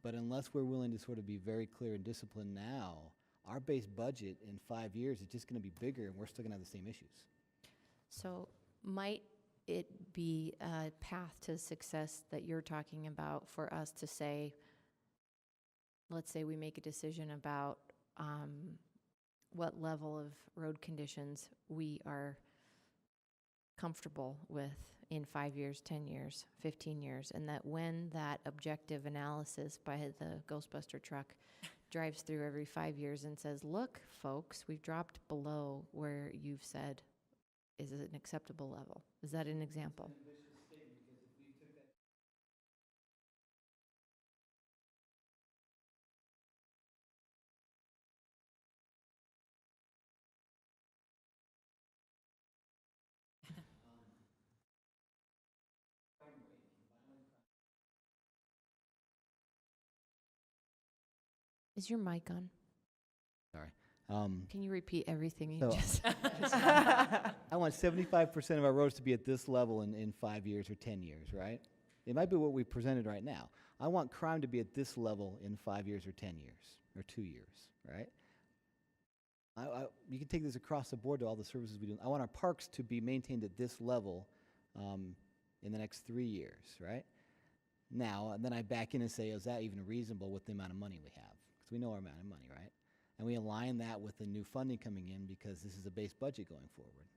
But unless we're willing to sort of be very clear and disciplined now, our base budget in 5 years is just going to be bigger, and we're still going to have the same issues. So might it be a path to success that you're talking about for us to say, let's say we make a decision about what level of road conditions we are comfortable with in 5 years, 10 years, 15 years, and that when that objective analysis by the Ghostbuster truck drives through every 5 years and says, look, folks, we've dropped below where you've said is an acceptable level. Is that an example? Is your mic on? Sorry. Can you repeat everything you So- just? I want 75% of our roads to be at this level in 5 years or 10 years, right? It might be what we presented right now. I want crime to be at this level in 5 years or 10 years or 2 years, right? You can take this across the board to all the services we do. I want our parks to be maintained at this level in the next 3 years, right? Now, and then I back in and say, is that even reasonable with the amount of money we have? Because we know our amount of money, right? And we align that with the new funding coming in because this is a base budget going forward.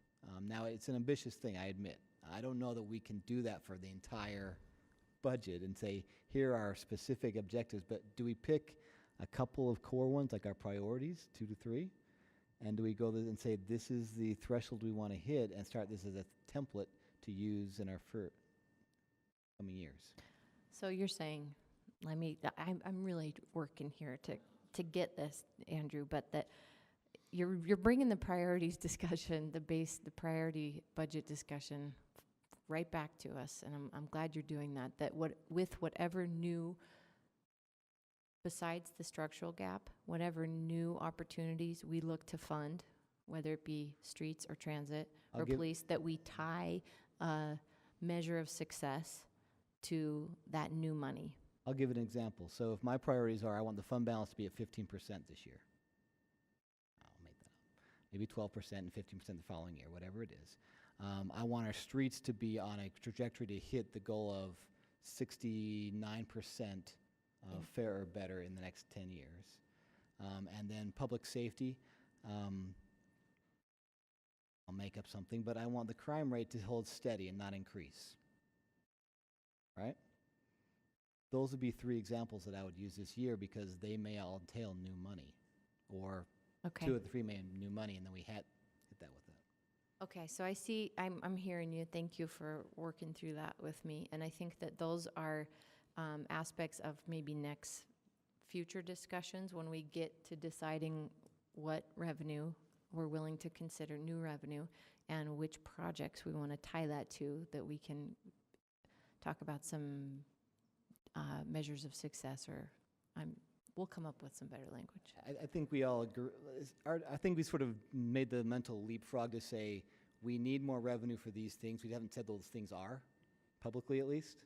Now, it's an ambitious thing, I admit. I don't know that we can do that for the entire budget and say, here are our specific objectives, but do we pick a couple of core ones, like our priorities, 2 to 3? And do we go and say, this is the threshold we want to hit and start this as a template to use in our coming years? So you're saying, I'm really working here to get this, Andrew, but that you're bringing the priorities discussion, the priority budget discussion right back to us, and I'm glad you're doing that. That with whatever new, besides the structural gap, whatever new opportunities we look to fund, whether it be streets or transit or police, that we tie a measure of success to that new money. I'll give an example. So if my priorities are, I want the fund balance to be at 15% this year. I'll make that up. Maybe 12% and 15% the following year, whatever it is. I want our streets to be on a trajectory to hit the goal of 69% fair or better in the next 10 years. And then public safety, I'll make up something, but I want the crime rate to hold steady and not increase. Right? Those would be 3 examples that I would use this year because they may all entail new money. Or 2 of the 3 may have new money, and then we hit that with that. Okay, so I see, I'm hearing you. Thank you for working through that with me. And I think that those are aspects of maybe next future discussions when we get to deciding what revenue we're willing to consider new revenue and which projects we want to tie that to, that we can talk about some measures of success, or we'll come up with some better language. I think we all agree. I think we sort of made the mental leapfrog to say we need more revenue for these things. We haven't said those things are, publicly at least.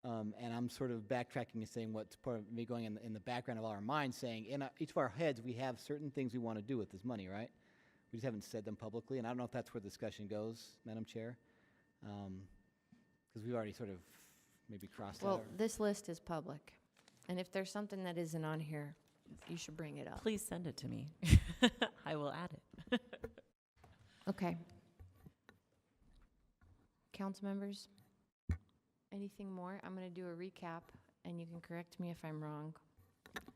And I'm sort of backtracking and saying what's part of me going in the background of our minds, saying in each of our heads we have certain things we want to do with this money, right? We just haven't said them publicly, and I don't know if that's where the discussion goes, Madam Chair, because we've already sort of maybe crossed Well, that. this list is public, and if there's something that isn't on here, you should bring it up. Please send it to me. I will add it. Okay. Council members, anything more? I'm going to do a recap, and you can correct me if I'm wrong.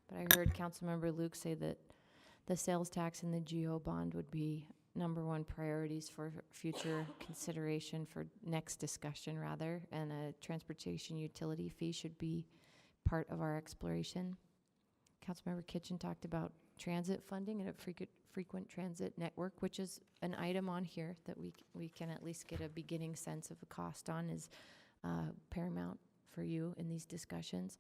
But I heard Councilmember Luke say that the sales tax and the GO bond would be #1 priorities for future consideration, for next discussion rather, and a transportation utility fee should be part of our exploration. Councilmember Kitchen talked about transit funding and a frequent transit network, which is an item on here that we can at least get a beginning sense of the cost on, is paramount for you in these discussions.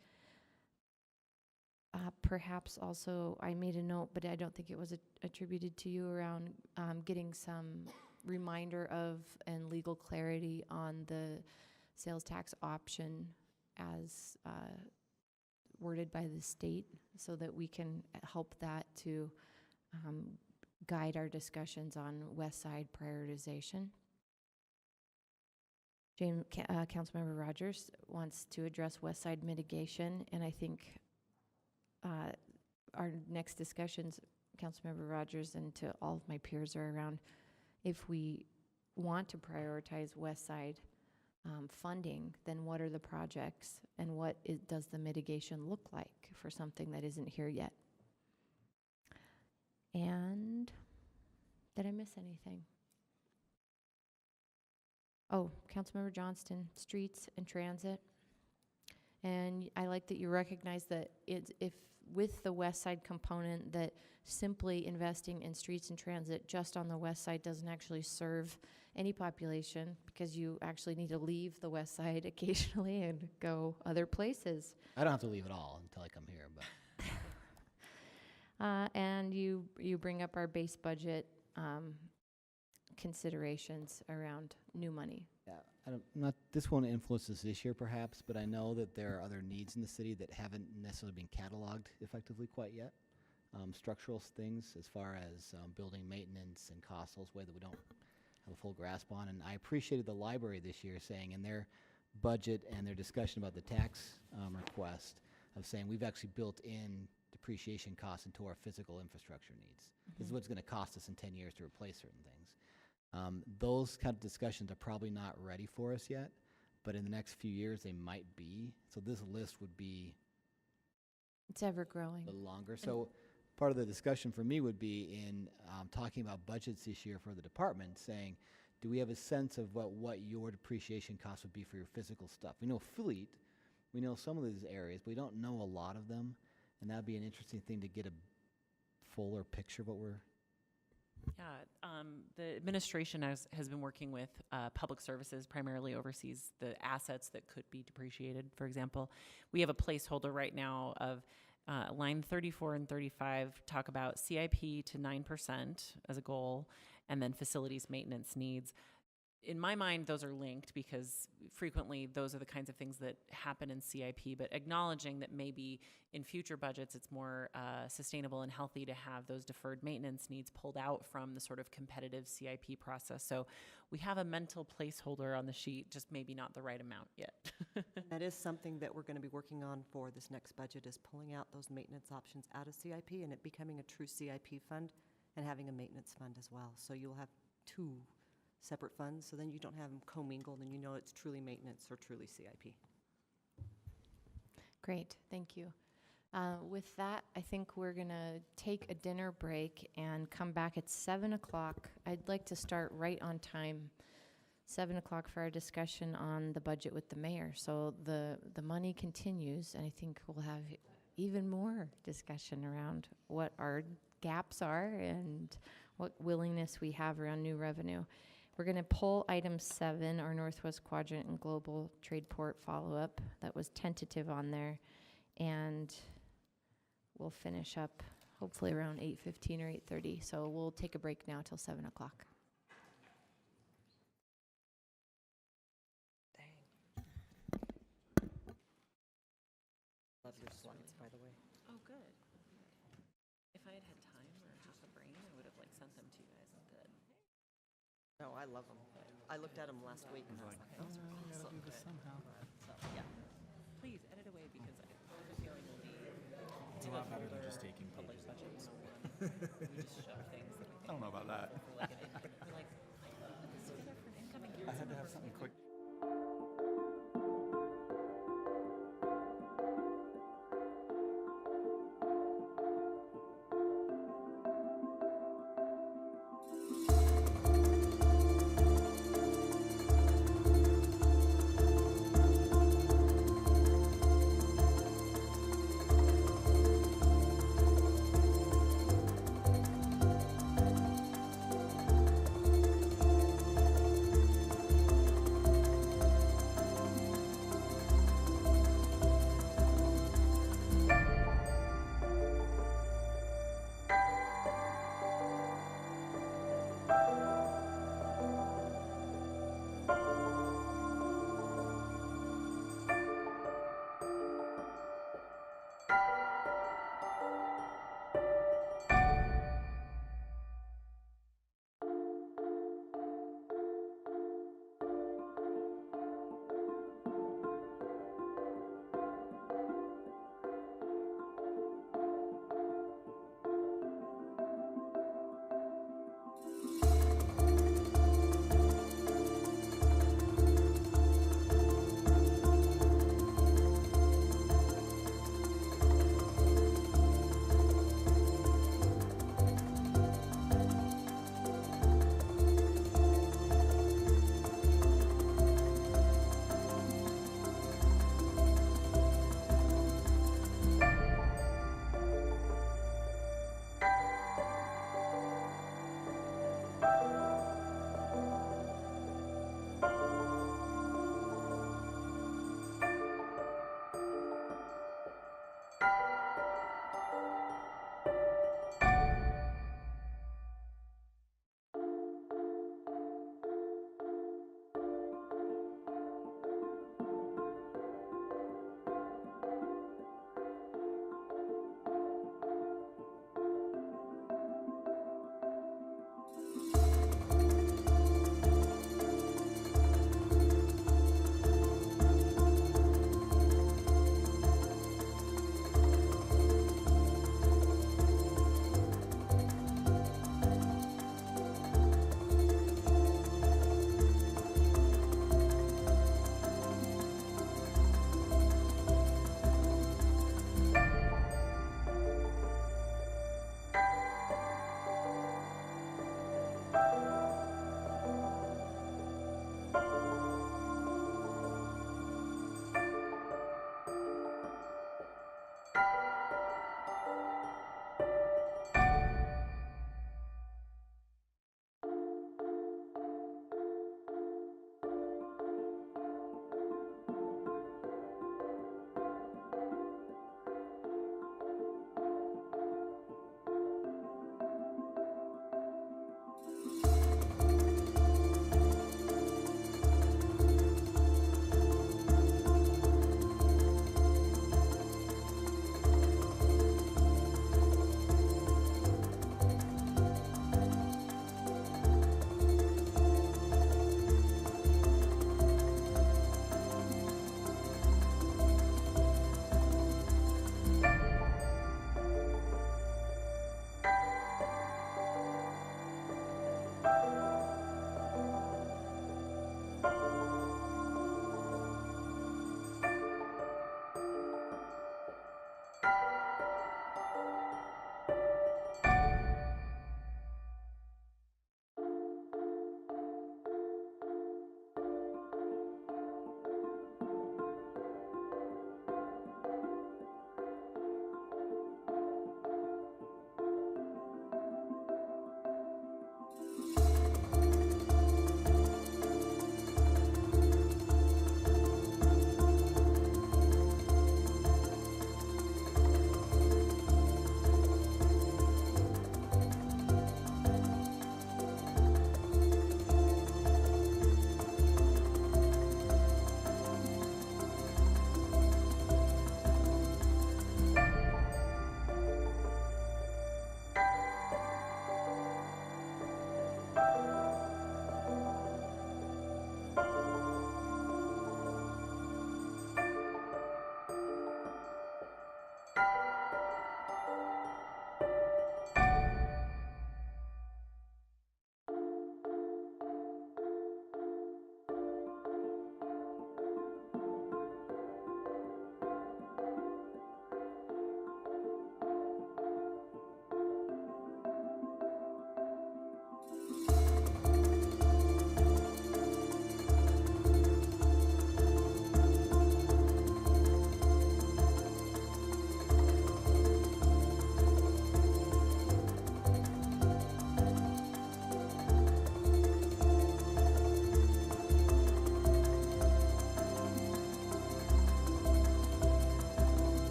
Perhaps also, I made a note, but I don't think it was attributed to you, around getting some reminder of and legal clarity on the sales tax option as worded by the state, so that we can help that to guide our discussions on West Side prioritization. Councilmember Rogers wants to address West Side mitigation, and I think our next discussions, Councilmember Rogers, and to all of my peers, are around if we want to prioritize West Side funding, then what are the projects and what does the mitigation look like for something that isn't here yet? And did I miss anything? Oh, Councilmember Johnston, streets and transit. And I like that you recognize that if with the West Side component, that simply investing in streets and transit just on the West Side doesn't actually serve any population, because you actually need to leave the West Side occasionally and go other places. I don't have to leave at all until I come here, but. And you bring up our base budget considerations around new money. Yeah, this won't influence us this year perhaps, but I know that there are other needs in the city that haven't necessarily been cataloged effectively quite yet. Structural things as far as building maintenance and costs, those way that we don't have a full grasp on. And I appreciated the library this year saying in their budget and their discussion about the tax request of saying we've actually built in depreciation costs into our physical infrastructure needs. This is what's going to cost us in 10 years to replace certain things. Those kind of discussions are probably not ready for us yet, but in the next few years they might be. So this list would be, it's ever growing, a little longer. So part of the discussion for me would be in talking about budgets this year for the department, saying, do we have a sense of what your depreciation costs would be for your physical stuff? We know fleet, we know some of these areas, but we don't know a lot of them, and that'd be an interesting thing to get a fuller picture of what we're. Yeah, the administration has been working with public services, primarily oversees the assets that could be depreciated. For example, we have a placeholder right now of line 34 and 35 talk about CIP to 9% as a goal, and then facilities maintenance needs. In my mind, those are linked because frequently those are the kinds of things that happen in CIP, but acknowledging that maybe in future budgets it's more sustainable and healthy to have those deferred maintenance needs pulled out from the sort of competitive CIP process. So we have a mental placeholder on the sheet, just maybe not the right amount yet. That is something that we're going to be working on for this next budget, is pulling out those maintenance options out of CIP and it becoming a true CIP fund and having a maintenance fund as well. So you'll have two separate funds, so then you don't have them commingled and you know it's truly maintenance or truly CIP. Great, thank you. With that, I think we're gonna take a dinner break and come back at 7 o'clock. I'd like to start right on time, 7 o'clock, for our discussion on the budget with the mayor. So the money continues, and I think we'll have even more discussion around what our gaps are and what willingness we have around new revenue. We're going to pull item 7, our Northwest Quadrant and Global Trade Port follow-up. That was tentative on there. And we'll finish up hopefully around 8:15 or 8:30. So we'll take a break now till 7 o'clock. Love your slides, by the way. Oh, good. If I had had time or half a brain, I would have sent them to you guys instead. No, I love them. I looked at them last week and I was like, those are awesome. somehow. So, yeah. Please edit away because I have a feeling we'll be. It's a lot better than just taking public pages. budget. We just shove things that we think. I don't know about that. We're like, let's do that for an incoming. I had to have something quick.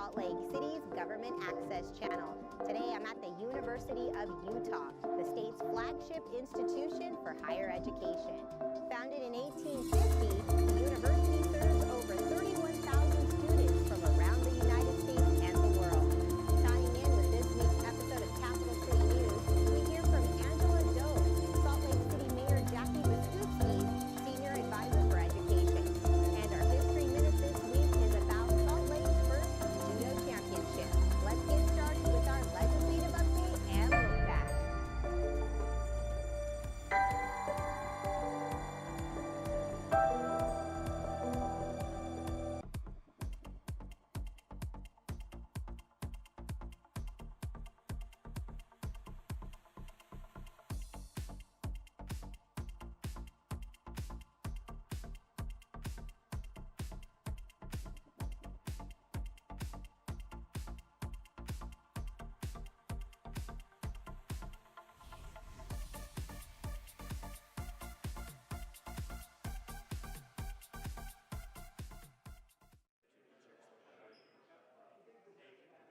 Salt Lake City's Government Access Channel. Today I'm at the University of Utah, the state's flagship institution for higher education. Founded in 1850, the university serves over 31,000 students from around the United States and the world. Tying in with this week's episode of Capital City News, we hear from Angela Doan, Salt Lake City Mayor Jackie Wiskowski's Senior Advisor for Education. And our History Minute this week is about Salt Lake's first judo championship. Let's get started with our legislative update and look back.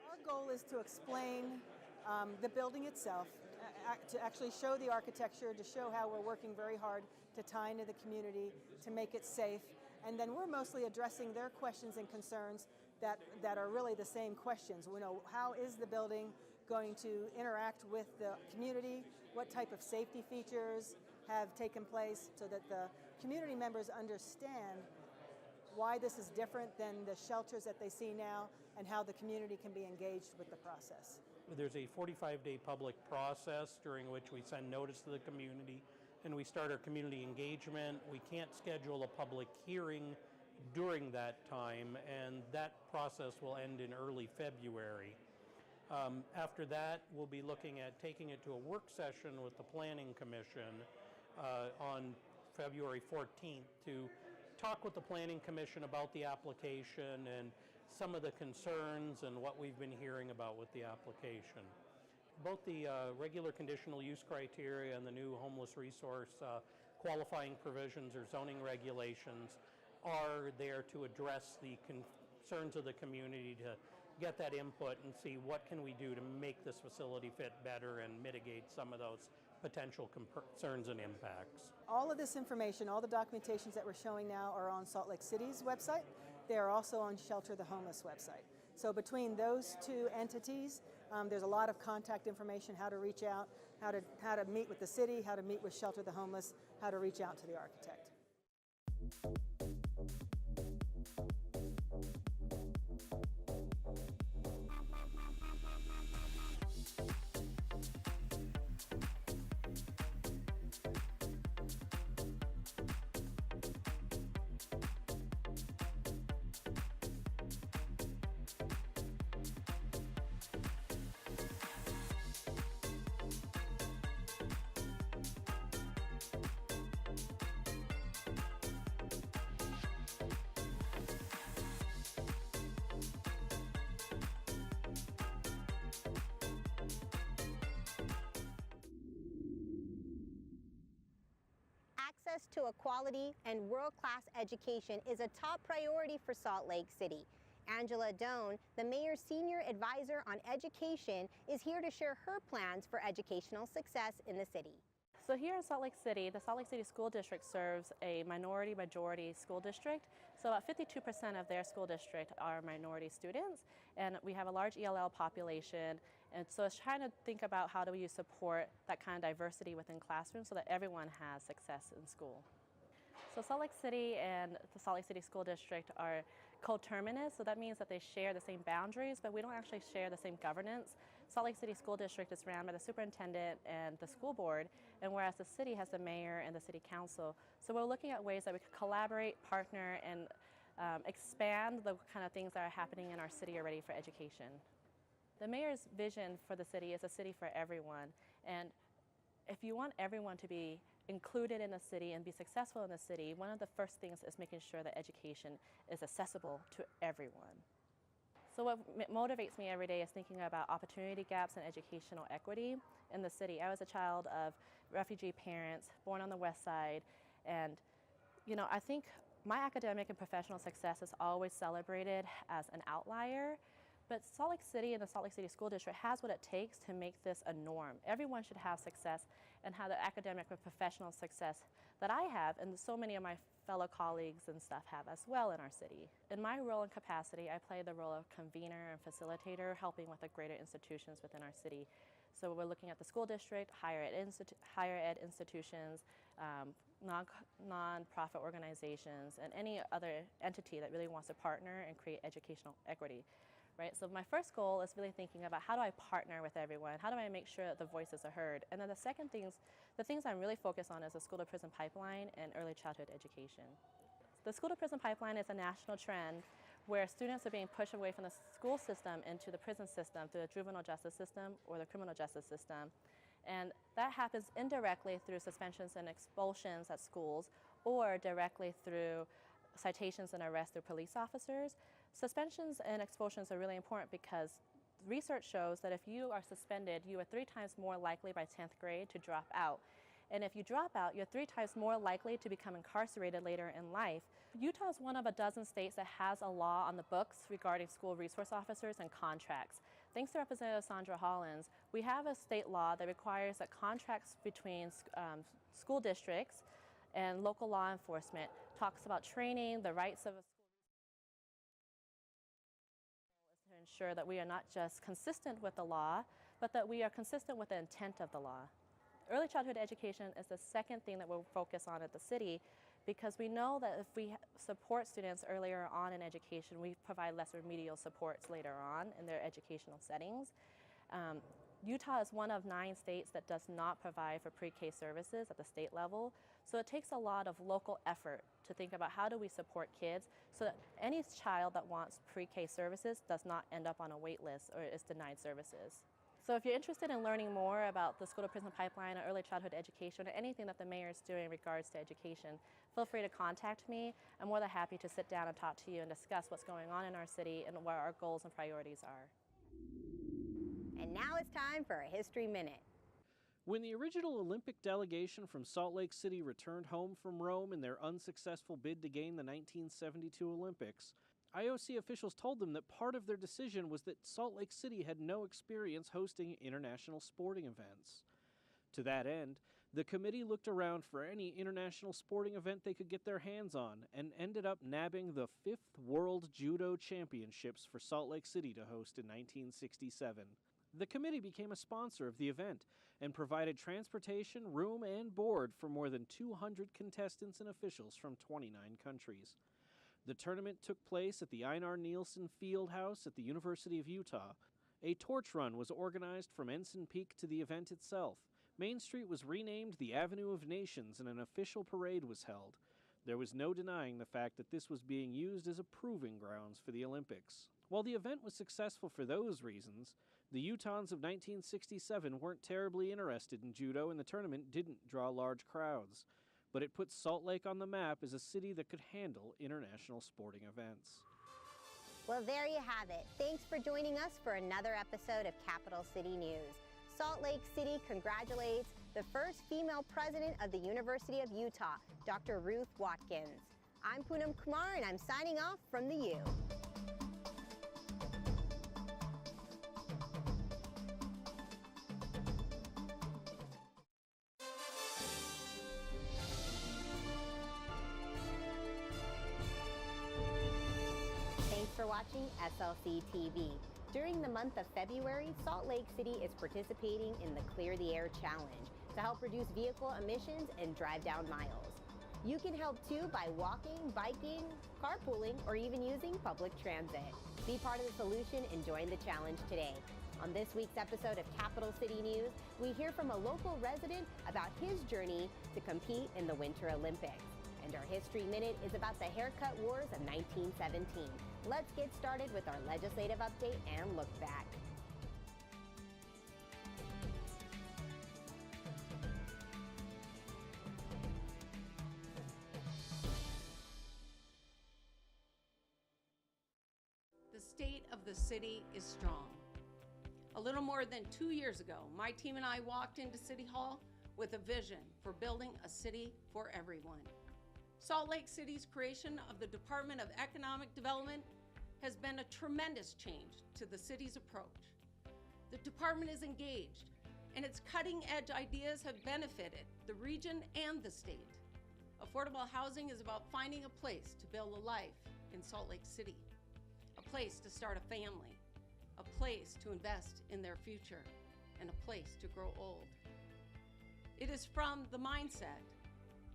Our goal is to explain the building itself, to actually show the architecture, to show how we're working very hard to tie into the community, to make it safe. And then we're mostly addressing their questions and concerns that are really the same questions. We know, how is the building going to interact with the community? What type of safety features have taken place so that the community members understand why this is different than the shelters that they see now, and how the community can be engaged with the process. There's a 45-day public process during which we send notice to the community and we start our community engagement. We can't schedule a public hearing during that time, and that process will end in early February. After that, we'll be looking at taking it to a work session with the Planning Commission on February 14th to talk with the Planning Commission about the application and some of the concerns and what we've been hearing about with the application. Both the regular conditional use criteria and the new homeless resource qualifying provisions or zoning regulations are there to address the concerns of the community, to get that input and see what can we do to make this facility fit better and mitigate some of those potential concerns and impacts. All of this information, all the documentations that we're showing now are on Salt Lake City's website. They are also on Shelter the Homeless website. So between those two entities, there's a lot of contact information, how to reach out, how to meet with the city, how to meet with Shelter the Homeless, how to reach out to the architect. Access to a quality and world-class education is a top priority for Salt Lake City. Angela Doan, the mayor's senior advisor on education, is here to share her plans for educational success in the city. So here in Salt Lake City, the Salt Lake City School District serves a minority-majority school district. So about 52% of their school district are minority students, and we have a large ELL population. And so it's trying to think about how do we support that kind of diversity within classrooms so that everyone has success in school. So Salt Lake City and the Salt Lake City School District are coterminous, so that means that they share the same boundaries, but we don't actually share the same governance. Salt Lake City School District is ran by the superintendent and the school board, and whereas the city has the mayor and the city council. So we're looking at ways that we could collaborate, partner, and expand the kind of things that are happening in our city already for education. The mayor's vision for the city is a city for everyone, and if you want everyone to be included in the city and be successful in the city, one of the first things is making sure that education is accessible to everyone. So what motivates me every day is thinking about opportunity gaps and educational equity in the city. I was a child of refugee parents, born on the West Side, and I think my academic and professional success is always celebrated as an outlier, But Salt Lake City and the Salt Lake City School District has what it takes to make this a norm. Everyone should have success and have the academic and professional success that I have and so many of my fellow colleagues and stuff have as well in our city. In my role and capacity, I play the role of convener and facilitator, helping with the greater institutions within our city. So we're looking at the school district, higher ed institutions, non-profit organizations, and any other entity that really wants to partner and create educational equity. Right? So my first goal is really thinking about how do I partner with everyone? How do I make sure that the voices are heard? And then the things I'm really focused on is the school to prison pipeline and early childhood education. The school to prison pipeline is a national trend where students are being pushed away from the school system into the prison system through the juvenile justice system or the criminal justice system. And that happens indirectly through suspensions and expulsions at schools or directly through citations and arrests through police officers. Suspensions and expulsions are really important because research shows that if you are suspended, you are 3 times more likely by 10th grade to drop out. And if you drop out, you're 3 times more likely to become incarcerated later in life. Utah is one of a dozen states that has a law on the books regarding school resource officers and contracts. Thanks to Representative Sandra Hollins, we have a state law that requires that contracts between school districts and local law enforcement talks about training, the rights of a school is to ensure that we are not just consistent with the law, but that we are consistent with the intent of the law. Early childhood education is the second thing that we'll focus on at the city because we know that if we support students earlier on in education, we provide less remedial supports later on in their educational settings. Utah is one of 9 states that does not provide for pre-K services at the state level. So it takes a lot of local effort to think about how do we support kids so that any child that wants pre-K services does not end up on a wait list or is denied services. So if you're interested in learning more about the school to prison pipeline or early childhood education or anything that the mayor is doing in regards to education, feel free to contact me. I'm more than happy to sit down and talk to you and discuss what's going on in our city and what our goals and priorities are. And now it's time for a History Minute. When the original Olympic delegation from Salt Lake City returned home from Rome in their unsuccessful bid to gain the 1972 Olympics, IOC officials told them that part of their decision was that Salt Lake City had no experience hosting international sporting events. To that end, the committee looked around for any international sporting event they could get their hands on and ended up nabbing the 5th World Judo Championships for Salt Lake City to host in 1967. The committee became a sponsor of the event and provided transportation, room, and board for more than 200 contestants and officials from 29 countries. The tournament took place at the Einar Nielsen Fieldhouse at the University of Utah. A torch run was organized from Ensign Peak to the event itself. Main Street was renamed the Avenue of Nations and an official parade was held. There was no denying the fact that this was being used as a proving grounds for the Olympics. While the event was successful for those reasons, the Utahns of 1967 weren't terribly interested in judo and the tournament didn't draw large crowds. But it put Salt Lake on the map as a city that could handle international sporting events. Well, there you have it. Thanks for joining us for another episode of Capital City News. Salt Lake City congratulates the first female president of the University of Utah, Dr. Ruth Watkins. I'm Poonam Kumar, and I'm signing off from the U. Thanks for watching SLC TV. During the month of February, Salt Lake City is participating in the Clear the Air Challenge to help reduce vehicle emissions and drive down miles. You can help too by walking, biking, carpooling, or even using public transit. Be part of the solution and join the challenge today. On this week's episode of Capital City News, we hear from a local resident about his journey to compete in the Winter Olympics. And our History Minute is about the haircut wars of 1917. Let's get started with our legislative update and look back. The state of the city is strong. A little more than 2 years ago, my team and I walked into City Hall with a vision for building a city for everyone. Salt Lake City's creation of the Department of Economic Development has been a tremendous change to the city's approach. The department is engaged, and its cutting-edge ideas have benefited the region and the state. Affordable housing is about finding a place to build a life in Salt Lake City, a place to start a family, a place to invest in their future, and a place to grow old. It is from the mindset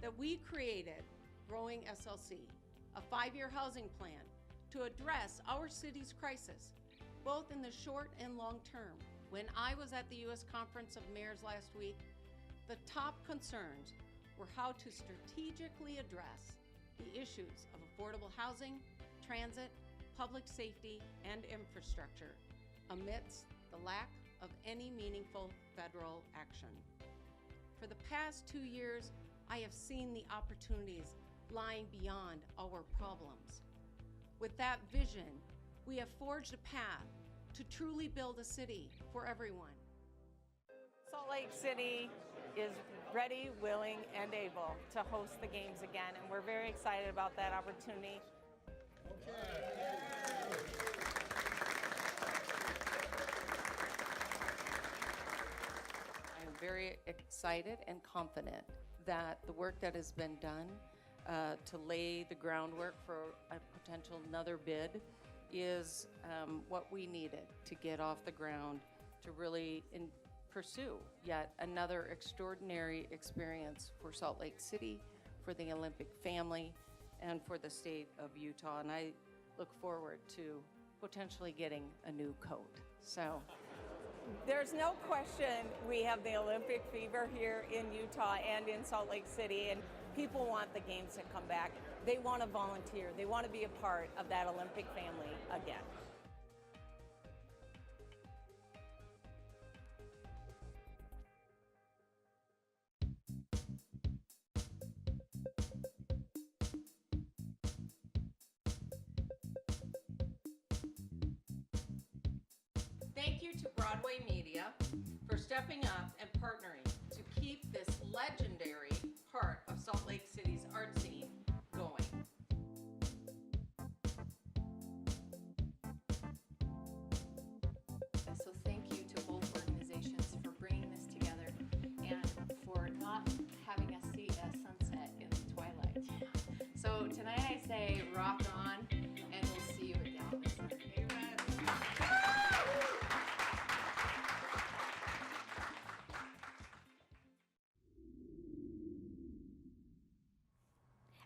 that we created Growing SLC, a 5-year housing plan to address our city's crisis, both in the short and long term. When I was at the U.S. Conference of Mayors last week, the top concerns were how to strategically address the issues of affordable housing, transit, public safety, and infrastructure amidst the lack of any meaningful federal action. For the past 2 years, I have seen the opportunities lying beyond our problems. With that vision, we have forged a path to truly build a city for everyone. Salt Lake City is ready, willing, and able to host the games again, and we're very excited about that opportunity. I am very excited and confident that the work that has been done to lay the groundwork for a potential another bid is what we needed to get off the ground to really pursue yet another extraordinary experience for Salt Lake City, for the Olympic family, and for the state of Utah. And I look forward to potentially getting a new coat. So. There's no question we have the Olympic fever here in Utah and in Salt Lake City, and people want the games to come back. They want to volunteer. They want to be a part of that Olympic family again. Thank you to Broadway Media for stepping up and partnering to keep this legendary part of Salt Lake City's art scene going. So thank you to both organizations for bringing this together and for not having us see a sunset in the twilight. So tonight I say rock on, and we'll see you at Dallas.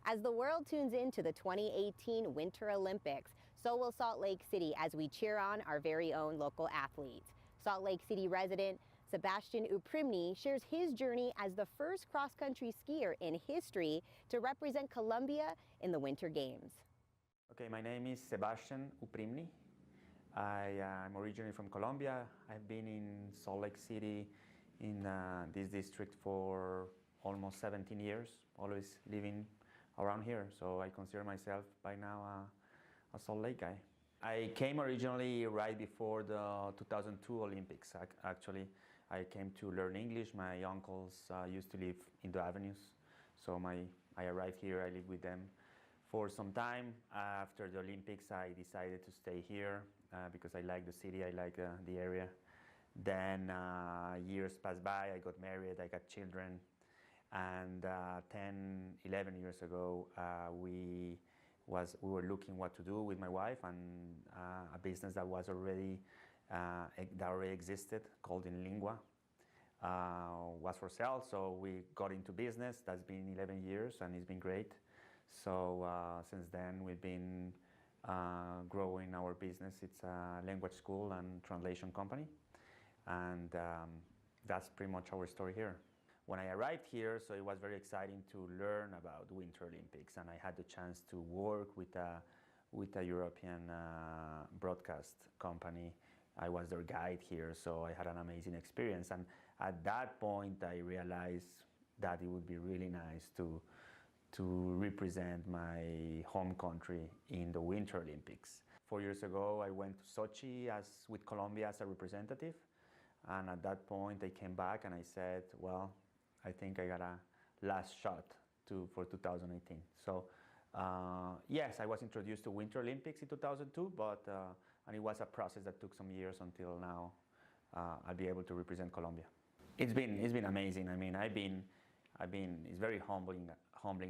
As the world tunes into the 2018 Winter Olympics, so will Salt Lake City as we cheer on our very own local athletes. Salt Lake City resident Sebastian Uprimny shares his journey as the first cross-country skier in history to represent Colombia in the Winter Games. Okay, my name is Sebastian Uprimny. I'm originally from Colombia. I've been in Salt Lake City in this district for almost 17 years, always living around here. So I consider myself by now a Salt Lake guy. I came originally right before the 2002 Olympics, actually. I came to learn English. My uncles used to live in the Avenues. So I arrived here, I lived with them for some time. After the Olympics, I decided to stay here because I like the city, I like the area. Then years passed by, I got married, I got children. And 10, 11 years ago, we were looking what to do with my wife, and a business that was already existed called InLingua was for sale. So we got into business. That's been 11 years, and it's been great. So since then, we've been growing our business. It's a language school and translation company, and that's pretty much our story here. When I arrived here, so it was very exciting to learn about the Winter Olympics, and I had the chance to work with a European broadcast company. I was their guide here, so I had an amazing experience. And at that point, I realized that it would be really nice to represent my home country in the Winter Olympics. 4 years ago, I went to Sochi with Colombia as a representative, and at that point, I came back and I said, well, I think I got a last shot for 2018. So Yes, I was introduced to Winter Olympics in 2002, but and it was a process that took some years until now I'll be able to represent Colombia. It's been amazing. I mean, it's very humbling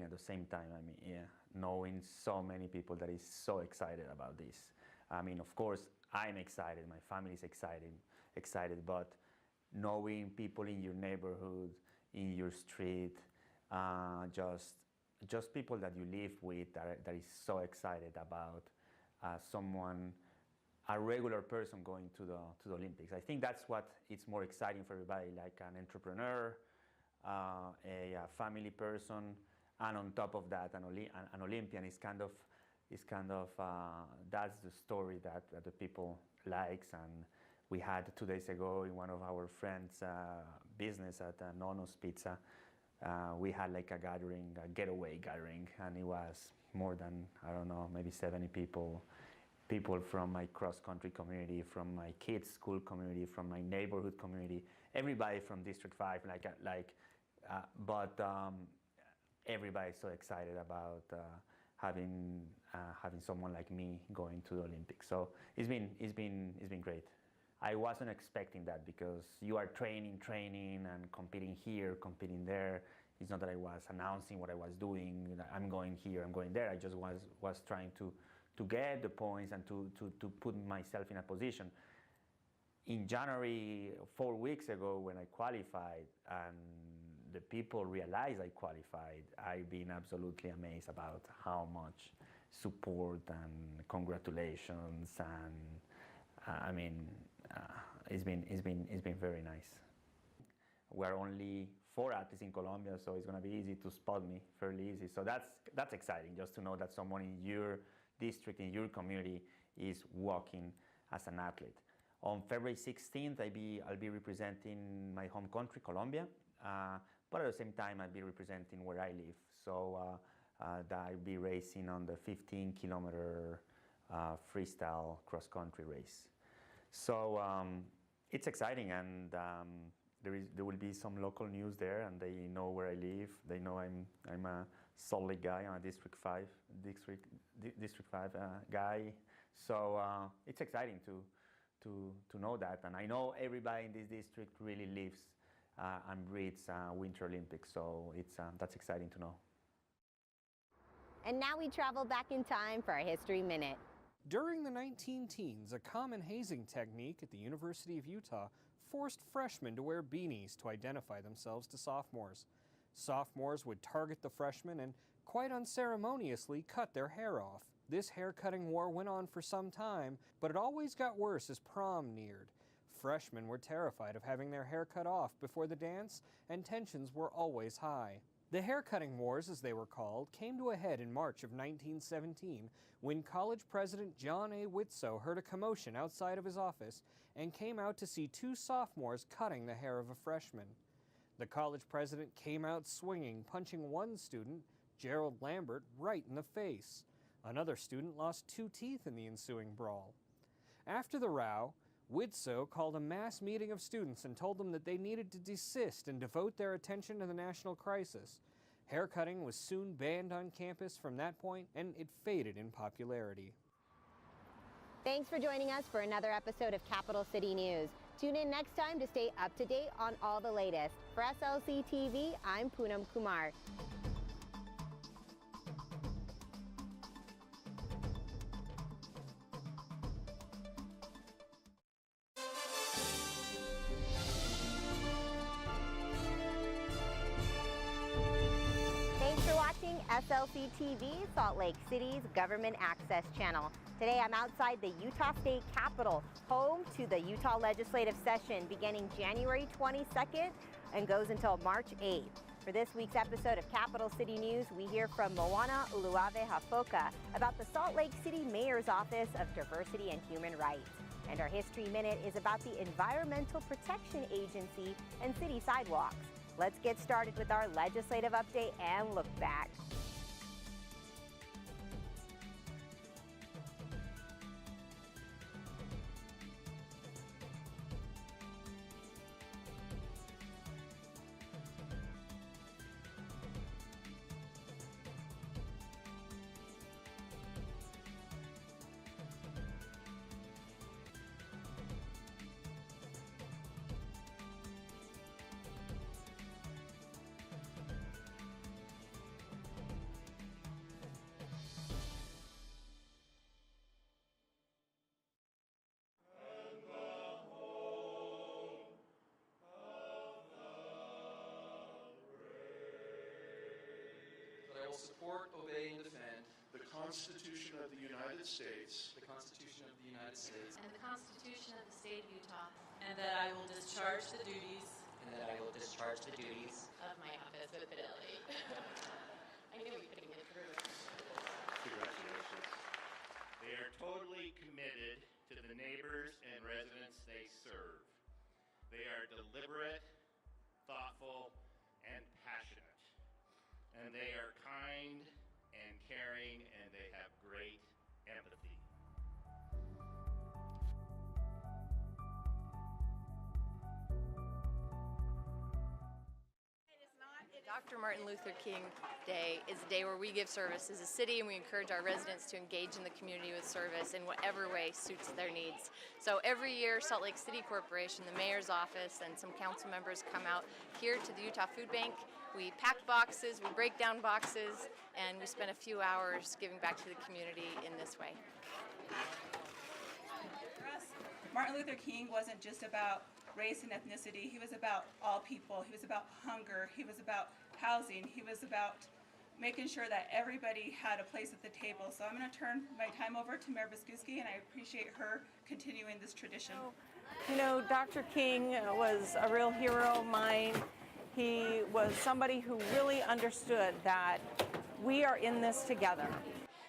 at the same time. I mean, yeah, knowing so many people that is so excited about this. I mean, of course, I'm excited. My family is excited, but knowing people in your neighborhood, in your street, just people that you live with that is so excited about someone, a regular person going to the Olympics. I think that's what it's more exciting for everybody, like an entrepreneur, a family person, and on top of that, an Olympian is kind of that's the story that the people likes. And we had 2 days ago in one of our friends' business at Nono's Pizza, we had like a getaway gathering, and it was more than, I don't know, maybe 70 people from my cross-country community, from my kids' school community, from my neighborhood community, everybody from District 5, but everybody's so excited about having someone like me going to the Olympics. So it's been great. I wasn't expecting that, because you are training and competing here, competing there. It's not that I was announcing what I was doing. I'm going here, I'm going there. I just was trying to get the points and to put myself in a position. In January, 4 weeks ago, when I qualified and the people realized I qualified, I've been absolutely amazed about how much support and congratulations, and it's been very nice. We're only 4 athletes in Colombia, so it's going to be easy to spot me, fairly easy. So that's exciting, just to know that someone in your district, in your community, is walking as an athlete. On February 16th, I'll be representing my home country, Colombia, but at the same time, I'll be representing where I live. So I'll be racing on the 15-kilometer freestyle cross-country race. So it's exciting, and there will be some local news there, and they know where I live. They know I'm a Salt Lake guy. I'm a District 5 guy. So it's exciting to know that, and I know everybody in this district really lives and breathes Winter Olympics. So that's exciting to know. And now we travel back in time for our History Minute. During the 19-teens, a common hazing technique at the University of Utah forced freshmen to wear beanies to identify themselves to sophomores. Sophomores would target the freshmen and quite unceremoniously cut their hair off. This hair-cutting war went on for some time, but it always got worse as prom neared. Freshmen were terrified of having their hair cut off before the dance, and tensions were always high. The hair-cutting wars, as they were called, came to a head in March of 1917 when college president John A. Widtsoe heard a commotion outside of his office and came out to see 2 sophomores cutting the hair of a freshman. The college president came out swinging, punching one student, Gerald Lambert, right in the face. Another student lost 2 teeth in the ensuing brawl. After the row, Widtsoe called a mass meeting of students and told them that they needed to desist and devote their attention to the national crisis. Haircutting was soon banned on campus from that point, and it faded in popularity. Thanks for joining us for another episode of Capital City News. Tune in next time to stay up to date on all the latest. For SLC TV, I'm Poonam Kumar. Thanks for watching SLC TV, Salt Lake City's Government Access Channel. Today I'm outside the Utah State Capitol, home to the Utah legislative session beginning January 22nd and goes until March 8th. For this week's episode of Capital City News, we hear from Moana Uluave Hafoka about the Salt Lake City Mayor's Office of Diversity and Human Rights. And our History Minute is about the Environmental Protection Agency and city sidewalks. Let's get started with our legislative update and look back. Constitution of the United States the Constitution of the United States and the Constitution of the State of Utah, and that I will discharge the duties and that I will discharge the duties of my office with fidelity. I knew we couldn't get through it. Congratulations. They are totally committed to the neighbors and residents they serve. They are deliberate, thoughtful, and passionate. And they are kind and caring, and they have great empathy. Dr. Martin Luther King Day is a day where we give service as a city, and we encourage our residents to engage in the community with service in whatever way suits their needs. So every year, Salt Lake City Corporation, the mayor's office, and some council members come out here to the Utah Food Bank. We pack boxes, we break down boxes, and we spend a few hours giving back to the community in this way. For us, Martin Luther King wasn't just about race and ethnicity. He was about all people. He was about hunger. He was about housing. He was about making sure that everybody had a place at the table. So I'm going to turn my time over to Mayor Viscuski, and I appreciate her continuing this tradition. You know, Dr. King was a real hero of mine. He was somebody who really understood that we are in this together.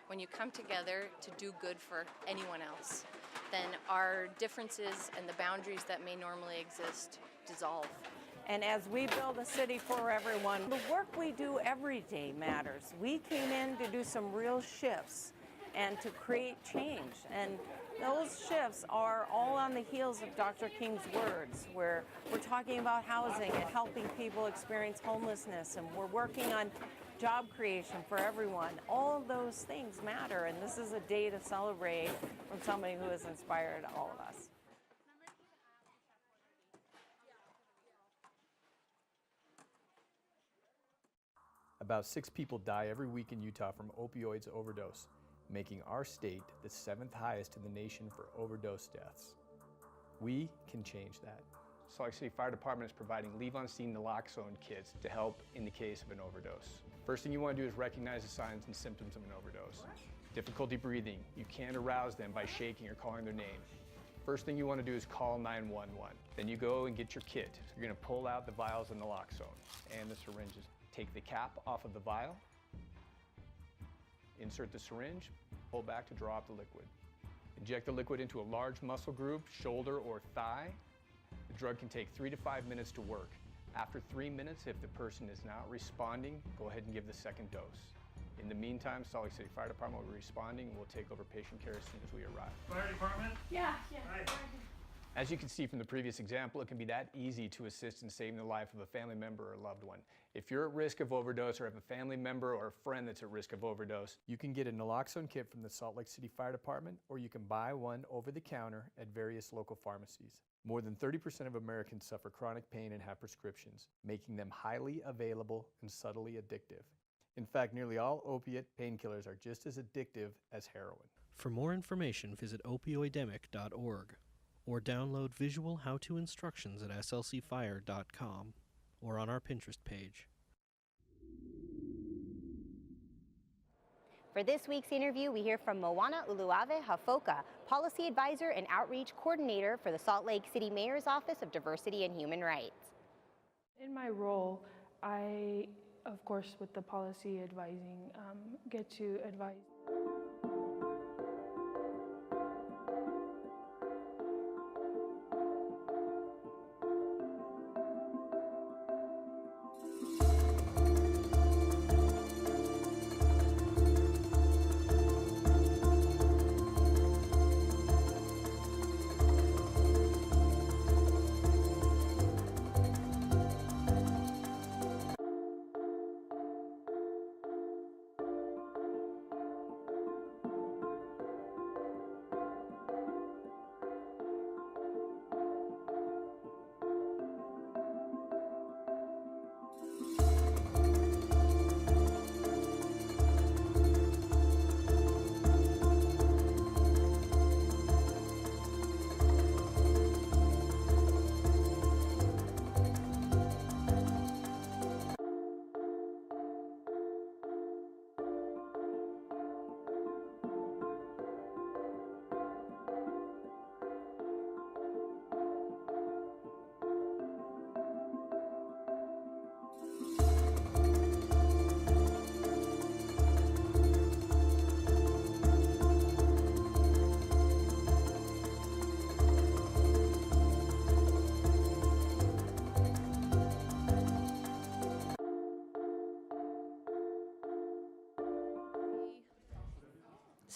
When you come together to do good for anyone else, then our differences and the boundaries that may normally exist dissolve. And as we build a city for everyone, the work we do every day matters. We came in to do some real shifts and to create change. And those shifts are all on the heels of Dr. King's words, where we're talking about housing and helping people experience homelessness, and we're working on job creation for everyone. All of those things matter, and this is a day to celebrate from somebody who has inspired all of us. About 6 people die every week in Utah from opioids overdose, making our state the 7th highest in the nation for overdose deaths. We can change that. Salt Lake City Fire Department is providing leave-on-scene naloxone kits to help in the case of an overdose. First thing you want to do is recognize the signs and symptoms of an overdose. Difficulty breathing. You can't arouse them by shaking or calling their name. First thing you want to do is call 911. Then you go and get your kit. You're going to pull out the vials of naloxone and the syringes. Take the cap off of the vial, insert the syringe, pull back to draw out the liquid. Inject the liquid into a large muscle group, shoulder or thigh. The drug can take 3 to 5 minutes to work. After 3 minutes, if the person is not responding, go ahead and give the second dose. In the meantime, Salt Lake City Fire Department will be responding, and we'll take over patient care as soon as we arrive. Fire Department? Yeah. Hi. As you can see from the previous example, it can be that easy to assist in saving the life of a family member or loved one. If you're at risk of overdose or have a family member or a friend that's at risk of overdose, you can get a naloxone kit from the Salt Lake City Fire Department, or you can buy one over the counter at various local pharmacies. More than 30% of Americans suffer chronic pain and have prescriptions, making them highly available and subtly addictive. In fact, nearly all opiate painkillers are just as addictive as heroin. For more information, visit opioidemic.org or download visual how-to instructions at slcfire.com or on our Pinterest page. For this week's interview, we hear from Moana Uluave Hafoka, Policy Advisor and Outreach Coordinator for the Salt Lake City Mayor's Office of Diversity and Human Rights. In my role, I, of course, with the policy advising, get to advise.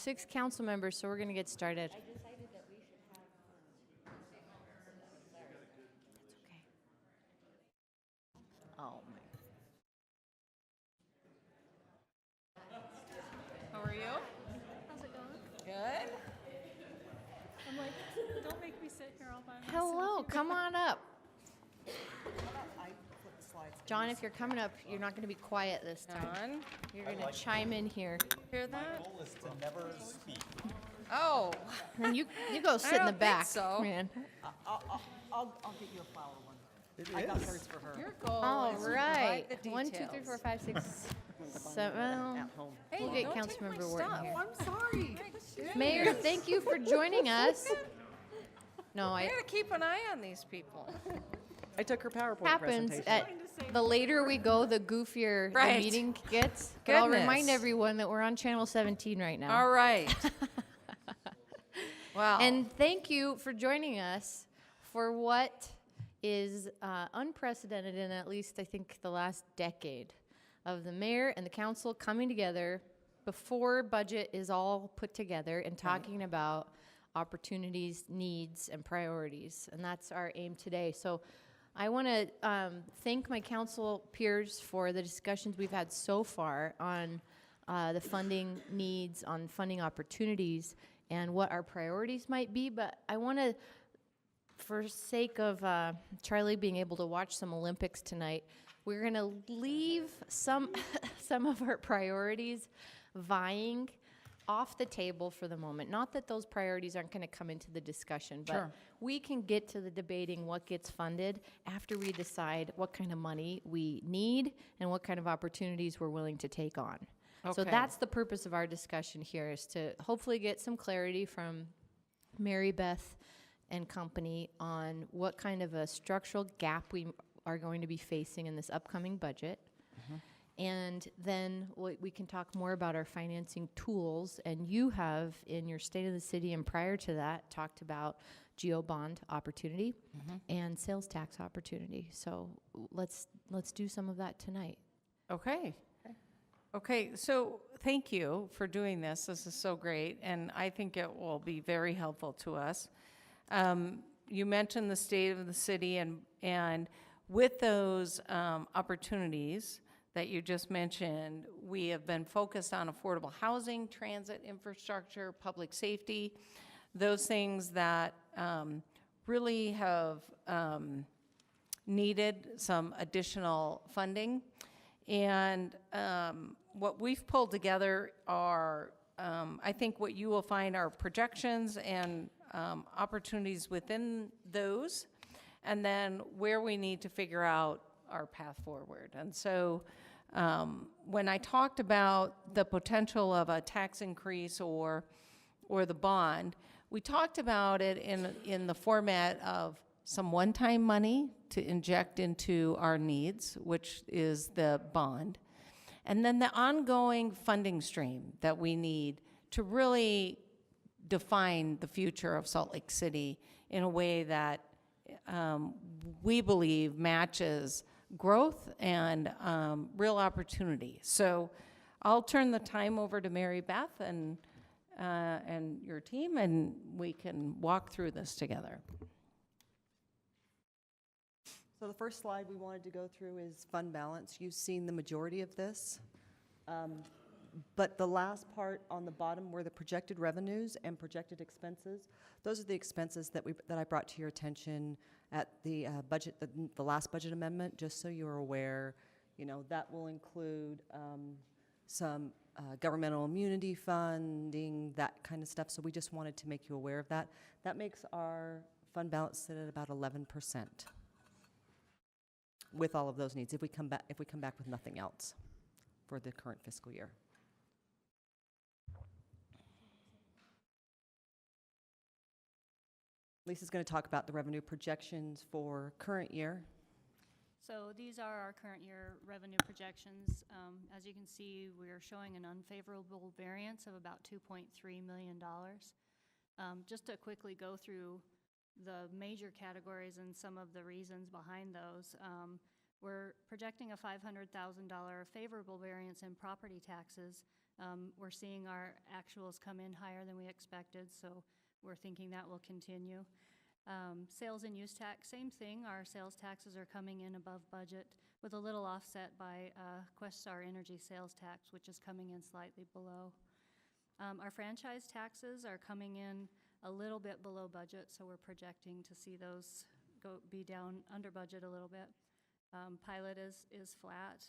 6 council members, so we're going to get started. Oh, how are you? How's it going? Good. I'm like, don't make me sit here all by myself. Hello, come on up. I put the slides. John, if you're coming up, you're not going to be quiet this time. John? You're going to chime in here. Hear that? goal is to never speak. Oh. And you go sit in the don't think back, so. man. I'll get you a flower one. I got hers for her. Your goal All is right. to provide the 1, 2, 3, details. 4, 5, 6, 7. At home. We'll Hey, get don't take my Councilmember Wharton stuff. here. I'm sorry. Mayor, thank you for joining us. No, I I gotta keep an eye on these people. I took her PowerPoint happens presentation. the later we go, the goofier Right. the meeting gets. But I'll remind Goodness. everyone that we're on channel 17 right now. All right. Wow. And thank you for joining us for what is unprecedented in at least, I think, the last decade of the mayor and the council coming together before budget is all put together and talking about opportunities, needs, and priorities. And that's our aim today. So I want to thank my council peers for the discussions we've had so far on the funding needs, on funding opportunities, and what our priorities might be. But I want to, for sake of Charlie being able to watch some Olympics tonight, we're going to leave some of our priorities vying off the table for the moment. Not that those priorities aren't going to come into the discussion, but Sure. we can get to the debating what gets funded after we decide what kind of money we need and what kind of opportunities we're willing to take on. So Okay. that's the purpose of our discussion here, is to hopefully get some clarity from Mary Beth and company on what kind of a structural gap we are going to be facing in this upcoming budget. And then we can talk more about our financing tools. And you have, in your State of the City and prior to that, talked about geo bond opportunity and sales tax opportunity. So let's do some of that tonight. Okay. Okay, so thank you for doing this. This is so great, and I think it will be very helpful to us. You mentioned the state of the city, and with those opportunities that you just mentioned, we have been focused on affordable housing, transit infrastructure, public safety, those things that really have needed some additional funding. And what we've pulled together are, I think what you will find are projections and opportunities within those, and then where we need to figure out our path forward. And so when I talked about the potential of a tax increase or the bond, we talked about it in the format of some one-time money to inject into our needs, which is the bond, and then the ongoing funding stream that we need to really define the future of Salt Lake City in a way that we believe matches growth and real opportunity. So I'll turn the time over to Mary Beth and your team, and we can walk through this together. So the first slide we wanted to go through is fund balance. You've seen the majority of this. But the last part on the bottom were the projected revenues and projected expenses. Those are the expenses that I brought to your attention at the budget, the last budget amendment, just so you're aware. You know, that will include some governmental immunity funding, that kind of stuff. So we just wanted to make you aware of that. That makes our fund balance sit at about 11% with all of those needs, if we come back with nothing else for the current fiscal year. Lisa's going to talk about the revenue projections for current year. So these are our current year revenue projections. As you can see, we're showing an unfavorable variance of about $2.3 million. Just to quickly go through the major categories and some of the reasons behind those, we're projecting a $500,000 favorable variance in property taxes We're seeing our actuals come in higher than we expected, so we're thinking that will continue. Sales and use tax, same thing. Our sales taxes are coming in above budget with a little offset by Questar Energy sales tax, which is coming in slightly below. Our franchise taxes are coming in a little bit below budget, so we're projecting to see those be down under budget a little bit. Pilot is flat.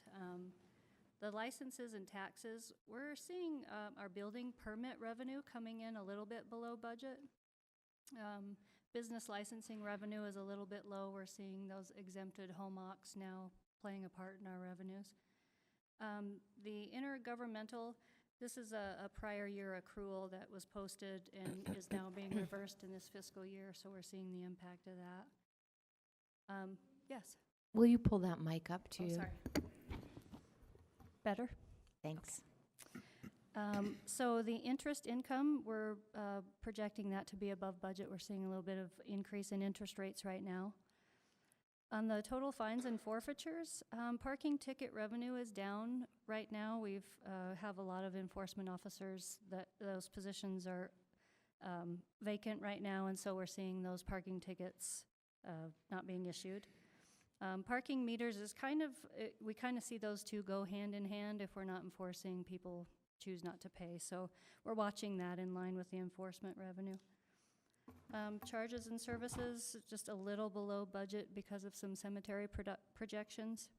The licenses and taxes, we're seeing our building permit revenue coming in a little bit below budget. Business licensing revenue is a little bit low. We're seeing those exempted home ocs now playing a part in our revenues. The intergovernmental, this is a prior year accrual that was posted and is now being reversed in this fiscal year, so we're seeing the impact of that. Yes? Will you pull that mic up to Oh, you? sorry. Better? Thanks. So the interest income, we're projecting that to be above budget. We're seeing a little bit of increase in interest rates right now. On the total fines and forfeitures, parking ticket revenue is down right now. We've have a lot of enforcement officers that those positions are vacant right now, and so we're seeing those parking tickets not being issued. Parking meters is we kind of see those two go hand in hand. If we're not enforcing, people choose not to pay. So we're watching that in line with the enforcement revenue. Charges and services, just a little below budget because of some cemetery projections.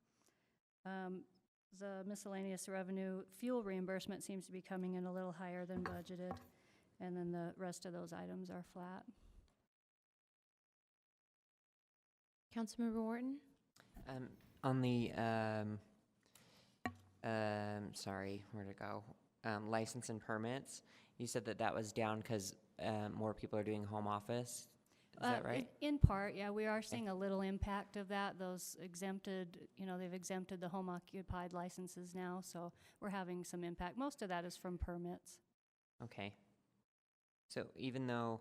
The miscellaneous revenue, fuel reimbursement seems to be coming in a little higher than budgeted. And then the rest of those items are flat. Councilmember Wharton? On the, sorry, where'd it go? License and permits, you said that was down because more people are doing home office. Is that right? In part, yeah, we are seeing a little impact of that. Those exempted, they've exempted the home occupied licenses now, so we're having some impact. Most of that is from permits. Okay. So even though,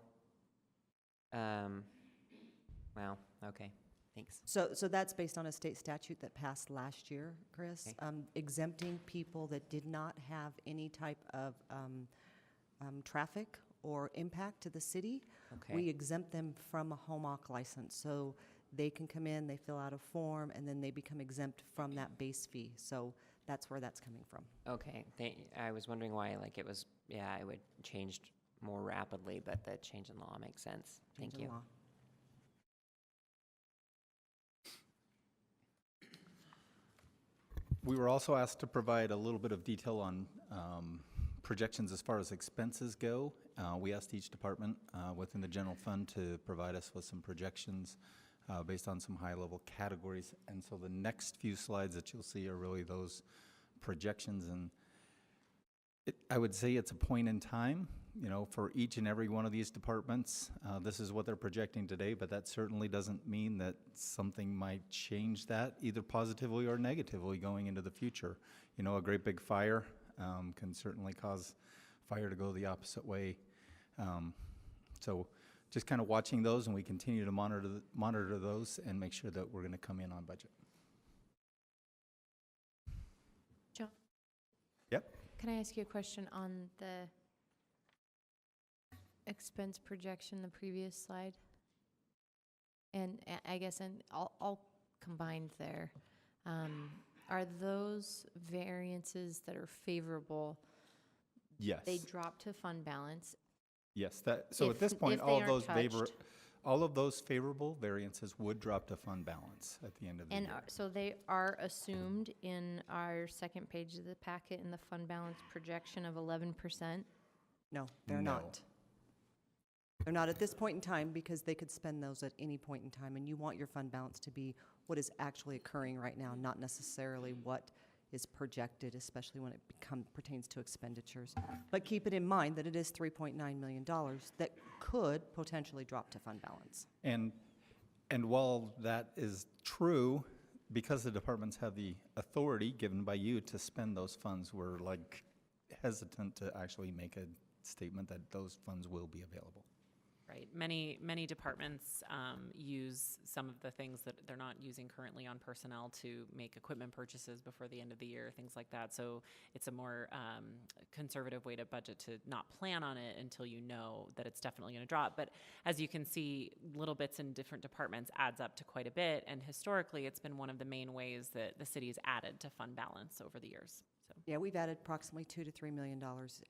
well, okay, thanks. So that's based on a state statute that passed last year, Chris, exempting people that did not have any type of traffic or impact to the city. Okay. We exempt them from a home occ license. So they can come in, they fill out a form, and then they become exempt from that base fee. So that's where that's coming from. Okay, I was wondering why, like, it would changed more rapidly, but the change in law makes sense. Change Thank in you. law. We were also asked to provide a little bit of detail on projections as far as expenses go. We asked each department within the general fund to provide us with some projections based on some high-level categories. And so the next few slides that you'll see are really those projections. And I would say it's a point in time, for each and every one of these departments. This is what they're projecting today, but that certainly doesn't mean that something might change that, either positively or negatively going into the future. A great big fire can certainly cause fire to go the opposite way. So just kind of watching those, and we continue to monitor those and make sure that we're going to come in on budget. John? Yep. Can I ask you a question on the expense projection, the previous slide? And I guess, and all combined there, are those variances that are favorable? Yes. They drop to fund balance. Yes. So at this point, all of those favorable variances would drop to fund balance at the end of the year. And so they are assumed in our second page of the packet in the fund balance projection of 11%? No, they're not. They're not at this point in time because they could spend those at any point in time, and you want your fund balance to be what is actually occurring right now, not necessarily what is projected, especially when it pertains to expenditures. But keep it in mind that it is $3.9 million that could potentially drop to fund balance. And while that is true, because the departments have the authority given by you to spend those funds, we're hesitant to actually make a statement that those funds will be available. right? Many departments use some of the things that they're not using currently on personnel to make equipment purchases before the end of the year, things like that. So it's a more conservative way to budget, to not plan on it until you know that it's definitely going to drop. But as you can see, little bits in different departments adds up to quite a bit. And historically, it's been one of the main ways that the city's added to fund balance over the years. So. Yeah, we've added approximately $2 to $3 million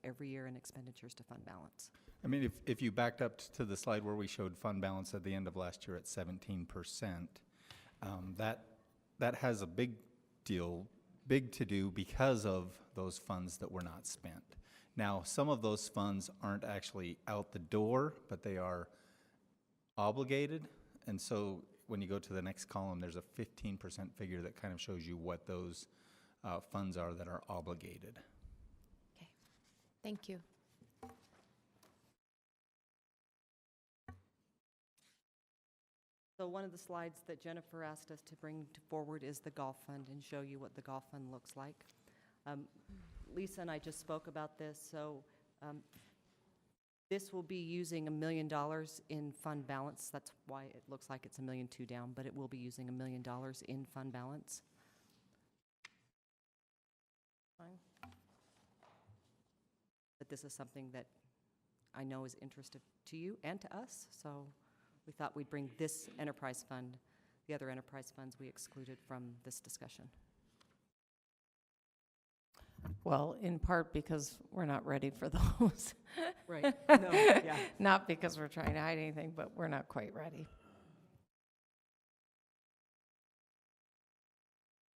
every year in expenditures to fund balance. I mean, if you backed up to the slide where we showed fund balance at the end of last year at 17%, that has a big to do because of those funds that were not spent. Now, some of those funds aren't actually out the door, but they are obligated. And so when you go to the next column, there's a 15% figure that kind of shows you what those funds are that are obligated. Okay, thank you. So one of the slides that Jennifer asked us to bring forward is the golf fund and show you what the golf fund looks like. Lisa and I just spoke about this, so this will be using $1 million in fund balance. That's why it looks like it's $1.2 million down, but it will be using $1 million in fund balance. Fine. But this is something that I know is interesting to you and to us, so we thought we'd bring this enterprise fund. The other enterprise funds we excluded from this discussion. Well, in part because we're not ready for those. Right. No, yeah. Not because we're trying to hide anything, but we're not quite ready.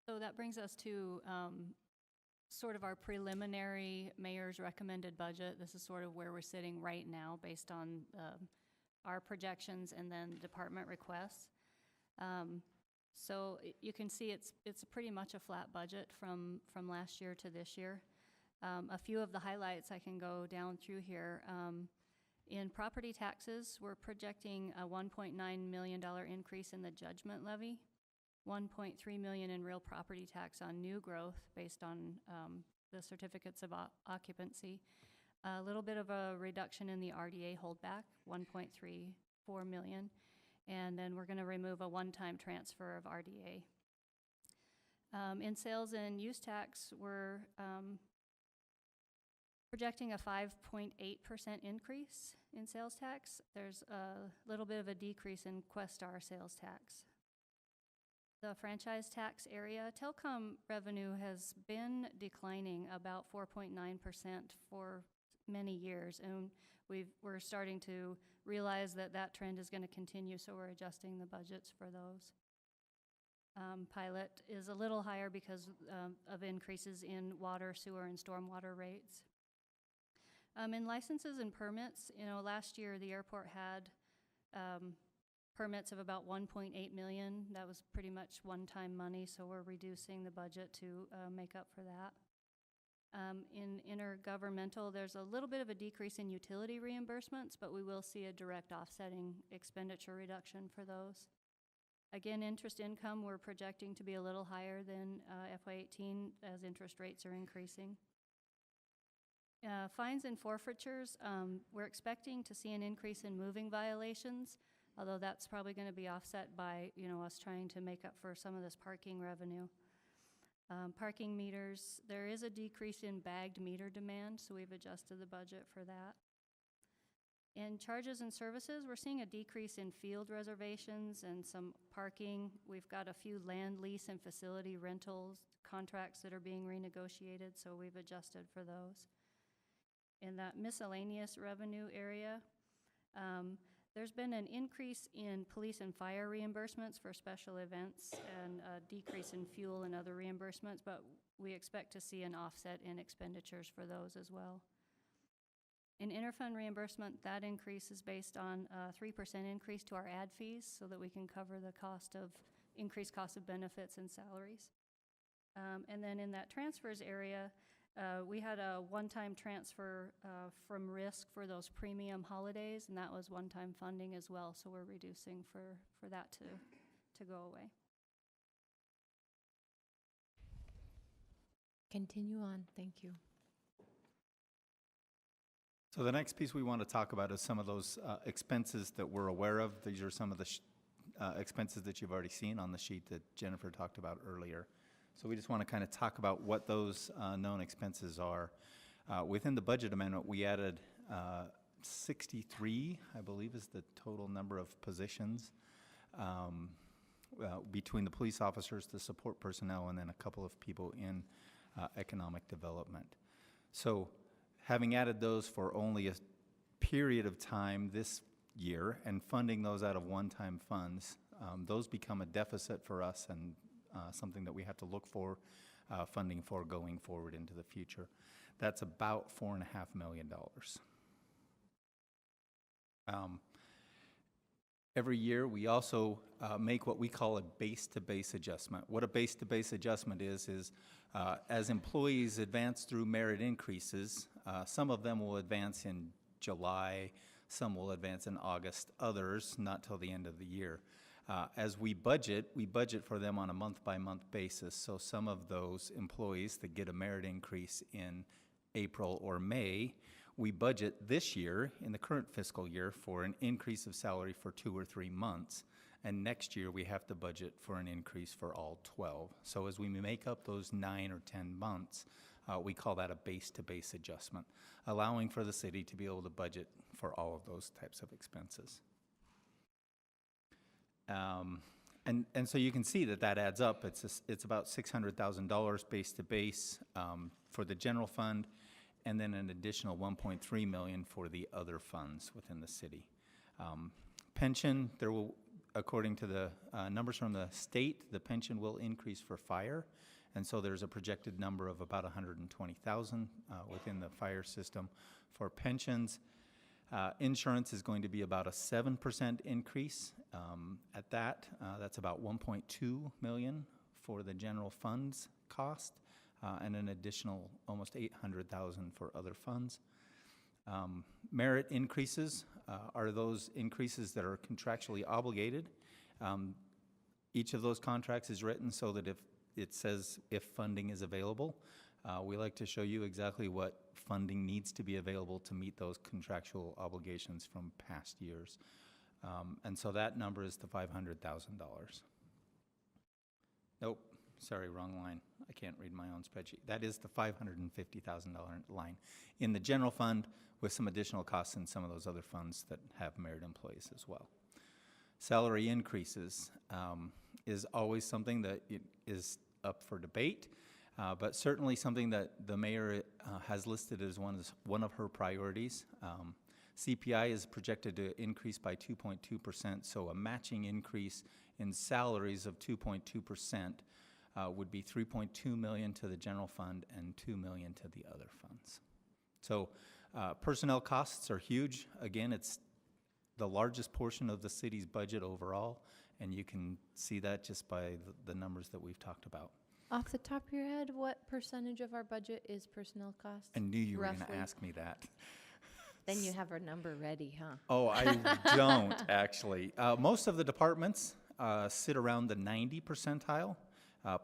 So that brings us to sort of our preliminary mayor's recommended budget. This is sort of where we're sitting right now based on our projections and then department requests. So you can see it's pretty much a flat budget from last year to this year. A few of the highlights I can go down through here. In property taxes, we're projecting a $1.9 million increase in the judgment levy, $1.3 million in real property tax on new growth based on the certificates of occupancy. A little bit of a reduction in the RDA holdback, $1.34 million. And then we're going to remove a one-time transfer of RDA. In sales and use tax, we're projecting a 5.8% increase in sales tax. There's a little bit of a decrease in Questar sales tax. The franchise tax area, telecom revenue has been declining about 4.9% for many years, and we're starting to realize that trend is going to continue, so we're adjusting the budgets for those. Pilot is a little higher because of increases in water, sewer, and stormwater rates. In licenses and permits, last year the airport had permits of about $1.8 million. That was pretty much one-time money, so we're reducing the budget to make up for that. In intergovernmental, there's a little bit of a decrease in utility reimbursements, but we will see a direct offsetting expenditure reduction for those. Again, interest income, we're projecting to be a little higher than FY18 as interest rates are increasing. Fines and forfeitures, we're expecting to see an increase in moving violations, although that's probably going to be offset by us trying to make up for some of this parking revenue. Parking meters, there is a decrease in bagged meter demand, so we've adjusted the budget for that. In charges and services, we're seeing a decrease in field reservations and some parking. We've got a few land lease and facility rentals contracts that are being renegotiated, so we've adjusted for those. In that miscellaneous revenue area, there's been an increase in police and fire reimbursements for special events and a decrease in fuel and other reimbursements, but we expect to see an offset in expenditures for those as well. In interfund reimbursement, that increase is based on a 3% increase to our ad fees so that we can cover the increased cost of benefits and salaries. And then in that transfers area, we had a one-time transfer from risk for those premium holidays, and that was one-time funding as well, so we're reducing for that to go away. Continue on, thank you. So the next piece we want to talk about is some of those expenses that we're aware of. These are some of the expenses that you've already seen on the sheet that Jennifer talked about earlier. So we just want to kind of talk about what those known expenses are. Within the budget amendment, we added 63, I believe is the total number of positions between the police officers, the support personnel, and then a couple of people in economic development. So having added those for only a period of time this year and funding those out of one-time funds, those become a deficit for us and something that we have to look for funding for going forward into the future. That's about $4.5 million. Every year, we also make what we call a base-to-base adjustment. What a base-to-base adjustment is as employees advance through merit increases, some of them will advance in July, some will advance in August, others not till the end of the year. As we budget for them on a month-by-month basis, so some of those employees that get a merit increase in April or May, we budget this year, in the current fiscal year, for an increase of salary for 2 or 3 months. And next year, we have to budget for an increase for all 12. So as we make up those 9 or 10 months, we call that a base-to-base adjustment, allowing for the city to be able to budget for all of those types of expenses. And so you can see that adds up. It's about $600,000 base-to-base for the general fund, and then an additional $1.3 million for the other funds within the city. Pension, there will, according to the numbers from the state, the pension will increase for fire, and so there's a projected number of about $120,000 within the fire system for pensions. Insurance is going to be about a 7% increase. At that, that's about $1.2 million for the general funds cost, and an additional almost $800,000 for other funds. Merit increases are those increases that are contractually obligated. Each of those contracts is written so that if it says if funding is available, we like to show you exactly what funding needs to be available to meet those contractual obligations from past years. And so that number is the $500,000. Nope, sorry, wrong line. I can't read my own spreadsheet. That is the $550,000 line in the general fund, with some additional costs in some of those other funds that have merit employees as well. Salary increases is always something that is up for debate, but certainly something that the mayor has listed as one of her priorities. CPI is projected to increase by 2.2%, so a matching increase in salaries of 2.2% would be $3.2 million to the general fund and $2 million to the other funds. So personnel costs are huge. Again, it's the largest portion of the city's budget overall, and you can see that just by the numbers that we've talked about. Off the top of your head, what percentage of our budget is personnel costs? I knew you were going roughly? to ask me that. Then you have our number ready, huh? Oh, I don't, actually. Most of the departments sit around the 90 percentile.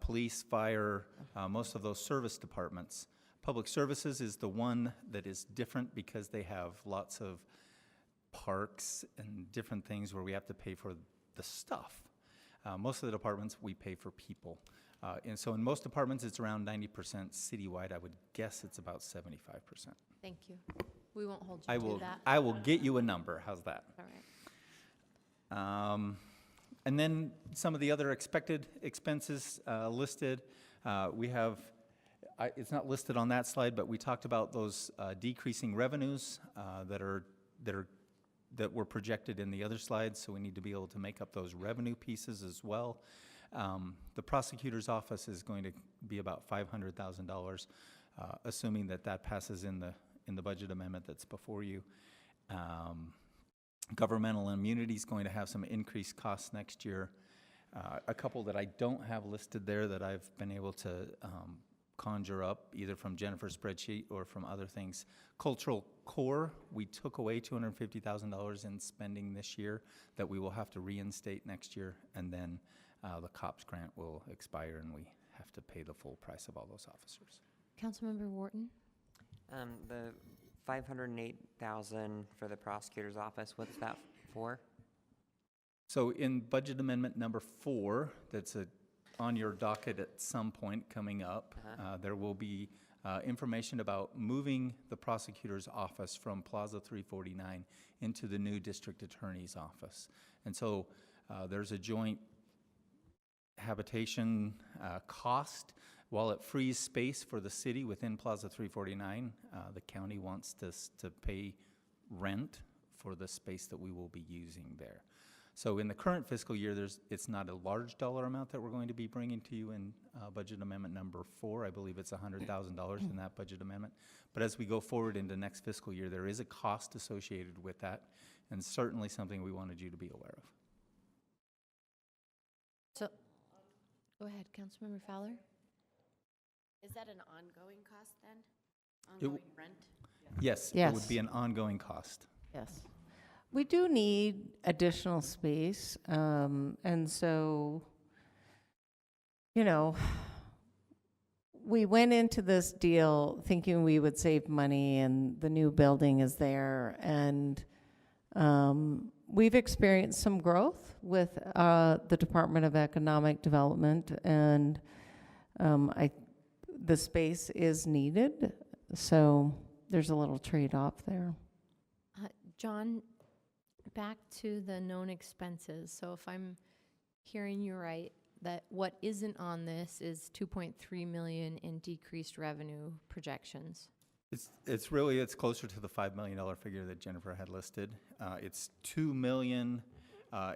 Police, fire, most of those service departments. Public services is the one that is different because they have lots of parks and different things where we have to pay for the stuff. Most of the departments, we pay for people. And so in most departments, it's around 90%. Citywide, I would guess it's about 75%. Thank you. We won't hold you to that. I will get you a number. How's that? All right. And then some of the other expected expenses listed. We have, it's not listed on that slide, but we talked about those decreasing revenues that were projected in the other slides, so we need to be able to make up those revenue pieces as well. The prosecutor's office is going to be about $500,000, assuming that passes in the budget amendment that's before you. Governmental immunity is going to have some increased costs next year. A couple that I don't have listed there that I've been able to conjure up, either from Jennifer's spreadsheet or from other things. Cultural core, we took away $250,000 in spending this year that we will have to reinstate next year, and then the COPS grant will expire and we have to pay the full price of all those officers. Councilmember Wharton? The $508,000 for the prosecutor's office. What's that for? So in budget amendment number 4, that's on your docket at some point coming up, there will be information about moving the prosecutor's office from Plaza 349 into the new district attorney's office. And so there's a joint habitation cost. While it frees space for the city within Plaza 349, the county wants to pay rent for the space that we will be using there. So in the current fiscal year, it's not a large dollar amount that we're going to be bringing to you in budget amendment number 4. I believe it's $100,000 in that budget amendment. But as we go forward into next fiscal year, there is a cost associated with that, and certainly something we wanted you to be aware of. So, go ahead, Councilmember Fowler. Is that an ongoing cost then? It Ongoing rent? Yes, it Yes. would be an ongoing cost. Yes. We do need additional space, and so, you know, we went into this deal thinking we would save money and the new building is there, and we've experienced some growth with the Department of Economic Development, and the space is needed, so there's a little trade-off there. John, back to the known expenses. So if I'm hearing you right, that what isn't on this is 2.3 million in decreased revenue projections. It's closer to the $5 million figure that Jennifer had listed. It's $2 million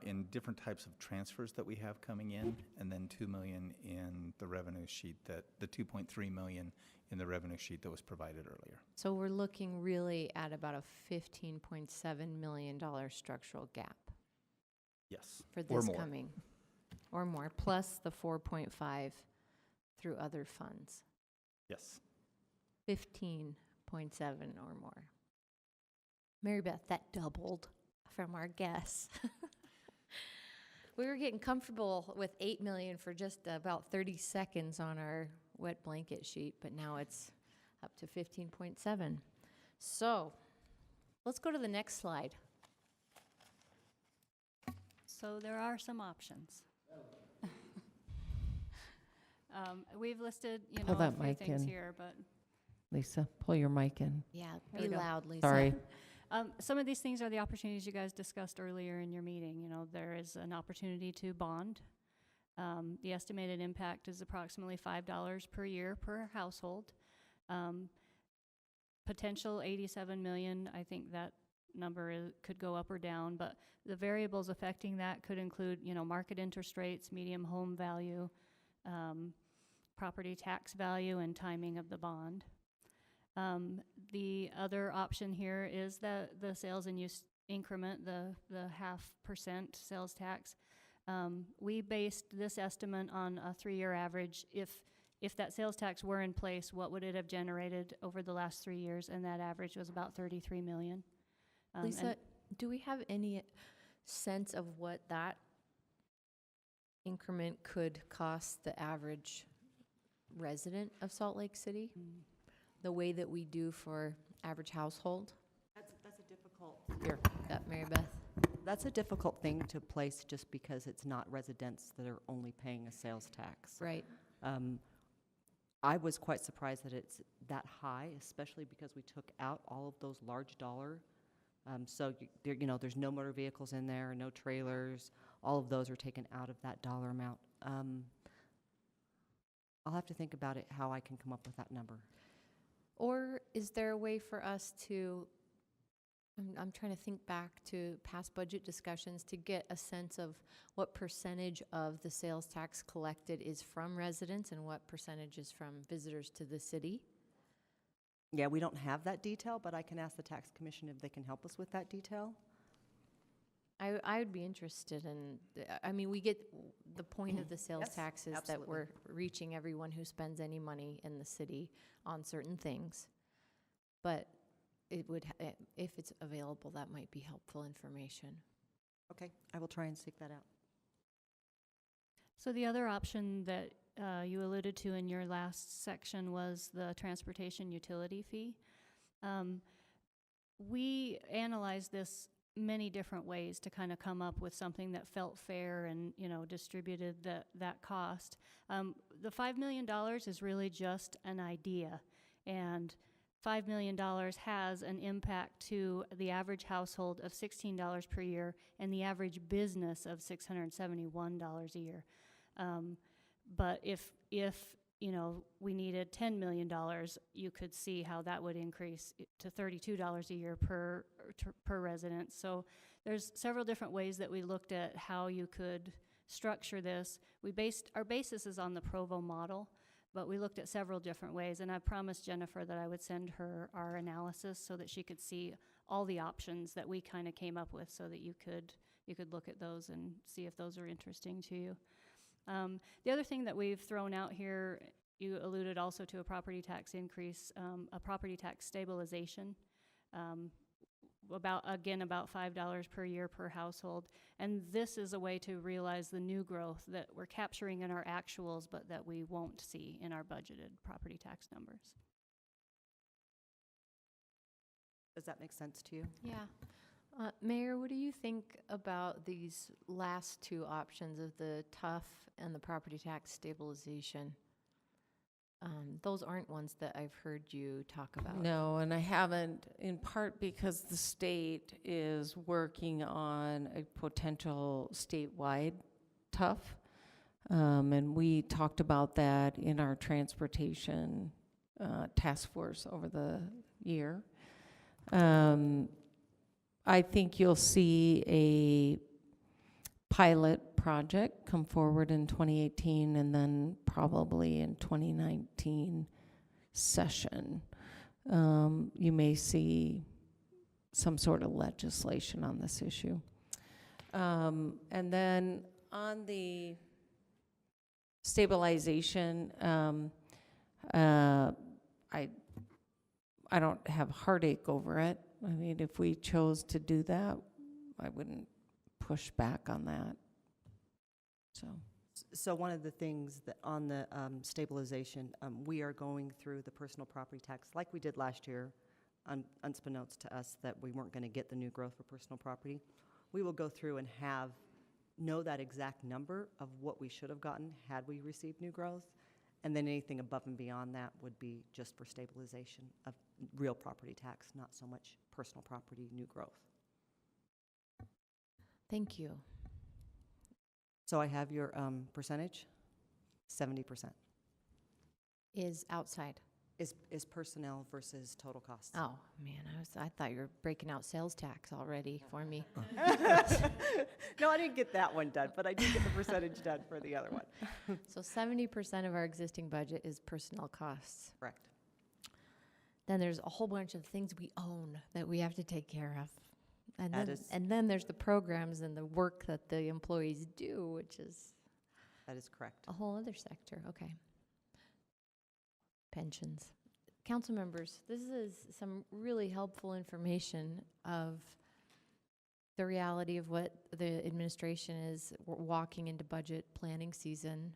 in different types of transfers that we have coming in, and then $2 million in the revenue sheet, the 2.3 million in the revenue sheet that was provided earlier. So we're looking really at about a $15.7 million structural gap. Yes. For Or this more. coming, or more, plus the 4.5 through other funds. Yes. 15.7 or more. Mary Beth, that doubled from our guess. We were getting comfortable with 8 million for just about 30 seconds on our wet blanket sheet, but now it's up to 15.7. So let's go to the next slide. So there are some options. We've listed, Pull a that few mic things in. here, but Lisa, pull your mic in. Yeah, There be we go. loud, Lisa. Sorry. Some of these things are the opportunities you guys discussed earlier in your meeting. There is an opportunity to bond. The estimated impact is approximately $5 per year per household. Potential 87 million, I think that number could go up or down, but the variables affecting that could include, market interest rates, median home value, property tax value, and timing of the bond. The other option here is the sales and use increment, the 0.5% sales tax. We based this estimate on a 3-year average. If that sales tax were in place, what would it have generated over the last 3 years? And that average was about 33 million. Lisa, do we have any sense of what that increment could cost the average resident of Salt Lake City? The way that we do for average household? That's a difficult. Here, got Mary Beth. That's a difficult thing to place just because it's not residents that are only paying a sales tax. Right. I was quite surprised that it's that high, especially because we took out all of those large dollar. So there's no motor vehicles in there, no trailers. All of those are taken out of that dollar amount. I'll have to think about it, how I can come up with that number. Or is there a way for us to, I'm trying to think back to past budget discussions to get a sense of what percentage of the sales tax collected is from residents and what percentage is from visitors to the city? Yeah, we don't have that detail, but I can ask the tax commission if they can help us with that detail. I would be interested in, we get the point of the sales Yes, taxes that absolutely. we're reaching everyone who spends any money in the city on certain things. But it would, if it's available, that might be helpful information. Okay, I will try and seek that out. So the other option that you alluded to in your last section was the transportation utility fee. we analyzed this many different ways to kind of come up with something that felt fair and, you know, distributed that cost. The $5 million is really just an idea, and $5 million has an impact to the average household of $16 per year and the average business of $671 a year. But if you know, we needed $10 million, you could see how that would increase to $32 a year per resident. So there's several different ways that we looked at how you could structure this. Our basis is on the Provo model, but we looked at several different ways, and I promised Jennifer that I would send her our analysis so that she could see all the options that we kind of came up with, so that you could look at those and see if those are interesting to you. The other thing that we've thrown out here, you alluded also to a property tax increase, a property tax stabilization, about $5 per year per household. And this is a way to realize the new growth that we're capturing in our actuals, but that we won't see in our budgeted property tax numbers. Does that make sense to you? Yeah. Mayor, what do you think about these last two options of the TUF and the property tax stabilization? Those aren't ones that I've heard you talk about. No, and I haven't, in part because the state is working on a potential statewide TUF. And we talked about that in our transportation task force over the year. I think you'll see a pilot project come forward in 2018, and then probably in 2019 session, you may see some sort of legislation on this issue. And then on the stabilization, I don't have heartache over it. I mean, if we chose to do that, I wouldn't push back on that. So one of the things that on the stabilization, we are going through the personal property tax like we did last year, unbeknownst to us that we weren't going to get the new growth for personal property. We will go through and know that exact number of what we should have gotten had we received new growth, and then anything above and beyond that would be just for stabilization of real property tax, not so much personal property new growth. Thank you. So I have your percentage, 70%. Is outside. Is personnel versus total cost. Oh, man, I thought you were breaking out sales tax already for me. No, I didn't get that one done, but I did get the percentage done for the other one. So 70% of our existing budget is personnel costs. Correct. Then there's a whole bunch of things we own that we have to take care of. And then there's the programs and the work that the employees do, which is... That is correct. A whole other sector, okay. Pensions. Council members, this is some really helpful information of the reality of what the administration is walking into budget planning season,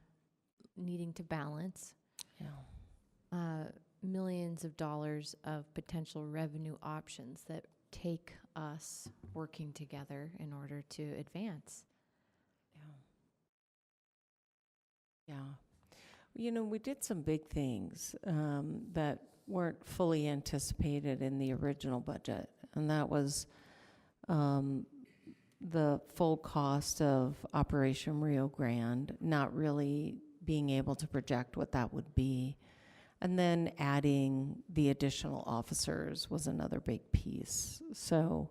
needing to balance. Yeah. Millions of dollars of potential revenue options that take us working together in order to advance. Yeah. You know, we did some big things that weren't fully anticipated in the original budget, and that was the full cost of Operation Rio Grande, not really being able to project what that would be. And then adding the additional officers was another big piece. So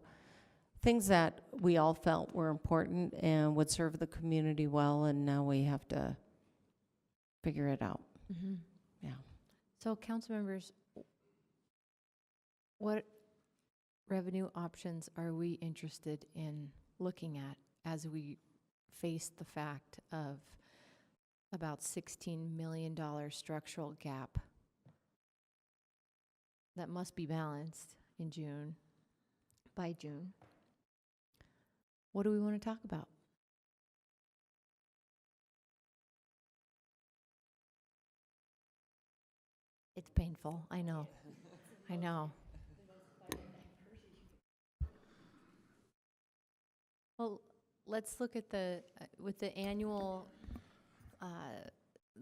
things that we all felt were important and would serve the community well, and now we have to figure it out. Mm-hmm. Yeah. So council members, what revenue options are we interested in looking at as we face the fact of about $16 million structural gap that must be balanced in June, by June? What do we want to talk about? It's painful, I know. I know. Well, let's look at with the annual,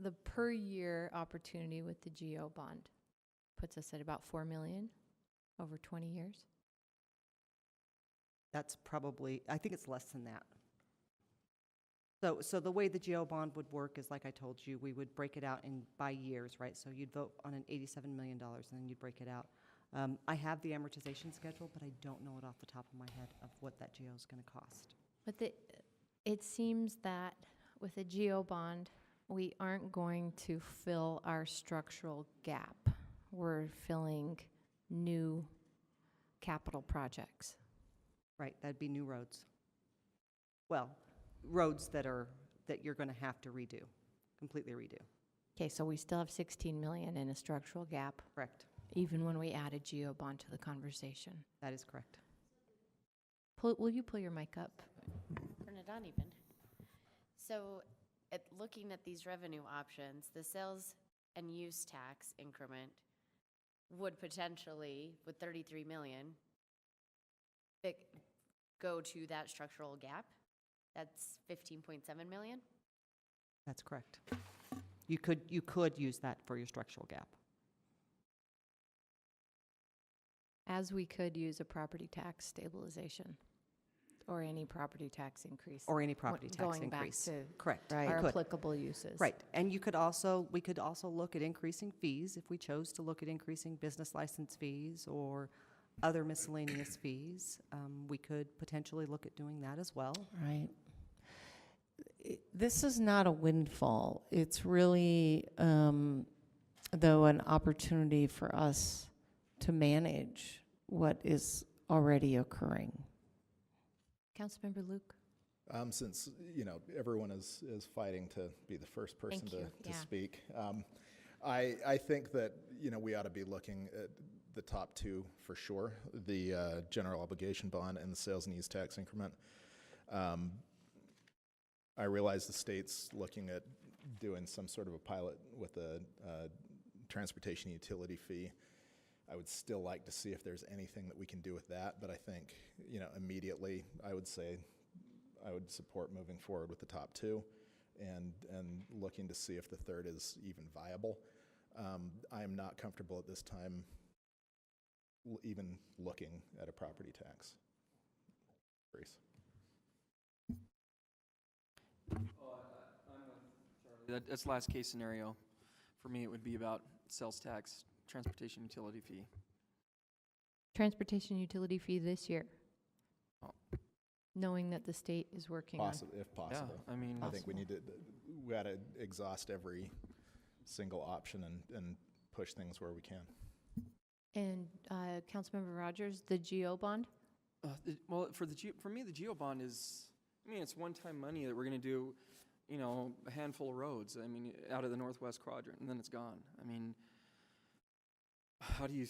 the per year opportunity with the GO bond. Puts us at about 4 million over 20 years. That's probably, I think it's less than that. So the way the GO bond would work is, like I told you, we would break it out by years, right? So you'd vote on an $87 million, and then you'd break it out. I have the amortization schedule, but I don't know it off the top of my head of what that GO is going to cost. But it seems that with a GO bond, we aren't going to fill our structural gap. We're filling new capital projects. Right, that'd be new roads. Well, roads that you're going to have to redo, completely redo. Okay, so we still have 16 million in a structural gap. Correct. Even when we add a GO bond to the conversation. That is correct. Will you pull your mic up? Turn it on even. So, looking at these revenue options, the sales and use tax increment would potentially, with 33 million, go to that structural gap. That's 15.7 million. That's correct. You could use that for your structural gap. As we could use a property tax stabilization or any property tax increase. Or any property tax going increase. Back to Correct. our Could. applicable uses. Right, and we could also look at increasing fees if we chose to look at increasing business license fees or other miscellaneous fees. We could potentially look at doing that as well. Right. This is not a windfall. It's really, though, an opportunity for us to manage what is already occurring. Councilmember Luke? Since, everyone is fighting to be the first person to speak, I think that, we ought to be looking at the top two for sure, the general obligation bond and the sales and use tax increment. I realize the state's looking at doing some sort of a pilot with a transportation utility fee. I would still like to see if there's anything that we can do with that, but I think, immediately I would say I would support moving forward with the top two and looking to see if the third is even viable. I am not comfortable at this time even looking at a property tax. Grace. That's last case scenario. For me, it would be about sales tax, transportation utility fee. Transportation utility fee this year. Oh. Knowing that the state is working on. If possible. Yeah, I mean, I think we got to exhaust every single option and push things where we can. And Councilmember Rogers, the GO bond? Well, for me, the GO bond is, it's one-time money that we're going to do, a handful of roads. Out of the Northwest Quadrant, and then it's gone. How do you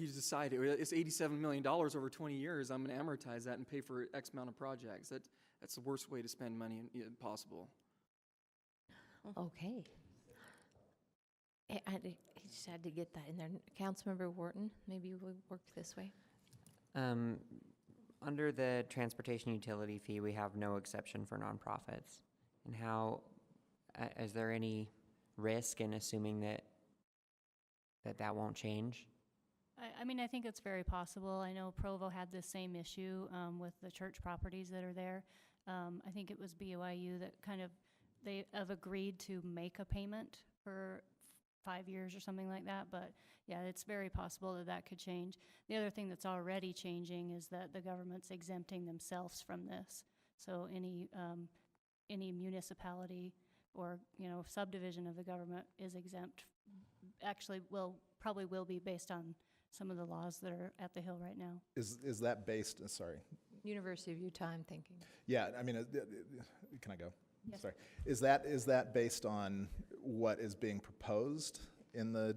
decide? It's $87 million over 20 years. I'm going to amortize that and pay for X amount of projects. That's the worst way to spend money possible. Okay. I just had to get that in there. Councilmember Wharton, maybe we'll work this way. Under the transportation utility fee, we have no exception for nonprofits. And how, is there any risk in assuming that won't change? I think it's very possible. I know Provo had the same issue with the church properties that are there. I think it was BYU that they have agreed to make a payment for 5 years or something like that, but yeah, it's very possible that could change. The other thing that's already changing is that the government's exempting themselves from this. So any municipality or subdivision of the government is exempt. Actually, probably will be based on some of the laws that are at the Hill right now. Is that based? Sorry. University of Utah, I'm thinking. Yeah, can I go? Yes. Sorry. Is that based on what is being proposed in the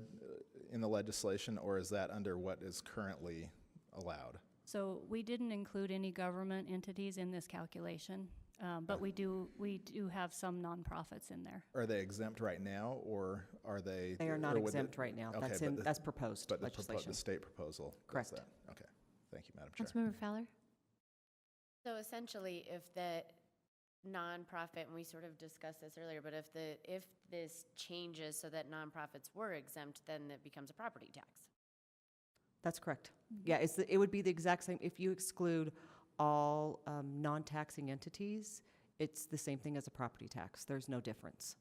legislation, or is that under what is currently allowed? So we didn't include any government entities in this calculation, but we do have some nonprofits in there. Are they exempt right now, or are they? They are not exempt right now. Okay, that's proposed but legislation. the state proposal. Correct. Does that. Okay. Thank you, Madam Chair. Councilmember Fowler? So essentially, if the nonprofit, and we sort of discussed this earlier, but if this changes so that nonprofits were exempt, then it becomes a property tax. That's correct. Yeah, it would be the exact same. If you exclude all non-taxing entities, it's the same thing as a property tax. There's no difference.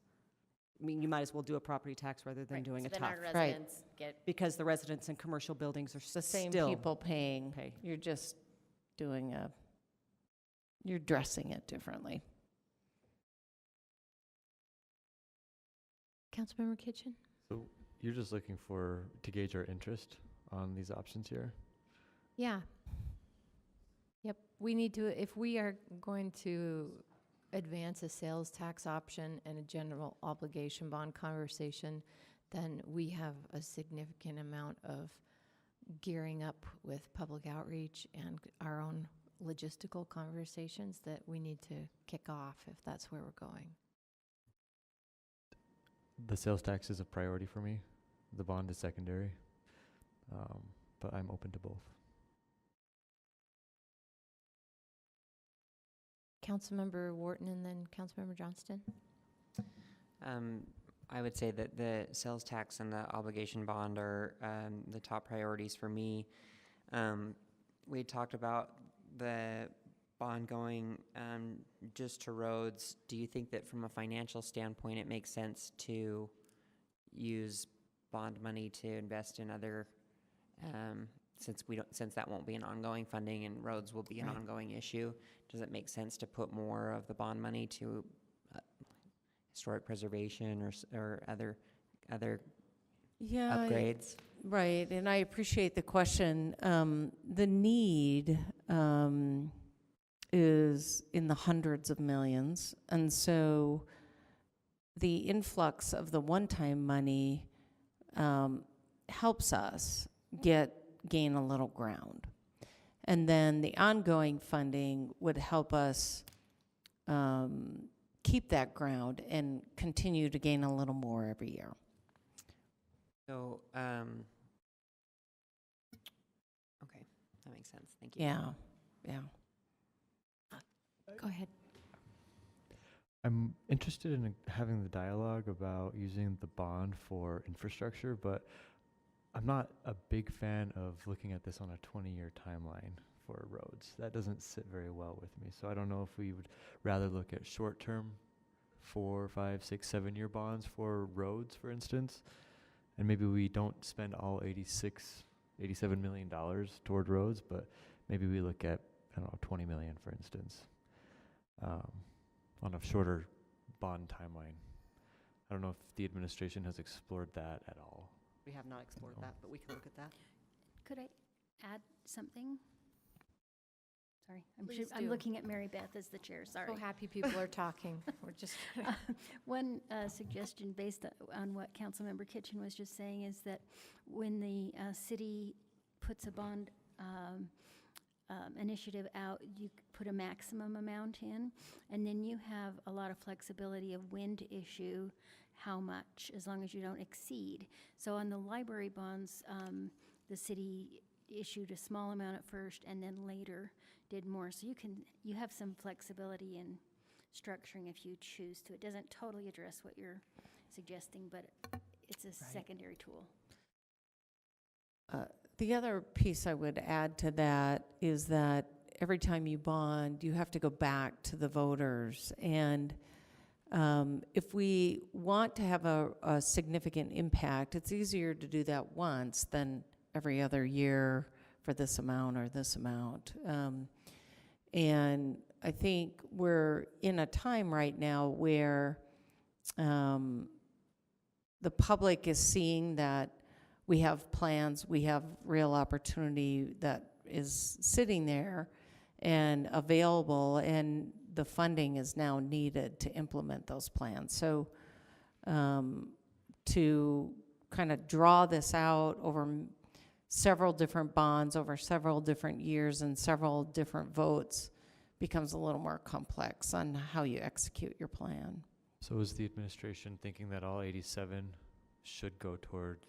I mean, you might as well do a property tax rather than doing so a then TAF. our residents get Because the residents in commercial buildings are It's the same still people paying. You're just doing you're dressing it differently. Councilmember Kitchen? So you're just looking to gauge our interest on these options here? Yeah. Yep, we need to, if we are going to advance a sales tax option and a general obligation bond conversation, then we have a significant amount of gearing up with public outreach and our own logistical conversations that we need to kick off if that's where we're going. The sales tax is a priority for me. The bond is secondary, but I'm open to both. Councilmember Wharton and then Councilmember Johnston. I would say that the sales tax and the obligation bond are the top priorities for me. We talked about the bond going just to roads. Do you think that from a financial standpoint it makes sense to use bond money to invest in other, since that won't be an ongoing funding and roads will be an ongoing issue? Does it make sense to put more of the bond money to historic preservation or other upgrades? Right, and I appreciate the question. The need is in the hundreds of millions, and so the influx of the one-time money helps us gain a little ground. And then the ongoing funding would help us keep that ground and continue to gain a little more every year. So, okay, that makes sense. Thank you. Yeah, yeah. Go ahead. I'm interested in having the dialogue about using the bond for infrastructure, but I'm not a big fan of looking at this on a 20-year timeline for roads. That doesn't sit very well with me. So I don't know if we would rather look at short-term 4, 5, 6, 7-year bonds for roads, for instance, and maybe we don't spend all $87 million toward roads, but maybe we look at, I don't know, 20 million, for instance, on a shorter bond timeline. I don't know if the administration has explored that at all. We have not explored that, but we can look at that. Could I add something? Sorry, Please I'm do. looking at Mary Beth as the chair, sorry. So happy people are talking. We're just One suggestion based on what Councilmember Kitchen was just saying is that when the city puts a bond initiative out, you put a maximum amount in, and then you have a lot of flexibility of when to issue how much, as long as you don't exceed. So on the library bonds, the city issued a small amount at first and then later did more. So you have some flexibility in structuring if you choose to. It doesn't totally address what you're suggesting, but it's a secondary tool. The other piece I would add to that is that every time you bond, you have to go back to the voters. And if we want to have a significant impact, it's easier to do that once than every other year for this amount or this amount. And I think we're in a time right now where the public is seeing that we have plans, we have real opportunity that is sitting there and available, and the funding is now needed to implement those plans. So to kind of draw this out over several different bonds, over several different years and several different votes becomes a little more complex on how you execute your plan. So is the administration thinking that all 87 should go toward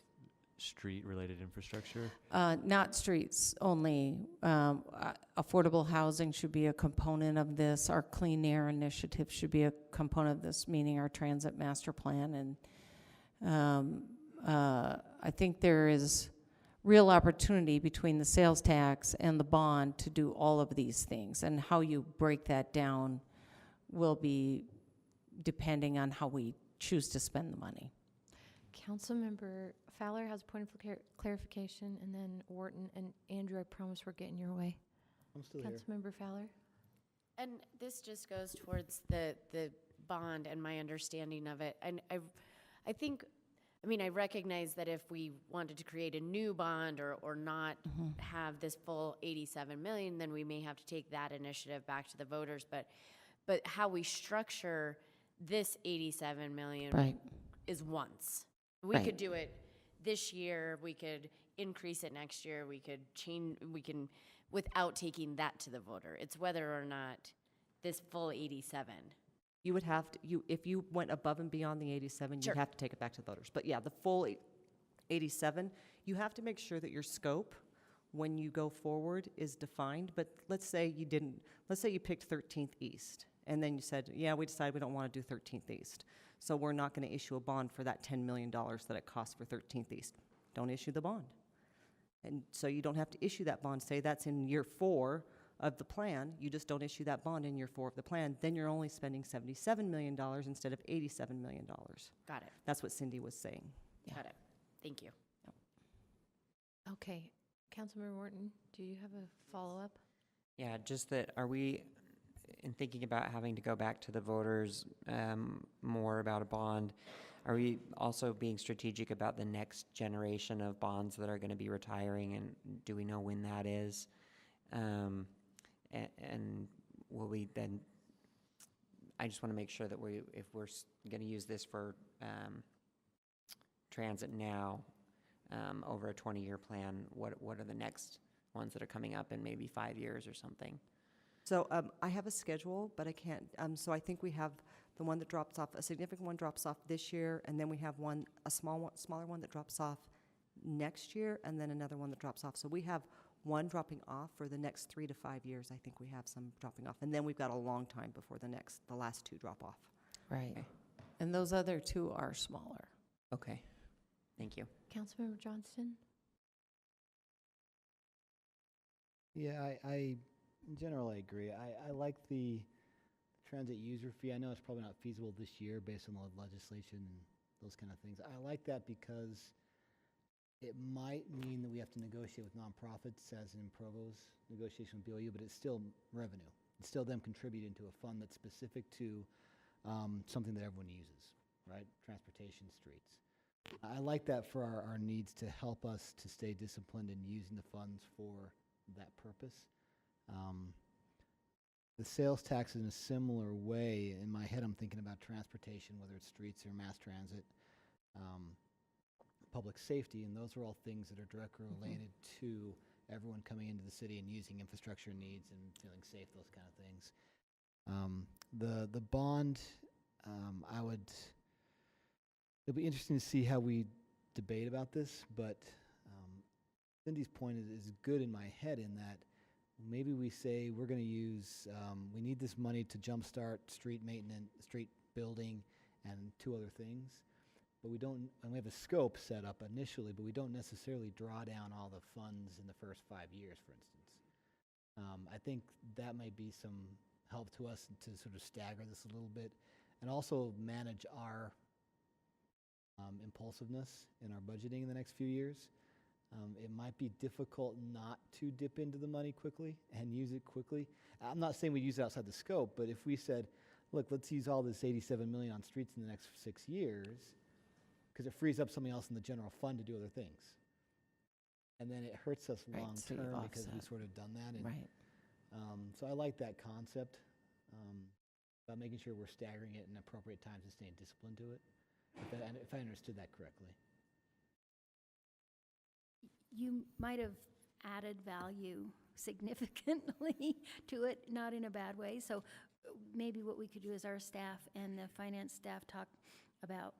street-related infrastructure? Not streets only. Affordable housing should be a component of this. Our clean air initiative should be a component of this, meaning our transit master plan. And I think there is real opportunity between the sales tax and the bond to do all of these things. And how you break that down will be depending on how we choose to spend the money. Councilmember Fowler has a point of clarification, and then Wharton and Andrew, I promise we're getting your way. I'm still here. Councilmember Fowler? And this just goes towards the bond and my understanding of it. And I think, I mean, I recognize that if we wanted to create a new bond or not have this full 87 million, then we may have to take that initiative back to the voters. But how we structure this 87 million is once. We could do it this year, we could increase it next year, we could change, we can, without taking that to the voter. It's whether or not this full 87. You would have to, if you went above and beyond the 87, Sure. you'd have to take it back to the voters. But yeah, the full 87, you have to make sure that your scope, when you go forward, is defined. But let's say you didn't, let's say you picked 13th East, and then you said, yeah, we decided we don't want to do 13th East. So we're not going to issue a bond for that $10 million that it costs for 13th East. Don't issue the bond. And so you don't have to issue that bond. Say that's in year 4 of the plan. You just don't issue that bond in year 4 of the plan. Then you're only spending $77 million instead of $87 million. Got it. That's what Cindy was saying. Got it. Thank you. Okay. Councilmember Wharton, do you have a follow-up? Yeah, just that, are we, in thinking about having to go back to the voters more about a bond, are we also being strategic about the next generation of bonds that are going to be retiring, and do we know when that is? And will we then, I just want to make sure that if we're going to use this for transit now, over a 20-year plan, what are the next ones that are coming up in maybe 5 years or something? So I have a schedule, but I can't. So I think we have the one that drops off, a significant one drops off this year, and then we have one, a smaller one that drops off next year, and then another one that drops off. So we have one dropping off for the next 3 to 5 years. I think we have some dropping off, and then we've got a long time before the last 2 drop off. Right. Okay. And those other 2 are smaller. Okay. Thank you. Councilmember Johnston? Yeah, I in general, I agree. I like the transit user fee. I know it's probably not feasible this year based on the legislation and those kind of things. I like that because it might mean that we have to negotiate with nonprofits, as in Provo's negotiation with BOU, but it's still revenue. It's still them contributing to a fund that's specific to something that everyone uses, right? Transportation, streets. I like that for our needs to help us to stay disciplined in using the funds for that purpose. The sales tax in a similar way. In my head, I'm thinking about transportation, whether it's streets or mass transit, public safety, and those are all things that are directly related to everyone coming into the city and using infrastructure needs and feeling safe, those kind of things. The bond, it'll be interesting to see how we debate about this, but Cindy's point is good in my head in that maybe we say we're going to use, we need this money to jumpstart street maintenance, street building, and 2 other things. But we don't, and we have a scope set up initially, but we don't necessarily draw down all the funds in the first 5 years, for instance. I think that might be some help to us to sort of stagger this a little bit and also manage our impulsiveness in our budgeting in the next few years. It might be difficult not to dip into the money quickly and use it quickly. I'm not saying we use it outside the scope, but if we said, look, let's use all this 87 million on streets in the next 6 years, because it frees up something else in the general fund to do other things. And then it hurts us long so you term because offset. we've sort of done that. And, Right. so I like that concept about making sure we're staggering it in appropriate times and staying disciplined to it, if I understood that correctly. You might have added value significantly to it, not in a bad way. So maybe what we could do is our staff and the finance staff talk about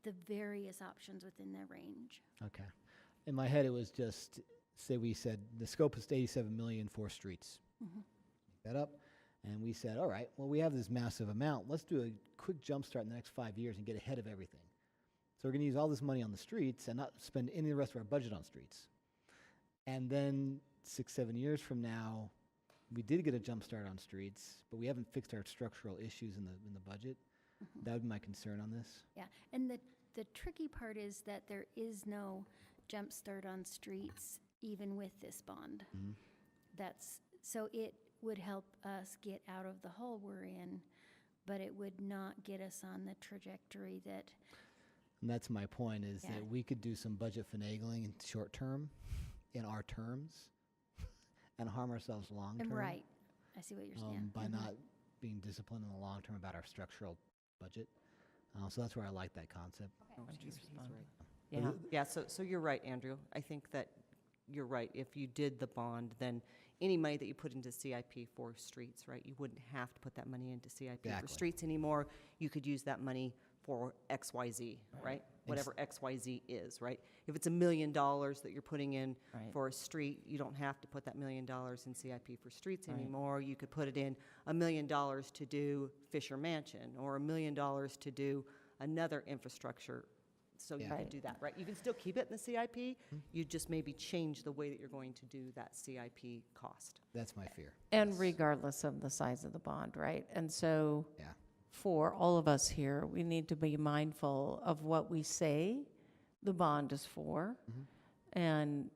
the various options within their range. Okay. in my head, it was just, say we said the scope is 87 million for streets. Mhm. That up. And we said, all right, well, we have this massive amount. Let's do a quick jump start in the next 5 years and get ahead of everything. So we're going to use all this money on the streets and not spend any of the rest of our budget on streets. And then 6, 7 years from now, we did get a jump start on streets, but we haven't fixed our structural issues in the budget. That would be my concern on this. Yeah, and the tricky part is that there is no jump start on streets even with this bond. So it would help us get out of the hole we're in, but it would not get us on the trajectory that, And that's my point, is Yeah. that we could do some budget finagling in short term, in our terms, and harm ourselves long term. right, I see what you're saying. By not being disciplined in the long term about our structural budget. So that's where I like that concept. Yeah, so you're right, Andrew. I think that you're right. If you did the bond, then any money that you put into CIP for streets, right, you wouldn't have to put that money into CIP for Exactly. streets anymore. You could use that money for XYZ, right? Whatever XYZ is, right? If it's $1 million that you're putting in for a street, you don't have to put that $1 million in CIP for streets anymore. You could put it in $1 million to do Fisher Mansion, or $1 million to do another infrastructure. So you could do that, right? You can still keep it in the CIP. You just maybe change the way that you're going to do that CIP cost. That's my fear. And regardless of the size of the bond, right? And so for all of us here, we need to be mindful of what we say the bond is for, and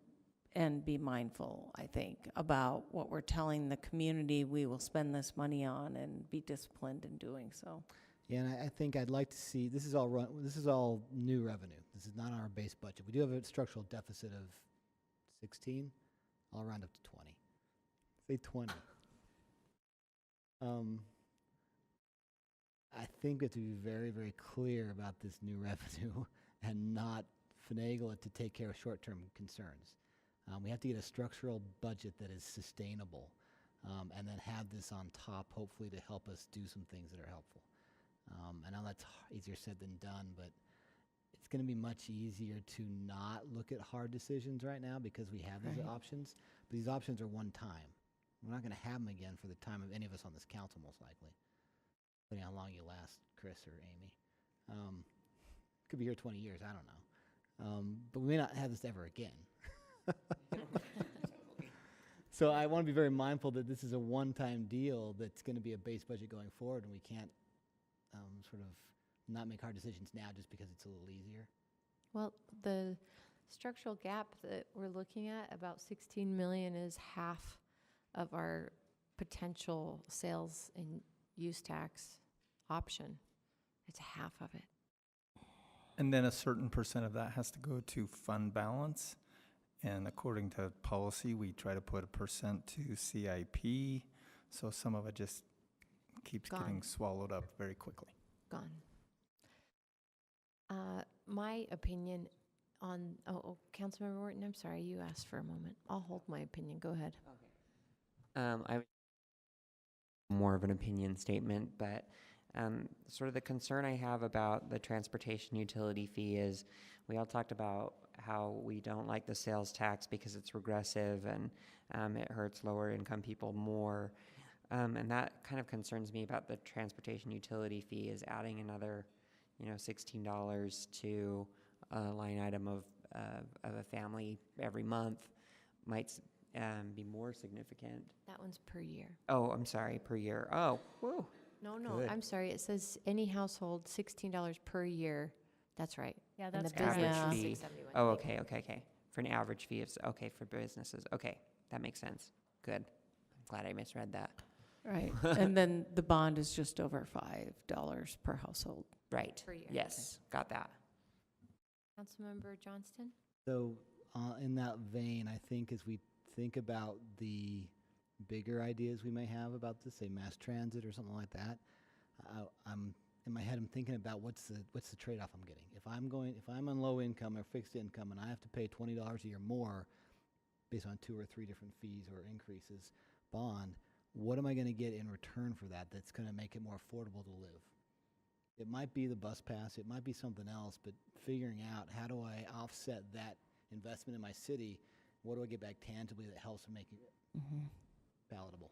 be mindful, I think, about what we're telling the community we will spend this money on, and be disciplined in doing so. Yeah, and I think I'd like to see, this is all new revenue. This is not our base budget. We do have a structural deficit of 16. I'll round up to 20. Say 20. I think we have to be very, very clear about this new revenue and not finagle it to take care of short-term concerns. We have to get a structural budget that is sustainable, and then have this on top, hopefully, to help us do some things that are helpful. I know that's easier said than done, but it's going to be much easier to not look at hard decisions right now because we have these options. But these options are one time. We're not going to have them again for the time of any of us on this council, most likely. Depending on how long you last, Chris or Amy. Could be here 20 years, I don't know. But we may not have this ever again. So I want to be very mindful that this is a one-time deal that's going to be a base budget going forward, and we can't sort of not make hard decisions now just because it's a little easier. Well, the structural gap that we're looking at, about 16 million, is half of our potential sales and use tax option. It's half of it. And then a certain percent of that has to go to fund balance. And according to policy, we try to put a percent to CIP. So some of it just keeps getting swallowed up very quickly. Gone. My opinion on, Councilmember Morton, I'm sorry, you asked for a moment. I'll hold my opinion. Go ahead. I more of an opinion statement, but sort of the concern I have about the transportation utility fee is we all talked about how we don't like the sales tax because it's regressive and it hurts lower income people more. And that kind of concerns me about the transportation utility fee, is adding another, $16 to a line item of a family every month might be more significant. That one's per year. Oh, I'm sorry, per year. Oh, whoa. No, Good. I'm sorry. It says any household, $16 per year. That's right. Yeah, And that's the correct. business Average is fee. 671. Oh, Thank you. okay. For an average fee of, okay, for businesses. Okay, that makes sense. Good. I'm glad I misread that. Right. And then the bond is just over $5 per household. Right. Per year. Yes, got that. Councilmember Johnston? So in that vein, I think as we think about the bigger ideas we may have about this, say mass transit or something like that, I'm in my head, I'm thinking about what's the trade-off I'm getting. If I'm on low income or fixed income and I have to pay $20 a year more based on 2 or 3 different fees or increases bond, what am I going to get in return for that that's going to make it more affordable to live? It might be the bus pass, it might be something else, but figuring out how do I offset that investment in my city. What do I get back tangibly that helps make it palatable?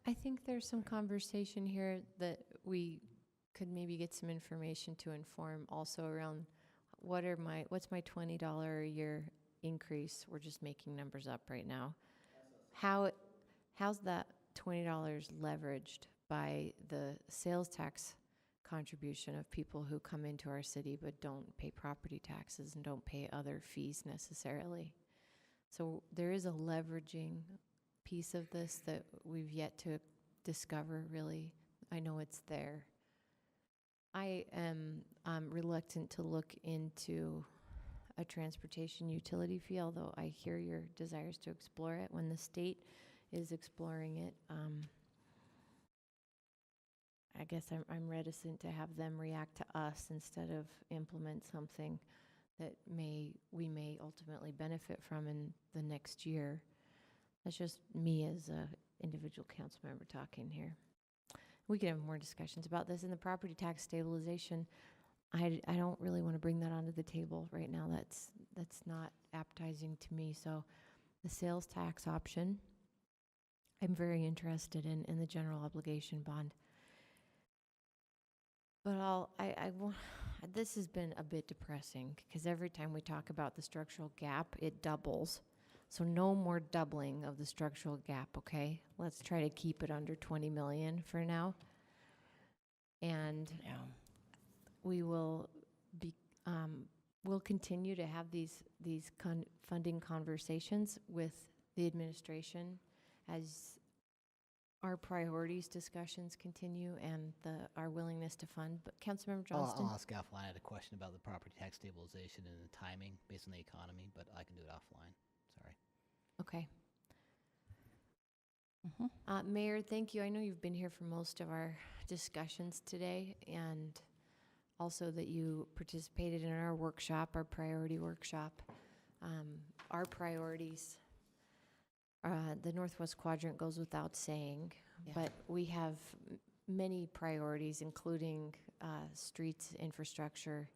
I think there's some conversation here that we could maybe get some information to inform also around what's my $20 a year increase? We're just making numbers up right now. How's that $20 leveraged by the sales tax contribution of people who come into our city but don't pay property taxes and don't pay other fees necessarily? So there is a leveraging piece of this that we've yet to discover, really. I know it's there. I am reluctant to look into a transportation utility fee, although I hear your desires to explore it. When the state is exploring it, I guess I'm reticent to have them react to us instead of implement something that we may ultimately benefit from in the next year. That's just me as a individual council member talking here. We can have more discussions about this in the property tax stabilization. I don't really want to bring that onto the table right now. That's not appetizing to me. So the sales tax option, I'm very interested in the general obligation bond. But this has been a bit depressing because every time we talk about the structural gap, it doubles. So no more doubling of the structural gap, okay? Let's try to keep it under 20 million for now. And we will we'll continue to have these funding conversations with the administration as our priorities discussions continue and our willingness to fund. But Councilmember Johnston? I'll ask offline. I had a question about the property tax stabilization and the timing based on the economy, but I can do it offline. Sorry. Okay. Mayor, thank you. I know you've been here for most of our discussions today, and also that you participated in our workshop, our priority workshop. Our priorities, the Northwest Quadrant goes without saying, but we have many priorities, including streets, infrastructure,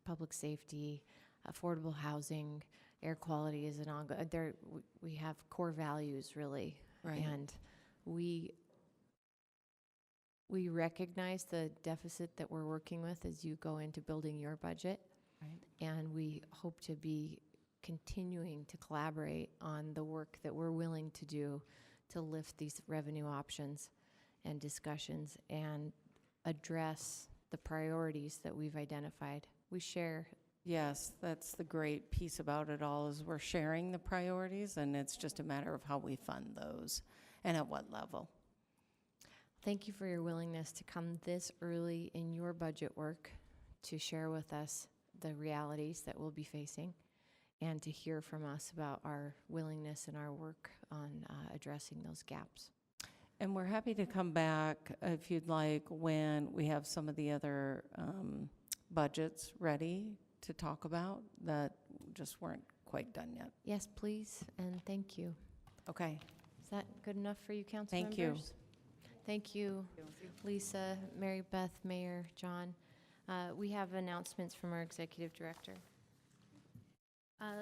public safety, affordable housing, air quality is an ongoing. We have core values, really. Right. And we recognize the deficit that we're working with as you go into building your budget. Right. And we hope to be continuing to collaborate on the work that we're willing to do to lift these revenue options and discussions and address the priorities that we've identified. We share. Yes, that's the great piece about it all is we're sharing the priorities, and it's just a matter of how we fund those and at what level. Thank you for your willingness to come this early in your budget work to share with us the realities that we'll be facing and to hear from us about our willingness and our work on addressing those gaps. And we're happy to come back if you'd like when we have some of the other budgets ready to talk about that just weren't quite done yet. Yes, please, and thank you. Okay. Is that good enough for you, council Thank members? Thank you, Lisa, Mary Beth, Mayor, John. We have announcements from our executive director.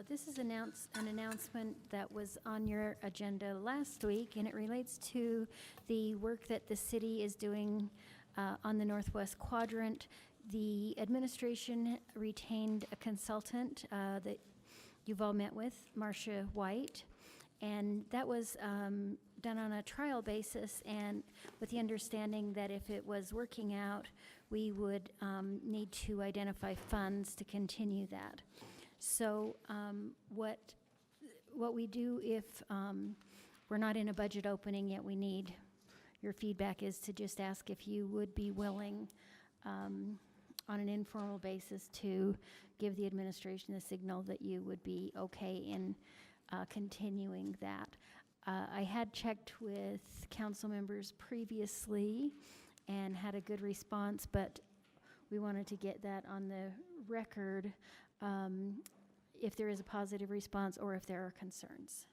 This is an announcement that was on your agenda last week, and it relates to the work that the city is doing on the Northwest Quadrant. The administration retained a consultant that you've all met with, Marcia White, and that was done on a trial basis and with the understanding that if it was working out, we would need to identify funds to continue that. So what we do if we're not in a budget opening yet, we need your feedback is to just ask if you would be willing on an informal basis to give the administration the signal that you would be okay in continuing that. I had checked with council members previously and had a good response, but we wanted to get that on the record if there is a positive response or if there are concerns.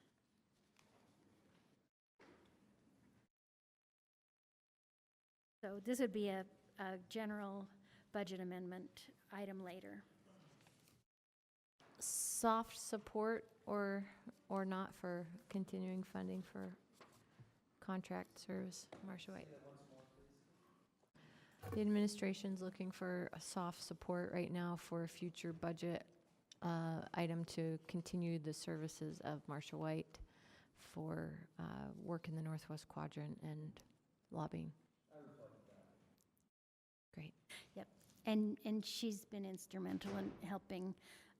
So this would be a general budget amendment item later. soft support or not for continuing funding for contract service? Marcia White. The administration's looking for a soft support right now for a future budget item to continue the services of Marcia White for work in the Northwest Quadrant and lobbying. Great. Yep. And she's been instrumental in helping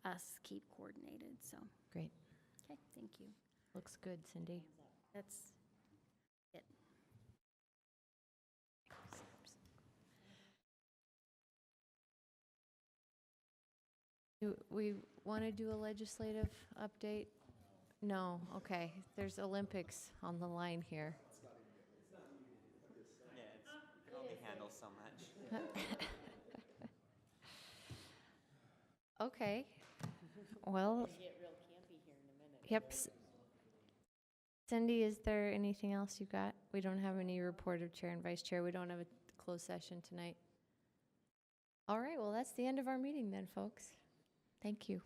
us keep coordinated, so. Great. Okay, thank you. Looks good, Cindy. That's it. Do we want to do a legislative update? No, okay. There's Olympics on the line here. Yeah, it only handles so much. Okay. Well. Get real campy here in a minute. Yep. Cindy, is there anything else you got? We don't have any report of chair and vice chair. We don't have a closed session tonight. All right, well, that's the end of our meeting then, folks. Thank you.